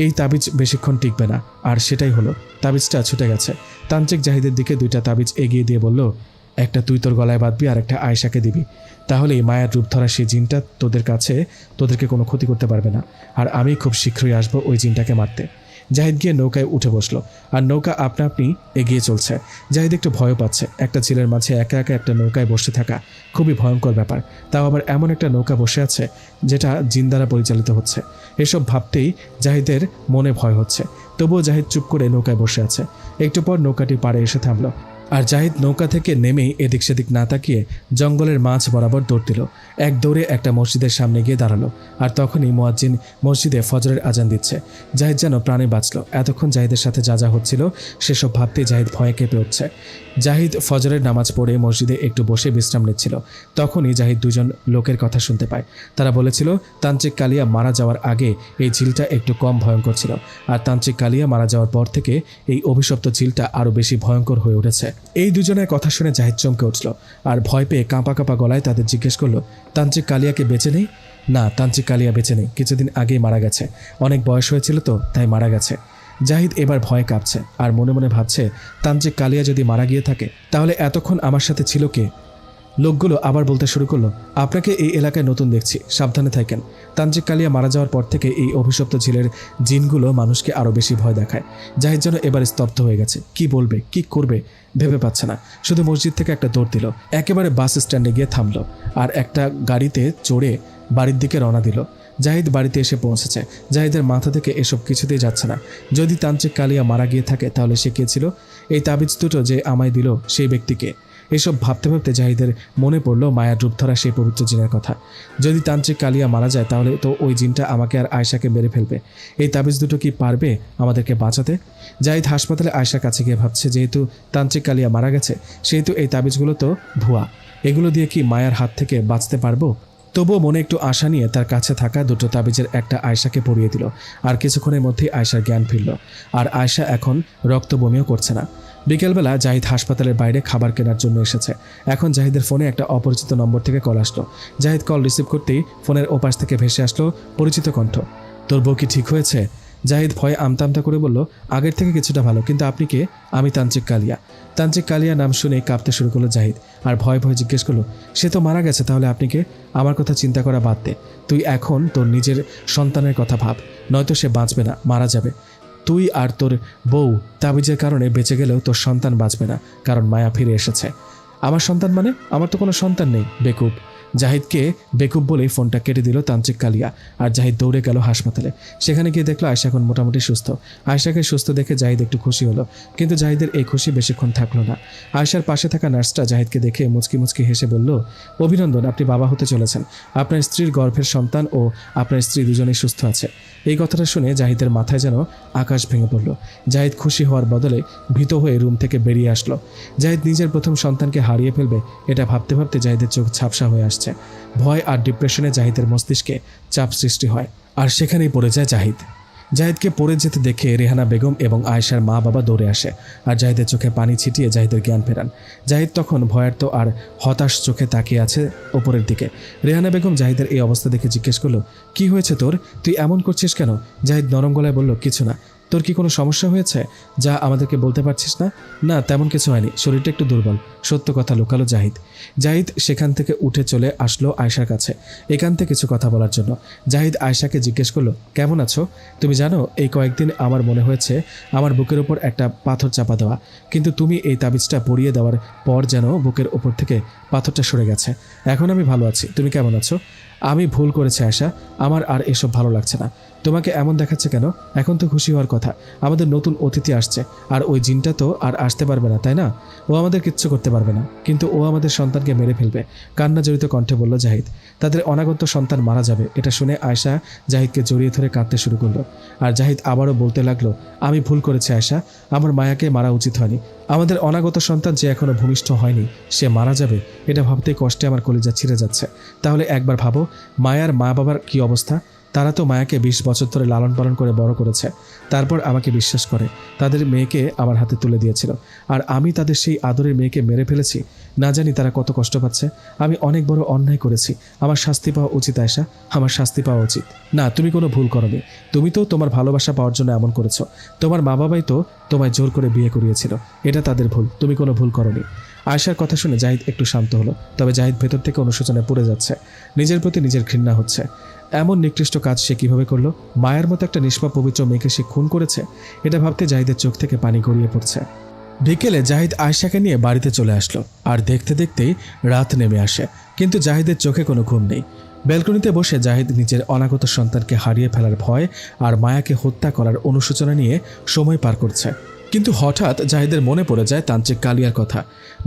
[SPEAKER 1] এই তাবিজ বেশিক্ষণ টিকবে না। আর সেটাই হলো, তাবিজটা ছুটে গেছে। তান্ত্রিক জাহিদের দিকে দুইটা তাবিজ এগিয়ে দিয়ে বলল, একটা তুই তোর গলায় বাঁধবি আর একটা আয়েশাকে দিবি। তাহলেই মায়ের রূপ ধরা সেই জিনটা তোদেরকে কোনো ক্ষতি করতে পারবে না। আর আমি খুব শীঘ্রই আসবো ওই জিনটাকে মারতে। জাহিদ গিয়ে নৌকায় উঠে বসলো, আর নৌকা আপনা আপনি এগিয়ে চলছে। জাহিদ একটু ভয় পাচ্ছে। একটা ঝিলের মাঝে একা একা একটা নৌকায় বসে থাকা খুবই ভয়ঙ্কর ব্যাপার। তাও আবার এমন একটা নৌকা বসে আছে যেটা জিন দ্বারা পরিচালিত হচ্ছে। এসব ভাবতেই জাহিদের মনে ভয় হচ্ছে। তবুও জাহিদ চুপ করে নৌকায় বসে আছে। একটু পর নৌকাটি পাড়ে এসে থামলো, আর জাহিদ নৌকা থেকে নেমেই এদিক সেদিক না তাকিয়ে জঙ্গলের মাঝ বরাবর দৌড় দিল। এক দৌড়ে একটা মসজিদের সামনে গিয়ে দাঁড়ালো। আর তখনই মুয়াজ্জিন মসজিদে ফজরের আজান দিচ্ছে। জাহিদ যেন প্রাণে বাঁচল। এতক্ষণ জাহিদের সাথে যা যা হচ্ছিল সেসব ভাবতেই জাহিদ ভয়ে কেঁপে উঠছে। জাহিদ ফজরের নামাজ পড়ে মসজিদে একটু বসে বিশ্রাম নিচ্ছিল। তখনই জাহিদ দুজন লোকের কথা শুনতে পায়। তারা বলেছিল তান্ত্রিক কালিয়া মারা যাওয়ার আগে এই ঝিলটা একটু কম ভয়ঙ্কর ছিল, আর তান্ত্রিক কালিয়া মারা যাওয়ার পর থেকে এই অভিশপ্ত ঝিলটা আরও বেশি ভয়ঙ্কর হয়ে উঠেছে। এই দুজনের কথা শুনে জাহিদ চমকে উঠল, আর ভয় পেয়ে কাঁপা কাঁপা গলায় তাদের জিজ্ঞেস করলো, তান্ত্রিক কালিয়াকে বেঁচে নেই? না, তান্ত্রিক কালিয়া বেঁচে নেই, কিছুদিন আগেই মারা গেছে। অনেক বয়স হয়েছিল তো, তাই মারা গেছে। জাহিদ এবার ভয়ে কাঁপছে, আর মনে মনে ভাবছে তান্ত্রিক কালিয়া যদি মারা গিয়ে থাকে তাহলে এতক্ষণ আমার সাথে ছিল কে? লোকগুলো আবার বলতে শুরু করলো, আপনাকে এই এলাকায় নতুন দেখছি, সাবধানে থাকেন। তান্ত্রিক কালিয়া মারা যাওয়ার পর থেকে এই অভিশপ্ত ঝিলের জিনগুলো মানুষকে আরও বেশি ভয় দেখায়। জাহিদ যেন এবার স্তব্ধ হয়ে গেছে। কি বলবে, কি করবে ভেবে পাচ্ছে না। শুধু মসজিদ থেকে একটা দৌড় দিল, একেবারে বাস স্ট্যান্ডে গিয়ে থামলো, আর একটা গাড়িতে চড়ে বাড়ির দিকে রওনা দিল। জাহিদ বাড়িতে এসে পৌঁছেছে। জাহিদের মাথা থেকে এসব কিছুতেই যাচ্ছে না। যদি তান্ত্রিক কালিয়া মারা গিয়ে থাকে তাহলে সে কে ছিল? এই তাবিজ দুটো যে আমায় দিল সেই ব্যক্তিকে? এসব ভাবতে ভাবতে জাহিদের মনে পড়লো মায়ার রূপ ধরা সেই পবিত্র জিনের কথা। যদি তান্ত্রিক কালিয়া মারা যায় তাহলে তো ওই জিনটা আমাকে আর আয়েশাকে মেরে ফেলবে। এই তাবিজ দুটো কি পারবে আমাদেরকে বাঁচাতে? জাহিদ হাসপাতালে আয়েশার কাছে গিয়ে ভাবছে, যেহেতু তান্ত্রিক কালিয়া মারা গেছে সেহেতু এই তাবিজগুলো তো ভুয়া। এগুলো দিয়ে কি মায়ার হাত থেকে বাঁচতে পারবো? তবুও মনে একটু আশা নিয়ে তার কাছে থাকা দুটো তাবিজের একটা আয়েশাকে পরিয়ে দিল। আর কিছুক্ষণের মধ্যেই আয়েশার জ্ঞান ফিরল, আর আয়েশা এখন রক্ত বমিও করছে না। বিকেলবেলা জাহিদ হাসপাতালের বাইরে খাবার কেনার জন্য এসেছে। এখন জাহিদের ফোনে একটা অপরিচিত নম্বর থেকে কল আসলো। জাহিদ কল রিসিভ করতেই ফোনের ওপাশ থেকে ভেসে আসলো পরিচিত কণ্ঠ। তোর বউ কি ঠিক হয়েছে? জাহিদ ভয়ে আমতা আমতা করে বলল, আগের থেকে কিছুটা ভালো, কিন্তু আপনি কে? আমি তান্ত্রিক কালিয়া। তান্ত্রিক কালিয়া নাম শুনে কাঁপতে শুরু করলো জাহিদ, আর ভয়ে ভয়ে জিজ্ঞেস করলো, সে তো মারা গেছে, তাহলে আপনি কে? আমার কথা চিন্তা করা বাদ দে, তুই এখন তোর নিজের সন্তানের কথা ভাব, নয়তো সে বাঁচবে না, মারা যাবে। তুই আর তোর বউ তাবিজের কারণে বেঁচে গেলেও তোর সন্তান বাঁচবে না, কারণ মায়া ফিরে এসেছে। আমার সন্তান মানে? আমার তো কোনো সন্তান নেই, বেকুব। জাহিদকে বেকুব বলেই ফোনটা কেটে দিল তান্ত্রিক কালিয়া, আর জাহিদ দৌড়ে গেল হাসপাতালে। সেখানে গিয়ে দেখলো আয়েশা এখন মোটামুটি সুস্থ। আয়েশাকে সুস্থ দেখে জাহিদ একটু খুশি হলো, কিন্তু জাহিদের এই খুশি বেশিক্ষণ থাকলো না। আয়েশার পাশে থাকা নার্সটা জাহিদকে দেখে মুচকি মুচকি হেসে বলল, অভিনন্দন, আপনি বাবা হতে চলেছেন। আপনার স্ত্রীর গর্ভের সন্তান ও আপনার স্ত্রী দুজনেই সুস্থ আছে। এই কথাটা শুনে জাহিদের মাথায় যেন আকাশ ভেঙে পড়ল। জাহিদ খুশি হওয়ার বদলে ভীত হয়ে রুম থেকে বেরিয়ে আসলো। জাহিদ নিজের প্রথম সন্তানকে হারিয়ে ফেলবে এটা ভাবতে ভাবতে জাহিদের চোখ ঝাপসা হয়ে আসছে। ভয় আর ডিপ্রেশনে জাহিদের মস্তিষ্কে চাপ সৃষ্টি হয়, আর সেখানেই পড়ে যায় জাহিদ। জাহিদকে পড়ে যেতে দেখে রেহানা বেগম এবং আয়েশার মা বাবা দৌড়ে আসে আর জাহিদের চোখে পানি ছিটিয়ে জাহিদের জ্ঞান ফেরান। জাহিদ তখন ভয়ার্ত আর হতাশ চোখে তাকিয়ে আছে ওপরের দিকে। রেহানা বেগম জাহিদের এই অবস্থা দেখে জিজ্ঞেস করলো, কি হয়েছে তোর? তুই এমন করছিস কেন? জাহিদ নরম গলায় বলল, কিছু না। তোর কি কোনো সমস্যা হয়েছে যা আমাদেরকে বলতে পারছিস না? না, তেমন কিছু হয়নি, শরীরটা একটু দুর্বল। সত্য কথা লুকালো জাহিদ। জাহিদ সেখান থেকে উঠে চলে আসলো আয়েশার কাছে একান্তে কিছু কথা বলার জন্য। জাহিদ আয়েশাকে জিজ্ঞেস করলো, কেমন আছো? তুমি জানো, এই কয়েকদিন আমার মনে হয়েছে আমার বুকের ওপর একটা পাথর চাপা দেওয়া, কিন্তু তুমি এই তাবিজটা পরিয়ে দেওয়ার পর যেন বুকের ওপর থেকে পাথরটা সরে গেছে। এখন আমি ভালো আছি। তুমি কেমন আছো? আমি ভুল করেছি আয়েশা, আমার আর এসব ভালো লাগছে না। তোমাকে এমন দেখাচ্ছে কেন? এখন তো খুশি হওয়ার কথা, আমাদের নতুন অতিথি আসছে, আর ওই জিনটা তো আর আসতে পারবে না, তাই না? ও আমাদের কিচ্ছু করতে পারবে না, কিন্তু ও আমাদের সন্তানকে মেরে ফেলবে। কান্না জড়িত কণ্ঠে বলল জাহিদ। তাদের অনাগত সন্তান মারা যাবে এটা শুনে আয়েশা জাহিদকে জড়িয়ে ধরে কাঁদতে শুরু করলো। আর জাহিদ আবারও বলতে লাগলো, আমি ভুল করেছি আয়েশা, আমার মায়াকে মারা উচিত হয়নি। আমাদের অনাগত সন্তান যে এখনো ভূমিষ্ঠ হয়নি সে মারা যাবে, এটা ভাবতেই কষ্টে আমার কলিজা ছিঁড়ে যাচ্ছে। তাহলে একবার ভাবো, মায়ার মা বাবার কি অবস্থা? তারা তো মায়াকে 20 বছর ধরে লালন পালন করে বড় করেছে, তারপর আমাকে বিশ্বাস করে তাদের মেয়েকে আমার হাতে তুলে দিয়েছিল, আর আমি তাদের সেই আদরের মেয়েকে মেরে ফেলেছি। না জানি তারা কত কষ্ট পাচ্ছে। আমি অনেক বড় অন্যায় করেছি, আমার শাস্তি পাওয়া উচিত আয়েশা, আমার শাস্তি পাওয়া উচিত। না, তুমি কোনো ভুল করোনি, তুমি তো তোমার ভালোবাসা পাওয়ার জন্য এমন করেছো। তোমার মা বাবাই তো তোমায় জোর করে বিয়ে করিয়েছিল, এটা তাদের ভুল, তুমি কোনো ভুল করোনি। আয়েশার কথা শুনে জাহিদ একটু শান্ত হলো, তবে জাহিদ ভেতর থেকে অনুশোচনায় পড়ে যাচ্ছে। নিজের প্রতি নিজের ঘৃণা হচ্ছে। এমন নিকৃষ্ট কাজ সে কিভাবে করলো? মায়ের মতো একটা নিষ্পাপ পবিত্র মেয়েকে সে খুন করেছে, এটা ভাবতে জাহিদের চোখ থেকে পানি গড়িয়ে পড়ছে। বিকেলে জাহিদ আয়েশাকে নিয়ে বাড়িতে চলে আসলো, আর দেখতে দেখতেই রাত নেমে আসে, কিন্তু জাহিদের চোখে কোনো ঘুম নেই। ব্যালকনিতে বসে জাহিদ নিজের অনাগত সন্তানকে হারিয়ে ফেলার ভয় আর মায়াকে হত্যা করার অনুশোচনা নিয়ে সময় পার করছে। কিন্তু হঠাৎ জাহিদের মনে পড়ে যায় তান্ত্রিক কালিয়ার কথা।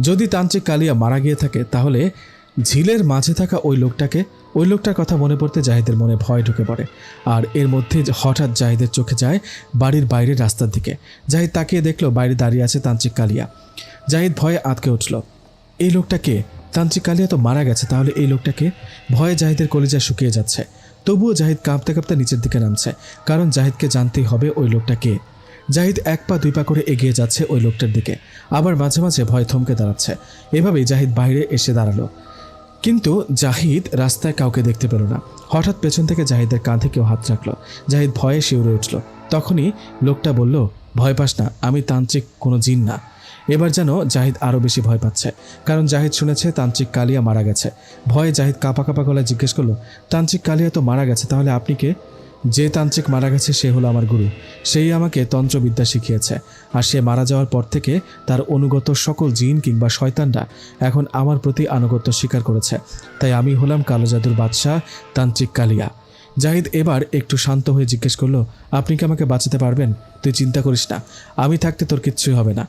[SPEAKER 1] যদি তান্ত্রিক কালিয়া মারা গিয়ে থাকে, তাহলে ঝিলের মাঝে থাকা ওই লোকটার কথা মনে পড়তে জাহিদের মনে ভয় ঢুকে পড়ে। আর এর মধ্যে হঠাৎ জাহিদের চোখে যায় বাড়ির বাইরের রাস্তার দিকে। জাহিদ তাকিয়ে দেখলো বাইরে দাঁড়িয়ে আছে তান্ত্রিক কালিয়া। জাহিদ ভয়ে আঁতকে উঠল। এই লোকটা কে? তান্ত্রিক কালিয়া তো মারা গেছে, তাহলে এই লোকটাকে? ভয়ে জাহিদের কলিজা শুকিয়ে যাচ্ছে। তবুও জাহিদ কাঁপতে কাঁপতে নিচের দিকে নামছে, কারণ জাহিদকে জানতেই হবে ওই লোকটা কে। জাহিদ 1 পা 2 পা করে এগিয়ে যাচ্ছে ওই লোকটার দিকে, আবার মাঝে মাঝে ভয় থমকে দাঁড়াচ্ছে। এভাবেই জাহিদ বাইরে এসে দাঁড়ালো, কিন্তু জাহিদ রাস্তায় কাউকে দেখতে পেল না। হঠাৎ পেছন থেকে জাহিদের কাঁধে কেউ হাত রাখলো। জাহিদ ভয়ে শিউরে উঠল। তখনই লোকটা বলল, ভয় পাস না, আমি তান্ত্রিক, কোনো জিন না। এবার যেন জাহিদ আরও বেশি ভয় পাচ্ছে, কারণ জাহিদ শুনেছে তান্ত্রিক কালিয়া মারা গেছে। ভয়ে জাহিদ কাঁপা কাঁপা গলায় জিজ্ঞেস করলো, তান্ত্রিক কালিয়া তো মারা গেছে, তাহলে আপনি কে? যে তান্ত্রিক মারা গেছে সে হলো আমার গুরু, সেই আমাকে তন্ত্রবিদ্যা শিখিয়েছে। আর সে মারা যাওয়ার পর থেকে তার অনুগত সকল জিন কিংবা শয়তানরা এখন আমার প্রতি আনুগত্য স্বীকার করেছে, তাই আমি হলাম কালো জাদুর বাদশাহ তান্ত্রিক কালিয়া। জাহিদ এবার একটু শান্ত হয়ে জিজ্ঞেস করলো, আপনি কি আমাকে বাঁচাতে পারবেন? তুই চিন্তা করিস না, আমি থাকতে তোর কিচ্ছুই হবে না।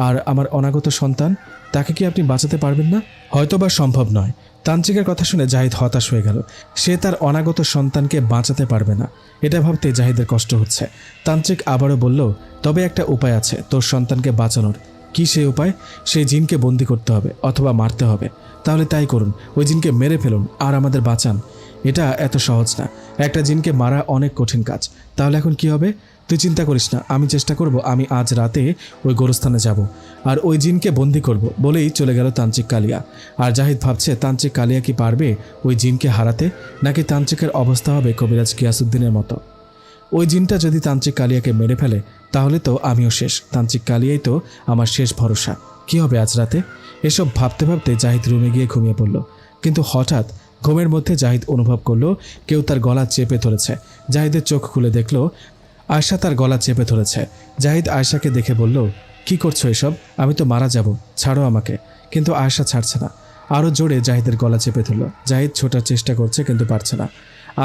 [SPEAKER 1] আর আমার অনাগত সন্তান, তাকে কি আপনি বাঁচাতে পারবেন না? হয়তোবা সম্ভব নয়। তান্ত্রিকের কথা শুনে জাহিদ হতাশ হয়ে গেল। সে তার অনাগত সন্তানকে বাঁচাতে পারবে না, এটা ভাবতে জাহিদের কষ্ট হচ্ছে। তান্ত্রিক আবারও বলল, তবে একটা উপায় আছে তোর সন্তানকে বাঁচানোর। কি সেই উপায়? সেই জিনকে বন্দি করতে হবে অথবা মারতে হবে। তাহলে তাই করুন, ওই জিনকে মেরে ফেলুন আর আমাদের বাঁচান। এটা এত সহজ না, একটা জিনকে মারা অনেক কঠিন কাজ। তাহলে এখন কি হবে? তুই চিন্তা করিস না, আমি চেষ্টা করব। আমি আজ রাতে ওই গোরস্থানে যাব আর ওই জিনকে বন্দি করব, বলেই চলে গেল তান্ত্রিক কালিয়া। আর জাহিদ ভাবছে, তান্ত্রিক কালিয়া কি পারবে ওই জিনকে হারাতে, নাকি তান্ত্রিকের অবস্থা হবে কবিরাজ গিয়াসউদ্দিনের মতো? ওই জিনটা যদি তান্ত্রিক কালিয়াকে মেরে ফেলে, তাহলে তো আমিও শেষ। তান্ত্রিক কালিয়াই তো আমার শেষ ভরসা। কি হবে আজ রাতে? এসব ভাবতে ভাবতে জাহিদ রুমে গিয়ে ঘুমিয়ে পড়ল। কিন্তু হঠাৎ ঘুমের মধ্যে জাহিদ অনুভব করলো কেউ তার গলা চেপে ধরেছে। জাহিদের চোখ খুলে দেখলো আয়েশা তার গলা চেপে ধরেছে। জাহিদ আয়েশাকে দেখে বলল, কি করছো এসব? আমি তো মারা যাব, ছাড়ো আমাকে। কিন্তু আয়েশা ছাড়ছে না, আরও জোরে জাহিদের গলা চেপে ধরল। জাহিদ ছোটার চেষ্টা করছে, কিন্তু পারছে না।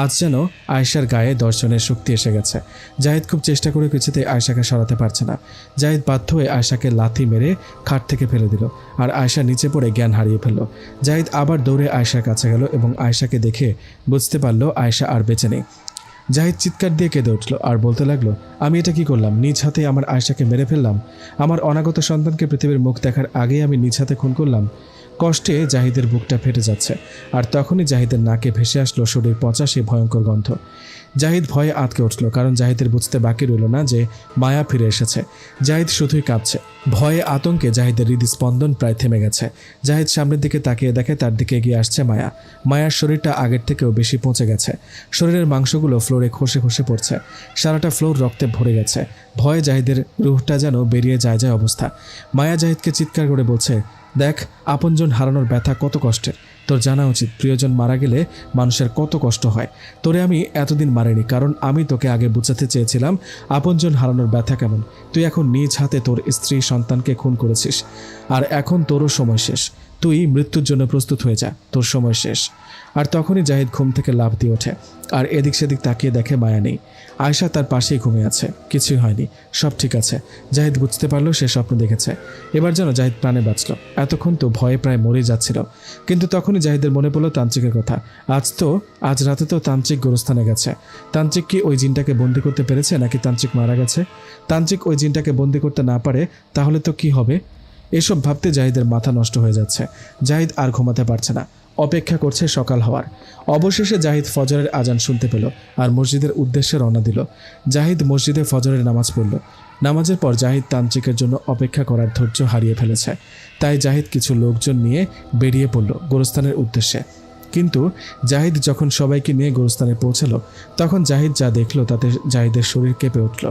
[SPEAKER 1] আজ যেন আয়েশার গায়ে দর্শনের শক্তি এসে গেছে। জাহিদ খুব চেষ্টা করে কিছুতেই আয়েশাকে সরাতে পারছে না। জাহিদ বাধ্য হয়ে আয়েশাকে লাথি মেরে খাট থেকে ফেলে দিল, আর আয়েশা নিচে পড়ে জ্ঞান হারিয়ে ফেলল। জাহিদ আবার দৌড়ে আয়েশার কাছে গেল এবং আয়েশাকে দেখে বুঝতে পারল আয়েশা আর বেঁচে নেই। জাহিদ চিৎকার দিয়ে কেঁদে উঠল আর বলতে লাগলো, আমি এটা কি করলাম? নিজ হাতে আমার আয়েশাকে মেরে ফেললাম। আমার অনাগত সন্তানকে পৃথিবীর মুখ দেখার আগেই আমি নিজ হাতে খুন করলাম। কষ্টে জাহিদের বুকটা ফেটে যাচ্ছে। আর তখনই জাহিদের নাকে ভেসে আসলো শরীর পচা সে ভয়ঙ্কর গন্ধ। জাহিদ ভয়ে আটকে উঠল, কারণ জাহিদের বুঝতে বাকি রইল না যে মায়া ফিরে এসেছে। জাহিদ শুধুই কাঁপছে। ভয়ে আতঙ্কে জাহিদের হৃদস্পন্দন প্রায় থেমে গেছে। জাহিদ সামনের দিকে তাকিয়ে দেখে তার দিকে এগিয়ে আসছে মায়া। মায়ার শরীরটা আগের থেকেও বেশি পচে গেছে। শরীরের মাংসগুলো ফ্লোরে খসে খসে পড়ছে। সারাটা ফ্লোর রক্তে ভরে গেছে। ভয়ে জাহিদের রুহটা যেন বেরিয়ে যায় যায় অবস্থা। মায়া জাহিদকে চিৎকার করে বলছে, দেখ, আপনজন হারানোর ব্যথা কত কষ্টের। তোর জানা উচিত প্রিয়জন মারা গেলে মানুষের কত কষ্ট হয়। তোরে আমি এতদিন মারিনি, কারণ আমি তোকে আগে বুঝাতে চেয়েছিলাম আপনজন হারানোর ব্যথা কেমন। তুই এখন নিজ হাতে তোর স্ত্রী সন্তানকে খুন করেছিস, আর এখন তোরও সময় শেষ। তুই মৃত্যুর জন্য প্রস্তুত হয়ে যা, তোর সময় শেষ। আর তখনই জাহিদ ঘুম থেকে লাফ দিয়ে ওঠে, আর এদিক সেদিক তাকিয়ে দেখে মায়া নেই। আয়শা তার পাশেই ঘুমিয়ে আছে। কিছুই হয়নি, সব ঠিক আছে। জাহিদ বুঝতে পারলো সে স্বপ্ন দেখেছে। এবার যেন জাহিদ প্রাণে বাঁচল। এতক্ষণ তো ভয়ে প্রায় মরে যাচ্ছিল। কিন্তু তখনই জাহিদের মনে পড়লো তান্ত্রিকের কথা। আজ রাতে তো তান্ত্রিক গোরস্থানে গেছে। তান্ত্রিক কি ওই জিনটাকে বন্দি করতে পেরেছে, নাকি তান্ত্রিক মারা গেছে? তান্ত্রিক ওই জিনটাকে বন্দি করতে না পারে তাহলে তো কি হবে? এসব ভাবতে জাহিদের মাথা নষ্ট হয়ে যাচ্ছে। জাহিদ আর ঘুমাতে পারছে না, অপেক্ষা করছে সকাল হওয়ার। অবশেষে জাহিদ ফজরের আজান শুনতে পেল আর মসজিদের উদ্দেশ্যে রওনা দিল। জাহিদ মসজিদে ফজরের নামাজ পড়ল। নামাজের পর জাহিদ তান্ত্রিকের জন্য অপেক্ষা করার ধৈর্য হারিয়ে ফেলেছে। তাই জাহিদ কিছু লোকজন নিয়ে বেরিয়ে পড়ল গোরস্থানের উদ্দেশ্যে। কিন্তু জাহিদ যখন সবাইকে নিয়ে গোরস্থানে পৌঁছালো, তখন জাহিদ যা দেখল তাতে জাহিদের শরীর কেঁপে উঠল।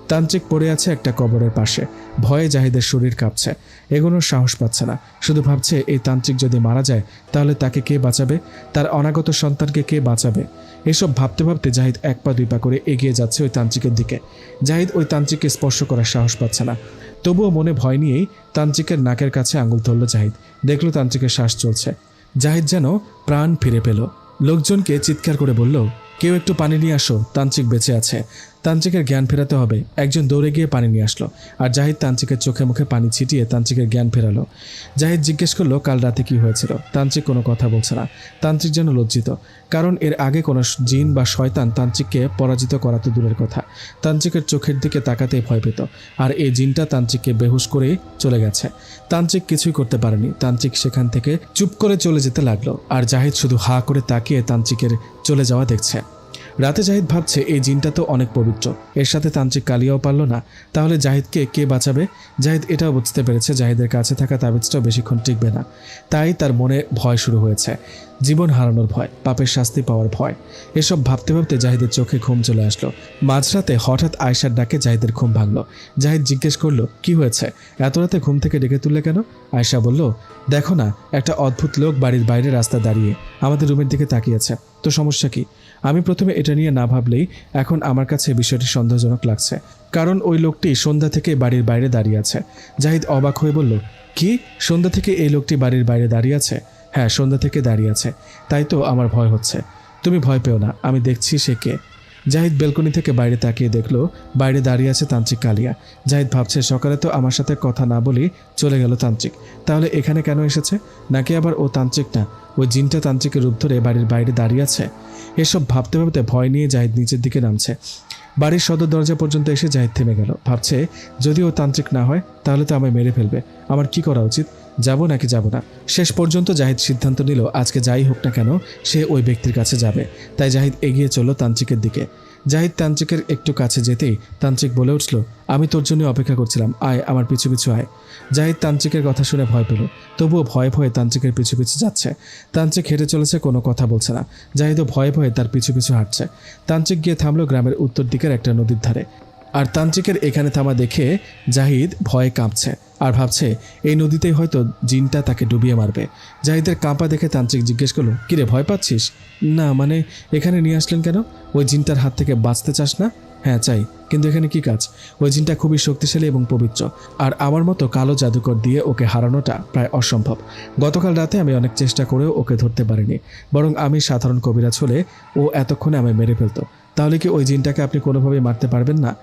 [SPEAKER 1] তান্ত্রিক পড়ে আছে একটা কবরের পাশে। ভয়ে জাহিদের শরীর কাঁপছে। এগোনোর সাহস পাচ্ছে না। শুধু ভাবছে, এই তান্ত্রিক যদি মারা যায় তাহলে তাকে কে বাঁচাবে? তার অনাগত সন্তানকে কে বাঁচাবে? এসব ভাবতে ভাবতে জাহিদ এক পা দুই পা করে এগিয়ে যাচ্ছে ওই তান্ত্রিকের দিকে। জাহিদ ওই তান্ত্রিককে স্পর্শ করার সাহস পাচ্ছে না। তবুও মনে ভয় নিয়েই তান্ত্রিকের নাকের কাছে আঙুল ধরল জাহিদ। দেখল তান্ত্রিকের শ্বাস চলছে। জাহিদ যেন প্রাণ ফিরে পেল। লোকজনকে চিৎকার করে বলল, কেউ একটু পানি নিয়ে আসো, তান্ত্রিক বেঁচে আছে। তান্ত্রিকের জ্ঞান ফেরাতে হবে। একজন দৌড়ে গিয়ে পানি নিয়ে আসলো, আর জাহিদ তান্ত্রিকের চোখে মুখে পানি ছিটিয়ে তান্ত্রিকের জ্ঞান ফেরালো। জাহিদ জিজ্ঞেস করলো, কাল রাতে কি হয়েছিল? তান্ত্রিক কোনো কথা বলছে না। তান্ত্রিক যেন লজ্জিত, কারণ এর আগে কোনো জিন বা শয়তান তান্ত্রিককে পরাজিত করা তো দূরের কথা, তান্ত্রিকের চোখের দিকে তাকাতেই ভয় পেত। আর এই জিনটা তান্ত্রিককে বেহুশ করেই চলে গেছে। তান্ত্রিক কিছুই করতে পারেনি। তান্ত্রিক সেখান থেকে চুপ করে চলে যেতে লাগলো, আর জাহিদ শুধু হা করে তাকিয়ে তান্ত্রিকের চলে যাওয়া দেখছে। রাতে জাহিদ ভাবছে, এই জিনটা তো অনেক পবিত্র, এর সাথে তান্ত্রিক কালিয়াও পারল না, তাহলে জাহিদকে কে বাঁচাবে? জাহিদ এটাও বুঝতে পেরেছে জাহিদের কাছে থাকা তাবিজটাও বেশিক্ষণ টিকবে না। তাই তার মনে ভয় শুরু হয়েছে, জীবন হারানোর ভয়, পাপের শাস্তি পাওয়ার ভয়। এসব ভাবতে ভাবতে জাহিদের চোখে ঘুম চলে আসলো। মাঝরাতে হঠাৎ আয়শার ডাকে জাহিদের ঘুম ভাঙলো। জাহিদ জিজ্ঞেস করলো, কি হয়েছে? এত রাতে ঘুম থেকে ডেকে তুললে কেন? আয়শা বলল, দেখো না, একটা অদ্ভুত লোক বাড়ির বাইরে রাস্তা দাঁড়িয়ে আমাদের রুমের দিকে তাকিয়েছে। তো সমস্যা কি? আমি প্রথমে এটা নিয়ে না ভাবলেই এখন আমার কাছে বিষয়টি সন্দেহজনক লাগছে, কারণ ওই লোকটি সন্ধ্যা থেকে বাড়ির বাইরে দাঁড়িয়ে আছে। জাহিদ অবাক হয়ে বলল, কি, সন্ধ্যা থেকে এই লোকটি বাড়ির বাইরে দাঁড়িয়ে আছে? হ্যাঁ, সন্ধ্যা থেকে দাঁড়িয়ে আছে। তাই তো আমার ভয় হচ্ছে। তুমি ভয় পেও না, আমি দেখছি সে কে। জাহিদ বেলকনি থেকে বাইরে তাকিয়ে দেখলো বাইরে দাঁড়িয়ে আছে তান্ত্রিক কালিয়া। জাহিদ ভাবছে, সকালে তো আমার সাথে কথা না বলেই চলে গেল তান্ত্রিক, তাহলে এখানে কেন এসেছে? নাকি আবার ও তান্ত্রিক না, ওই জিনটা তান্ত্রিকের রূপ ধরে বাড়ির বাইরে দাঁড়িয়ে আছে? এসব ভাবতে ভাবতে ভয় নিয়ে জাহিদ নিচের দিকে নামছে। বাড়ির সদর দরজা পর্যন্ত এসে জাহিদ থেমে গেল। ভাবছে, যদি ও তান্ত্রিক না হয় তাহলে তো আমায় মেরে ফেলবে। আমার কি করা উচিত? যাব নাকি যাব না? শেষ পর্যন্ত জাহিদ সিদ্ধান্ত নিল, আজকে যাই হোক না কেন সে ওই ব্যক্তির কাছে যাবে। তাই জাহিদ এগিয়ে চলল তান্ত্রিকের দিকে। জাহিদ তান্ত্রিকের একটু কাছে যেতেই তান্ত্রিক বলে উঠল, আমি তোর জন্য অপেক্ষা করছিলাম, আয় আমার পিছু পিছু আয়। জাহিদ তান্ত্রিকের কথা শুনে ভয় পেল, তবুও ভয়ে ভয়ে তান্ত্রিকের পিছু পিছু যাচ্ছে। তান্ত্রিক হেঁটে চলেছে, কোনো কথা বলছে না। জাহিদও ভয়ে ভয়ে তার পিছু পিছু হাঁটছে। তান্ত্রিক গিয়ে থামলো গ্রামের উত্তর দিকের একটা নদীর ধারে। আর তান্ত্রিকের এখানে থামা দেখে জাহিদ ভয়ে কাঁপছে আর ভাবছে, এই নদীতেই হয়তো জিনটা তাকে ডুবিয়ে মারবে। জাহিদের কাঁপা দেখে তান্ত্রিক জিজ্ঞেস করলো, কিরে, ভয় পাচ্ছিস? না, মানে এখানে নিয়ে আসলেন কেন? ওই জিনটার হাত থেকে বাঁচতে চাস না? হ্যাঁ চাই, কিন্তু এখানে কি কাজ? ওই জিনটা খুবই শক্তিশালী এবং পবিত্র, আর আমার মতো কালো জাদুকর দিয়ে ওকে হারানোটা প্রায় অসম্ভব। গতকাল রাতে আমি অনেক চেষ্টা করেও ওকে ধরতে পারিনি, বরং আমি সাধারণ কবিরাজ হলে ও এতক্ষণে আমায় মেরে ফেলতো। তাহলে কি ওই জিনটাকে আপনি কোনোভাবেই মারতে পারবেন না?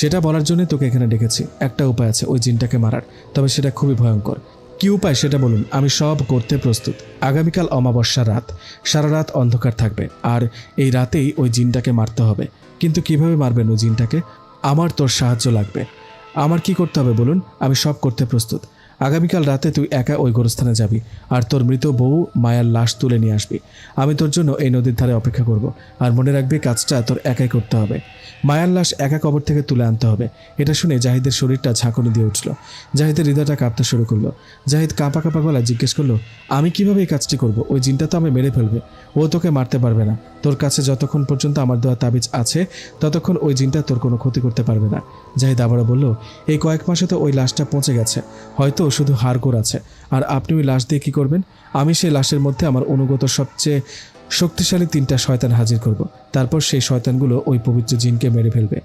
[SPEAKER 1] সেটা বলার জন্যই তোকে এখানে ডেকেছি। একটা উপায় আছে ওই জিনটাকে মারার, তবে সেটা খুবই ভয়ঙ্কর। কি উপায় সেটা বলুন, আমি সব করতে প্রস্তুত। আগামীকাল অমাবস্যা রাত, সারা রাত অন্ধকার থাকবে, আর এই রাতেই ওই জিনটাকে মারতে হবে। কিন্তু কিভাবে মারবেন ওই জিনটাকে? আমার তোর সাহায্য লাগবে। আমার কি করতে হবে বলুন, আমি সব করতে প্রস্তুত। আগামীকাল রাতে তুই একা ওই গোরস্থানে যাবি আর তোর মৃত বউ মায়ার লাশ তুলে নিয়ে আসবি। আমি তোর জন্য এই নদীর ধারে অপেক্ষা করব। আর মনে রাখবি কাজটা তোর একাই করতে হবে। মায়ার লাশ একা কবর থেকে তুলে আনতে হবে। এটা শুনে জাহিদের শরীরটা ঝাঁকুনি দিয়ে উঠল। জাহিদের হৃদয়টা কাঁপতে শুরু করলো। জাহিদ কাঁপা কাঁপা গলায় জিজ্ঞেস করলো, আমি কিভাবে এই কাজটি করব? ওই জিনটা তো আমি মেরে ফেলবে। ও তোকে মারতে পারবে না। তোর কাছে যতক্ষণ পর্যন্ত আমার দেওয়া তাবিজ আছে ততক্ষণ ওই জিনটা তোর কোনো ক্ষতি করতে পারবে না। জাহিদ আবারও বলল, এই কয়েক মাসে তো ওই লাশটা পচে গেছে, হয়তো শুধু হাড়গোড় আছে। আর আপনি ওই লাশ দিয়ে কী করবেন? আমি সেই লাশের মধ্যে আমার অনুগত সবচেয়ে শক্তিশালী 3টা শয়তান হাজির করব। তারপর সেই শয়তানগুলো ওই পবিত্র জিনকে মেরে ফেলবে।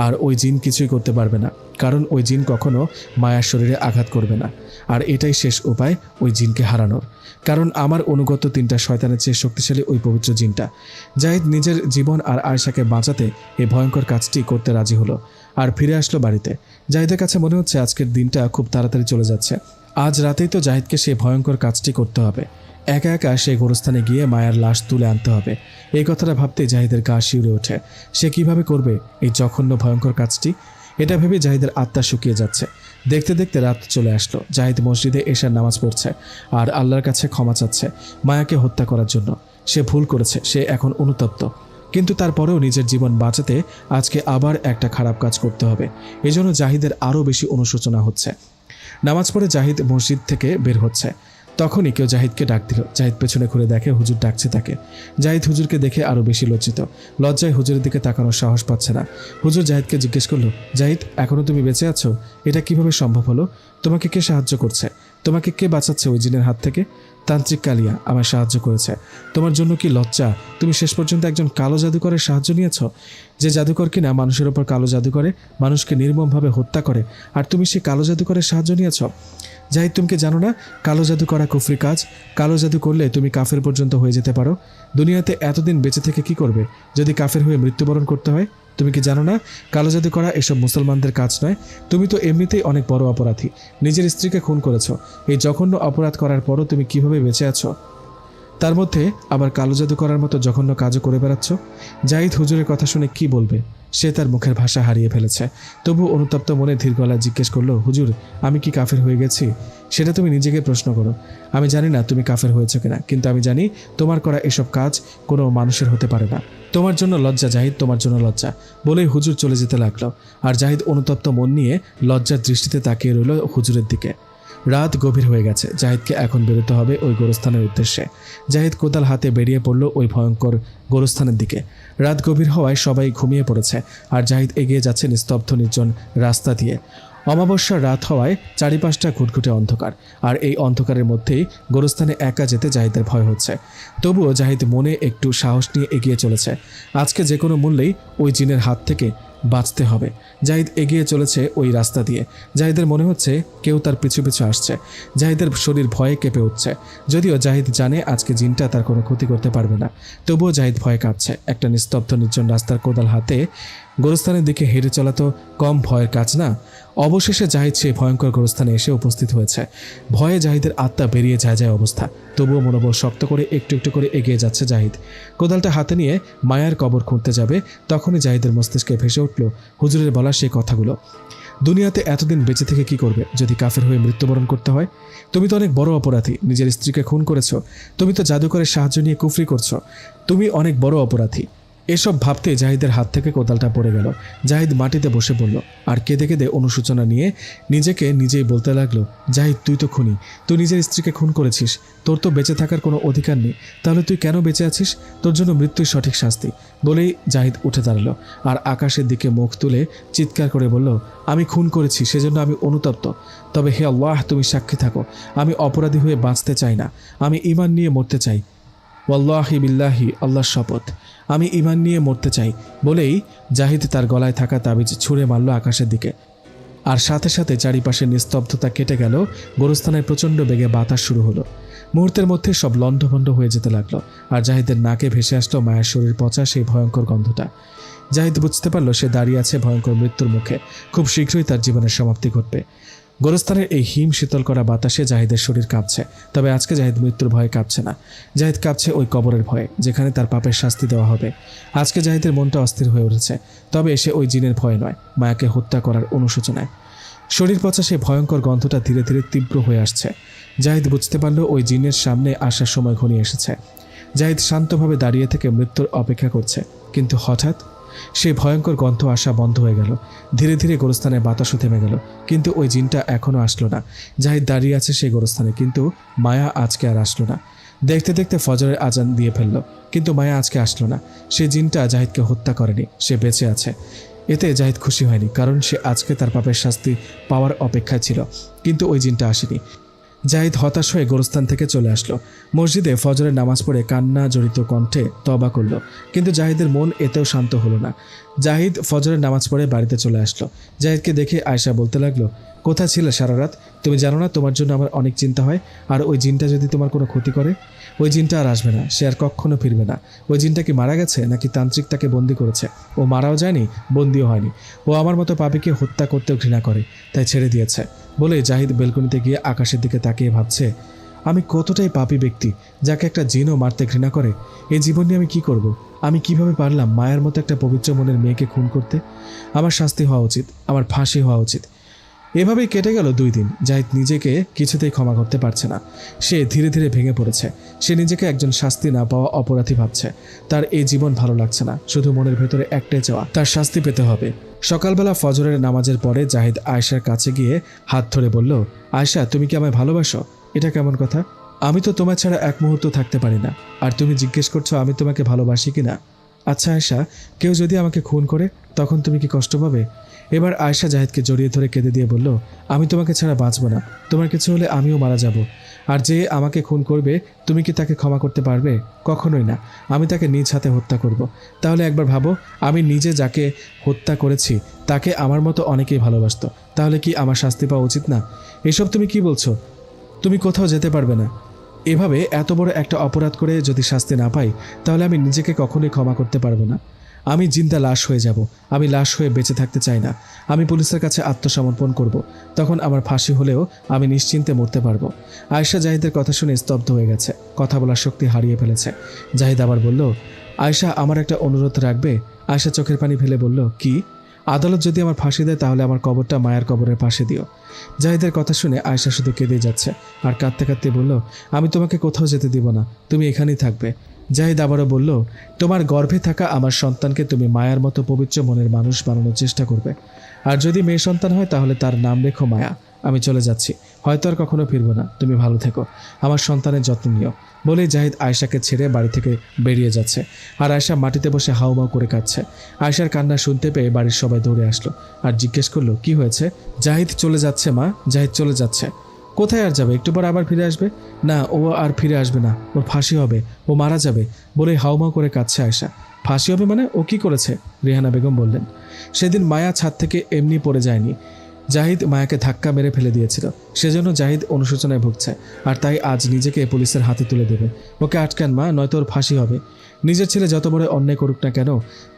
[SPEAKER 1] আর ওই জিন কিছুই করতে পারবে না, কারণ ওই জিন কখনো মায়ার শরীরে আঘাত করবে না। আর এটাই শেষ উপায় ওই জিনকে হারানোর, কারণ আমার অনুগত 3টা শয়তানের চেয়ে শক্তিশালী ওই পবিত্র জিনটা। জাহিদ নিজের জীবন আর আয়েশাকে বাঁচাতে এই ভয়ঙ্কর কাজটি করতে রাজি হলো আর ফিরে আসলো বাড়িতে। জাহিদের কাছে মনে হচ্ছে আজকের দিনটা খুব তাড়াতাড়ি চলে যাচ্ছে। আজ রাতেই তো জাহিদকে সেই ভয়ঙ্কর কাজটি করতে হবে। একা একা সেই গোরস্থানে গিয়ে মায়ার লাশ তুলে আনতে হবে। এই কথাটা ভাবতেই জাহিদের গা শিউরে ওঠে। সে কিভাবে করবে এই জঘন্য ভয়ঙ্কর কাজটি? এটা ভেবে জাহিদের আত্মা শুকিয়ে যাচ্ছে। দেখতে দেখতে রাত চলে আসলো। জাহিদ মসজিদে এশার নামাজ পড়ছে আর আল্লাহর কাছে ক্ষমা চাচ্ছে মায়াকে হত্যা করার জন্য। সে ভুল করেছে, সে এখন অনুতপ্ত, কিন্তু তারপরেও নিজের জীবন বাঁচাতে আজকে আবার একটা খারাপ কাজ করতে হবে। এজন্য জাহিদের আরও বেশি অনুশোচনা হচ্ছে। নামাজ পড়ে জাহিদ মসজিদ থেকে বের হচ্ছে। তখনই কেউ জাহিদকে ডাক দিল। জাহিদ পেছনে ঘুরে দেখে হুজুর ডাকছে তাকে। জাহিদ হুজুরকে দেখে আরও বেশি লজ্জিত। লজ্জায় হুজুরের দিকে তাকানোর সাহস পাচ্ছে না। হুজুর জাহিদকে জিজ্ঞেস করলো, জাহিদ, এখনও তুমি বেঁচে আছো? এটা কিভাবে সম্ভব হলো? তোমাকে কে সাহায্য করছে? তোমাকে কে বাঁচাচ্ছে ওই জিনের হাত থেকে? তান্ত্রিক কালিয়া আমায় সাহায্য করেছে। তোমার জন্য কি লজ্জা? তুমি শেষ পর্যন্ত একজন কালো জাদুকরের সাহায্য নিয়েছ, যে জাদুকর কিনা মানুষের ওপর কালো জাদু করে, মানুষকে নির্মমভাবে হত্যা করে, আর তুমি সেই কালো জাদুকরের সাহায্য নিয়েছ। জাহিদ, তুমি কি জানো না কালো জাদু করা কুফরি কাজ? কালো জাদু করলে তুমি কাফের পর্যন্ত হয়ে যেতে পারো। দুনিয়াতে এতদিন বেঁচে থেকে কি করবে যদি কাফের হয়ে মৃত্যুবরণ করতে হয়? তুমি কি জানো না কালো জাদু করা এসব মুসলমানদের কাজ নয়? তুমি তো এমনিতেই অনেক বড় অপরাধী। নিজের স্ত্রীকে খুন করেছো। এই জঘন্য অপরাধ করার পরও তুমি কিভাবে বেঁচে আছো? তার মধ্যে আবার কালো জাদু করার মতো জঘন্য কাজও করে বেড়াচ্ছ। জাহিদ হুজুরের কথা শুনে কি বলবে? সে তার মুখের ভাষা হারিয়ে ফেলেছে। তবু অনুতপ্ত মনে ধীর গলায় জিজ্ঞেস করলো, হুজুর, আমি কি কাফের হয়ে গেছি? সেটা তুমি নিজেকে প্রশ্ন করো। আমি জানি না তুমি কাফের হয়েছো কিনা, কিন্তু আমি জানি তোমার করা এসব কাজ কোনো মানুষের হতে পারে না। তোমার জন্য লজ্জা জাহিদ, তোমার জন্য লজ্জা। বলেই হুজুর চলে যেতে লাগলো। আর জাহিদ অনুতপ্ত মন নিয়ে লজ্জার দৃষ্টিতে তাকিয়ে রইল হুজুরের দিকে। রাত গভীর হয়ে গেছে। জাহিদকে এখন বেরোতে হবে ওই গোরস্থানের উদ্দেশ্যে। জাহিদ কোদাল হাতে বেরিয়ে পড়ল ওই ভয়ঙ্কর গোরস্থানের দিকে। রাত গভীর হওয়ায় সবাই ঘুমিয়ে পড়েছে আর জাহিদ এগিয়ে যাচ্ছে নিস্তব্ধ নির্জন রাস্তা দিয়ে। অমাবস্যার রাত হওয়ায় চারিপাশটা ঘুটঘুটে অন্ধকার, আর এই অন্ধকারের মধ্যেই গোরস্থানে একা যেতে জাহিদের ভয় হচ্ছে। তবুও জাহিদ মনে একটু সাহস নিয়ে এগিয়ে চলেছে। আজকে যে কোনো মূল্যেই ওই জিনের হাত থেকে বাঁচতে হবে। জাহিদ এগিয়ে চলেছে ওই রাস্তা দিয়ে। জাহিদের মনে হচ্ছে কেউ তার পিছু পিছু আসছে। জাহিদের শরীর ভয়ে কেঁপে উঠছে। যদিও জাহিদ জানে আজকে জিনটা তার কোনো ক্ষতি করতে পারবে না, তবুও জাহিদ ভয়ে কাঁপছে। একটা নিস্তব্ধ নির্জন রাস্তার কোদাল হাতে গোরস্থানের দিকে হেঁটে চলা তো কম ভয়ের কাজ না। অবশেষে জাহিদ সেই ভয়ঙ্কর গোরস্থানে এসে উপস্থিত হয়েছে। ভয়ে জাহিদের আত্মা বেরিয়ে যায় অবস্থা। তবুও মনোবল শক্ত করে একটু একটু করে এগিয়ে যাচ্ছে জাহিদ। কোদালটা হাতে নিয়ে মায়ার কবর খুঁড়তে যাবে, তখনই জাহিদের মস্তিষ্কে ভেসে উঠল হুজুরের বলা সেই কথাগুলো। দুনিয়াতে এতদিন বেঁচে থেকে কি করবে যদি কাফের হয়ে মৃত্যুবরণ করতে হয়? তুমি তো অনেক বড় অপরাধী, নিজের স্ত্রীকে খুন করেছো। তুমি তো জাদুকরের সাহায্য নিয়ে কুফরি করছো। তুমি অনেক বড় অপরাধী। এসব ভাবতে জাহিদের হাত থেকে কোদালটা পড়ে গেল। জাহিদ মাটিতে বসে পড়ল আর কেঁদে কেঁদে অনুশোচনা নিয়ে নিজেকে নিজেই বলতে লাগলো, জাহিদ, তুই তো খুনি। তুই নিজের স্ত্রীকে খুন করেছিস। তোর তো বেঁচে থাকার কোনো অধিকার নেই। তাহলে তুই কেন বেঁচে আছিস? তোর জন্য মৃত্যুই সঠিক শাস্তি। বলেই জাহিদ উঠে দাঁড়ালো আর আকাশের দিকে মুখ তুলে চিৎকার করে বলল, আমি খুন করেছি, সেজন্য আমি অনুতপ্ত। তবে হে আল্লাহ, তুমি সাক্ষী থাকো, আমি অপরাধী হয়ে বাঁচতে চাই না। আমি ঈমান নিয়ে মরতে চাই। ওয়াল্লাহি বিল্লাহি, আল্লাহর শপথ, আমি ঈমান নিয়ে মরতে চাই। বলেই জাহিদ তার গলায় থাকা তাবিজ ছুঁড়ে মারল আকাশের দিকে। আর সাথে সাথে চারিপাশে নিস্তব্ধতা কেটে গেল। গোরস্থানের প্রচণ্ড বেগে বাতাস শুরু হলো। মুহূর্তের মধ্যে সব লণ্ডভণ্ড হয়ে যেতে লাগলো। আর জাহিদের নাকে ভেসে আসলো মায়ের শরীর পচা সেই ভয়ঙ্কর গন্ধটা। জাহিদ বুঝতে পারল সে দাঁড়িয়ে আছে ভয়ঙ্কর মৃত্যুর মুখে। খুব শীঘ্রই তার জীবনের সমাপ্তি ঘটবে। গোরস্থানের এই হিম শীতল করা বাতাসে জাহিদের শরীর কাঁপছে। তবে আজকে জাহিদ মৃত্যুর ভয়ে কাঁপছে না। জাহিদ কাঁপছে ওই কবরের ভয়ে, যেখানে তার পাপের শাস্তি দেওয়া হবে। আজকে জাহিদের মনটা অস্থির হয়ে উঠেছে। তবে সে ওই জিনের ভয় নয়, মায়াকে হত্যা করার অনুশোচনায়। শরীর পচা সেই ভয়ঙ্কর গন্ধটা ধীরে ধীরে তীব্র হয়ে আসছে। জাহিদ বুঝতে পারল ওই জিনের সামনে আসার সময় ঘনিয়ে এসেছে। জাহিদ শান্তভাবে দাঁড়িয়ে থেকে মৃত্যুর অপেক্ষা করছে, কিন্তু হঠাৎ সেই ভয়ঙ্কর গন্ধ আসা বন্ধ হয়ে গেল। ধীরে ধীরে গোরস্থানে বাতাসও থেমে গেল, কিন্তু ওই জিনটা এখনও আসলো না। জাহিদ দাঁড়িয়ে আছে সেই গোরস্থানে, কিন্তু মায়া আজকে আর আসলো না। দেখতে দেখতে ফজরের আজান দিয়ে ফেলল, কিন্তু মায়া আজকে আসলো না। সেই জিনটা জাহিদকে হত্যা করেনি, সে বেঁচে আছে। এতে জাহিদ খুশি হয়নি, কারণ সে আজকে তার পাপের শাস্তি পাওয়ার অপেক্ষায় ছিল, কিন্তু ওই জিনটা আসেনি। জাহিদ হতাশ হয়ে গোরস্থান থেকে চলে আসলো। মসজিদে ফজরের নামাজ পড়ে কান্না জড়িত কণ্ঠে তওবা করল, কিন্তু জাহিদের মন এতেও শান্ত হলো না। জাহিদ ফজরের নামাজ পড়ে বাড়িতে চলে আসলো। জাহিদকে দেখে আয়েশা বলতে লাগলো, কোথায় ছিলে সারা রাত? তুমি জানো না তোমার জন্য আমার অনেক চিন্তা হয়, আর ওই জিনটা যদি তোমার কোনো ক্ষতি করে? ওই জিনটা আর আসবে না, সে আর কখনো ফিরবে না। ওই জিনটা কি মারা গেছে, নাকি তান্ত্রিক তাকে বন্দি করেছে? ও মারাও যায়নি, বন্দিও হয়নি। ও আমার মতো পাপীকে হত্যা করতেও ঘৃণা করে, তাই ছেড়ে দিয়েছে। বলে জাহিদ বেলকনিতে গিয়ে আকাশের দিকে তাকিয়ে ভাবছে, আমি কতটাই পাপী ব্যক্তি, যাকে একটা জিনও মারতে ঘৃণা করে। এই জীবন নিয়ে আমি কি করব? আমি কিভাবে পারলাম মায়ের মতো একটা পবিত্র মনের মেয়েকে খুন করতে? আমার শাস্তি হওয়া উচিত, আমার ফাঁসি হওয়া উচিত। এভাবেই কেটে গেল 2 দিন। জাহিদ নিজেকে কিছুতেই ক্ষমা করতে পারছে না। সে ধীরে ধীরে ভেঙে পড়েছে। সে নিজেকে একজন শাস্তি না পাওয়া অপরাধী ভাবছে। তার এই জীবন ভালো লাগছে না, শুধু মনের ভেতরে একটাই চাওয়া, তার শাস্তি পেতে হবে। সকালবেলা ফজরের নামাজের পরে জাহিদ আয়েশার কাছে গিয়ে হাত ধরে বলল, আয়েশা, তুমি কি আমায় ভালোবাসো? এটা কেমন কথা? আমি তো তোমার ছাড়া এক মুহূর্ত থাকতে পারি না, আর তুমি জিজ্ঞেস করছো আমি তোমাকে ভালোবাসি কিনা। আচ্ছা আয়েশা, কেউ যদি আমাকে খুন করে তখন তুমি কি কষ্ট পাবে? এবার আয়েশা জাহিদকে জড়িয়ে ধরে কেঁদে দিয়ে বলল, আমি তোমাকে ছাড়া বাঁচব না। তোমার কিছু হলে আমিও মারা যাব। আর যে আমাকে খুন করবে তুমি কি তাকে ক্ষমা করতে পারবে? কখনোই না। আমি তাকে নিজ হাতে হত্যা করব। তাহলে একবার ভাবো, আমি নিজে যাকে হত্যা করেছি তাকে আমার মতো অনেকেই ভালোবাসতো। তাহলে কি আমার শাস্তি পাওয়া উচিত না? এসব তুমি কি বলছো? তুমি কোথাও যেতে পারবে না। এভাবে এত বড় একটা অপরাধ করে যদি শাস্তি না পাই, তাহলে আমি নিজেকে কখনোই ক্ষমা করতে পারবো না। আমি জিন্দা লাশ হয়ে যাব। আমি লাশ হয়ে বেঁচে থাকতে চাই না। আমি পুলিশের কাছে আত্মসমর্পণ করব। তখন আমার ফাঁসি হলেও আমি নিশ্চিন্তে মরতে পারবো। আয়েশা জাহিদের কথা শুনে স্তব্ধ হয়ে গেছে, কথা বলার শক্তি হারিয়ে ফেলেছে। জাহিদ আবার বলল, আয়েশা, আমার একটা অনুরোধ রাখবে? আয়েশা চোখের পানি ফেলে বলল, কি? আদালত যদি আমার ফাঁসি দেয় তাহলে আমার কবরটা মায়ের কবরের পাশে দিও। জাহিদের কথা শুনে আয়েশা শুধু কেঁদে যাচ্ছে, আর কাঁদতে কাঁদতে বলল, আমি তোমাকে কোথাও যেতে দিব না, তুমি এখানেই থাকবে। জাহিদ আবারও বলল, তোমার গর্ভে থাকা আমার সন্তানকে তুমি মায়ার মতো পবিত্র মনের মানুষ বানানোর চেষ্টা করবে। আর যদি মেয়ে সন্তান হয় তাহলে তার নাম রেখো মায়া। আমি চলে যাচ্ছি, হয়তো আর কখনো ফিরবো না। তুমি ভালো থেকো, আমার সন্তানের যত্ন নিও। বলেই জাহিদ আয়েশাকে ছেড়ে বাড়ি থেকে বেরিয়ে যাচ্ছে, আর আয়েশা মাটিতে বসে হাউমাউ করে কাঁদছে। আয়েশার কান্না শুনতে পেয়ে বাড়ির সবাই দৌড়ে আসলো আর জিজ্ঞেস করলো, কি হয়েছে? জাহিদ চলে যাচ্ছে মা, জাহিদ চলে যাচ্ছে। কোথায় আর যাবে? একটু পর আবার ফিরে আসবে। না, ও আর ফিরে আসবে না, ওর ফাঁসি হবে, ও মারা যাবে। বলেই হাউমাউ করে কাঁদছে আয়েশা। ফাঁসি হবে মানে? ও কি করেছে? রেহানা বেগম বললেন, সেদিন মায়া ছাদ থেকে এমনি পড়ে যায়নি, জাহিদ মায়াকে ধাক্কা মেরে ফেলে দিয়েছিল। সেজন্য জাহিদ অনুশোচনায় ভুগছে, আর তাই আজ নিজেকে পুলিশের হাতে তুলে দেবে। ওকে আটকান মা, নয়তো ওর ফাঁসি হবে। নিজের ছেলে যত বড় অন্যায় করুক না কেন,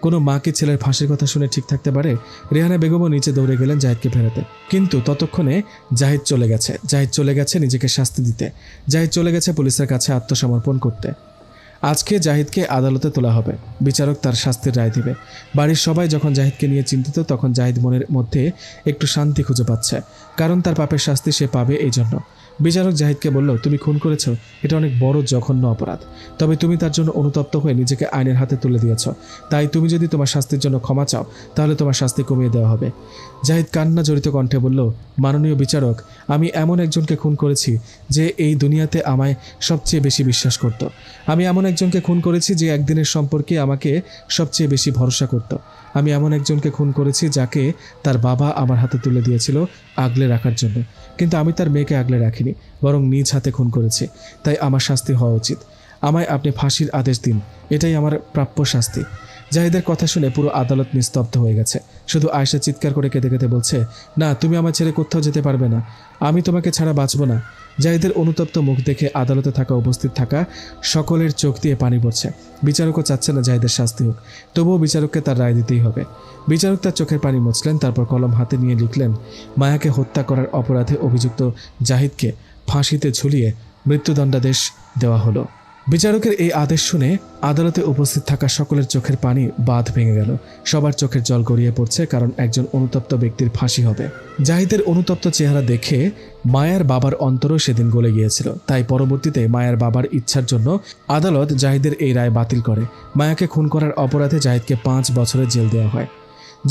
[SPEAKER 1] কোনো মা কি ছেলের ফাঁসির কথা শুনে ঠিক থাকতে পারে? রেহানা বেগমও নিচে দৌড়ে গেলেন জাহিদকে ফেরাতে, কিন্তু ততক্ষণে জাহিদ চলে গেছে নিজেকে শাস্তি দিতে। জাহিদ চলে গেছে পুলিশের কাছে আত্মসমর্পণ করতে। আজকে জাহিদকে আদালতে তোলা হবে, বিচারক তার শাস্তির রায় দিবে। বাড়ির সবাই যখন জাহিদকে নিয়ে চিন্তিত, তখন জাহিদ মনের মধ্যে একটু শান্তি খুঁজে পাচ্ছে, কারণ তার পাপের শাস্তি সে পাবে এই জন্য। বিচারক জাহিদকে বলল, তুমি খুন করেছ, এটা অনেক বড় জঘন্য অপরাধ, তবে তুমি তার জন্য অনুতপ্ত হয়ে নিজেকে আইনের হাতে তুলে দিয়েছ। তাই তুমি যদি তোমার শাস্তির জন্য ক্ষমা চাও তাহলে তোমার শাস্তি কমিয়ে দেওয়া হবে। জাহিদ কান্না জড়িত কণ্ঠে বলল, মাননীয় বিচারক, আমি এমন একজনকে খুন করেছি যে এই দুনিয়াতে আমায় সবচেয়ে বেশি বিশ্বাস করত। আমি এমন একজনকে খুন করেছি যে একদিনের সম্পর্কে আমাকে সবচেয়ে বেশি ভরসা করত। আমি এমন একজনকে খুন করেছি যাকে তার বাবা আমার হাতে তুলে দিয়েছিল আগলে রাখার জন্য, কিন্তু আমি তার মেয়েকে আগলে রাখিনি, বরং নিজ হাতে খুন করেছি। তাই আমার শাস্তি হওয়া উচিত। আমায় আপনি ফাঁসির আদেশ দিন, এটাই আমার প্রাপ্য শাস্তি। জাহিদের কথা শুনে পুরো আদালত নিস্তব্ধ হয়ে গেছে। শুধু আয়েশা চিৎকার করে কেঁদে কেঁদে বলছে, না, তুমি আমার ছেড়ে কোথাও যেতে পারবে না, আমি তোমাকে ছাড়া বাঁচব না। জাহিদের অনুতপ্ত মুখ দেখে আদালতে উপস্থিত থাকা সকলের চোখ দিয়ে পানি পড়ছে। বিচারকও চাচ্ছে না জাহিদের শাস্তি হোক, তবুও বিচারককে তার রায় দিতেই হবে। বিচারক তার চোখের পানি মুছলেন, তারপর কলম হাতে নিয়ে লিখলেন, মায়াকে হত্যা করার অপরাধে অভিযুক্ত জাহিদকে ফাঁসিতে ঝুলিয়ে মৃত্যুদণ্ডাদেশ দেওয়া হলো। বিচারকের এই আদেশ শুনে আদালতে উপস্থিত থাকা সকলের চোখের পানি বাঁধ ভেঙে গেল। সবার চোখের জল গড়িয়ে পড়ছে, কারণ একজন অনুতপ্ত ব্যক্তির ফাঁসি হবে। জাহিদের অনুতপ্ত চেহারা দেখে মায়ার বাবার অন্তরও সেদিন গলে গিয়েছিল। তাই পরবর্তীতে মায়ার বাবার ইচ্ছার জন্য আদালত জাহিদের এই রায় বাতিল করে। মায়াকে খুন করার অপরাধে জাহিদকে 5 বছরের জেল দেওয়া হয়।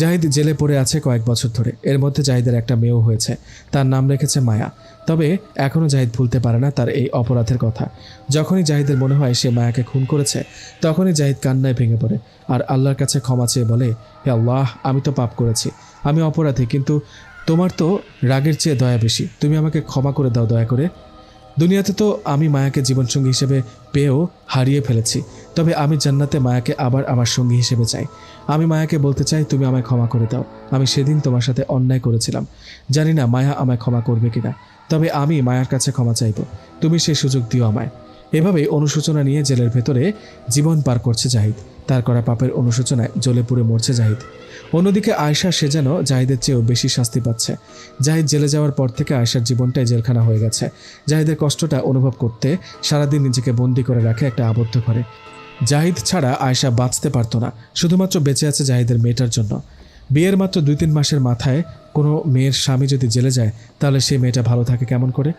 [SPEAKER 1] জাহিদ জেলে পড়ে আছে কয়েক বছর ধরে। এর মধ্যে জাহিদের একটা মেয়েও হয়েছে, তার নাম রেখেছে মায়া। তবে এখনও জাহিদ ভুলতে পারে না তার এই অপরাধের কথা। যখনই জাহিদের মনে হয় সে মায়াকে খুন করেছে, তখনই জাহিদ কান্নায় ভেঙে পড়ে আর আল্লাহর কাছে ক্ষমা চেয়ে বলে, হে আল্লাহ, আমি তো পাপ করেছি, আমি অপরাধী, কিন্তু তোমার তো রাগের চেয়ে দয়া বেশি, তুমি আমাকে ক্ষমা করে দাও দয়া করে। দুনিয়াতে তো আমি মায়াকে জীবনসঙ্গী হিসেবে পেয়েও হারিয়ে ফেলেছি, তবে আমি জান্নাতে মায়াকে আবার আমার সঙ্গী হিসেবে চাই। আমি মায়াকে বলতে চাই, তুমি আমায় ক্ষমা করে দাও। আমি সেদিন তোমার সাথে অন্যায় করেছিলাম, জানি না মায়া আমায় ক্ষমা করবে কিনা, তবে আমি মায়ার কাছে ক্ষমা চাইব, তুমি সেই সুযোগ দিও আমায়। এভাবেই অনুশোচনা নিয়ে জেলের ভেতরে জীবন পার করছে জাহিদ। তার করা পাপের অনুশোচনায় জ্বলে পুড়ে মরছে জাহিদ। অন্যদিকে আয়েশা, সে যেন জাহিদের চেয়েও বেশি শাস্তি পাচ্ছে। জাহিদ জেলে যাওয়ার পর থেকে আয়েশার জীবনটাই জেলখানা হয়ে গেছে। জাহিদের কষ্টটা অনুভব করতে সারাদিন নিজেকে বন্দি করে রাখে একটা আবদ্ধ ঘরে। জাহিদ ছাড়া আয়েশা বাঁচতে পারতো না, শুধুমাত্র বেঁচে আছে জাহিদের মেয়েটার জন্য। বিয়ের মাত্র 2-3 মাসের মাথায় কোনো মেয়ের স্বামী যদি জেলে যায়, তাহলে সেই মেয়েটা ভালো থাকে কেমন করে?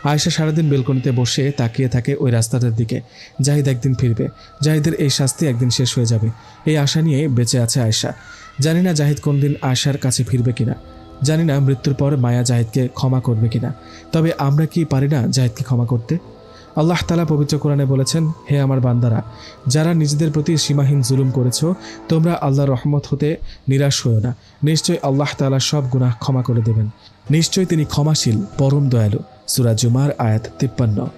[SPEAKER 1] আয়েশা সারাদিন বেলকনিতে বসে তাকিয়ে থাকে ওই রাস্তাটার দিকে। জাহিদ একদিন ফিরবে, জাহিদের এই শাস্তি একদিন শেষ হয়ে যাবে, এই আশা নিয়ে বেঁচে আছে আয়েশা। জানি না জাহিদ কোনদিন আয়েশার কাছে ফিরবে কিনা, জানি না মৃত্যুর পর মায়া জাহিদকে ক্ষমা করবে কিনা, তবে আমরা কি পারি না জাহিদকে ক্ষমা করতে? আল্লাহ তাআলা পবিত্র কোরআনে বলেছেন, হে আমার বান্দারা, যারা নিজেদের প্রতি সীমাহীন জুলুম করেছ, তোমরা আল্লাহর রহমত হতে নিরাশ হও না। নিশ্চয়ই আল্লাহ তাআলা সব গুনাহ ক্ষমা করে দেবেন, নিশ্চয়ই তিনি ক্ষমাশীল, পরম দয়ালু। সূরা জুমার আয়াত 53।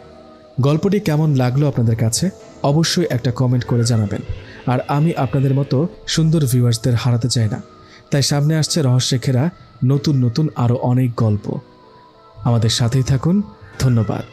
[SPEAKER 1] গল্পটি কেমন লাগলো আপনাদের কাছে অবশ্যই একটা কমেন্ট করে জানাবেন। আর আমি আপনাদের মতো সুন্দর ভিউয়ার্সদের হারাতে চাই না, তাই সামনে আসছে রহস্যে ঘেরা নতুন নতুন আরও অনেক গল্প। আমাদের সাথেই থাকুন। ধন্যবাদ।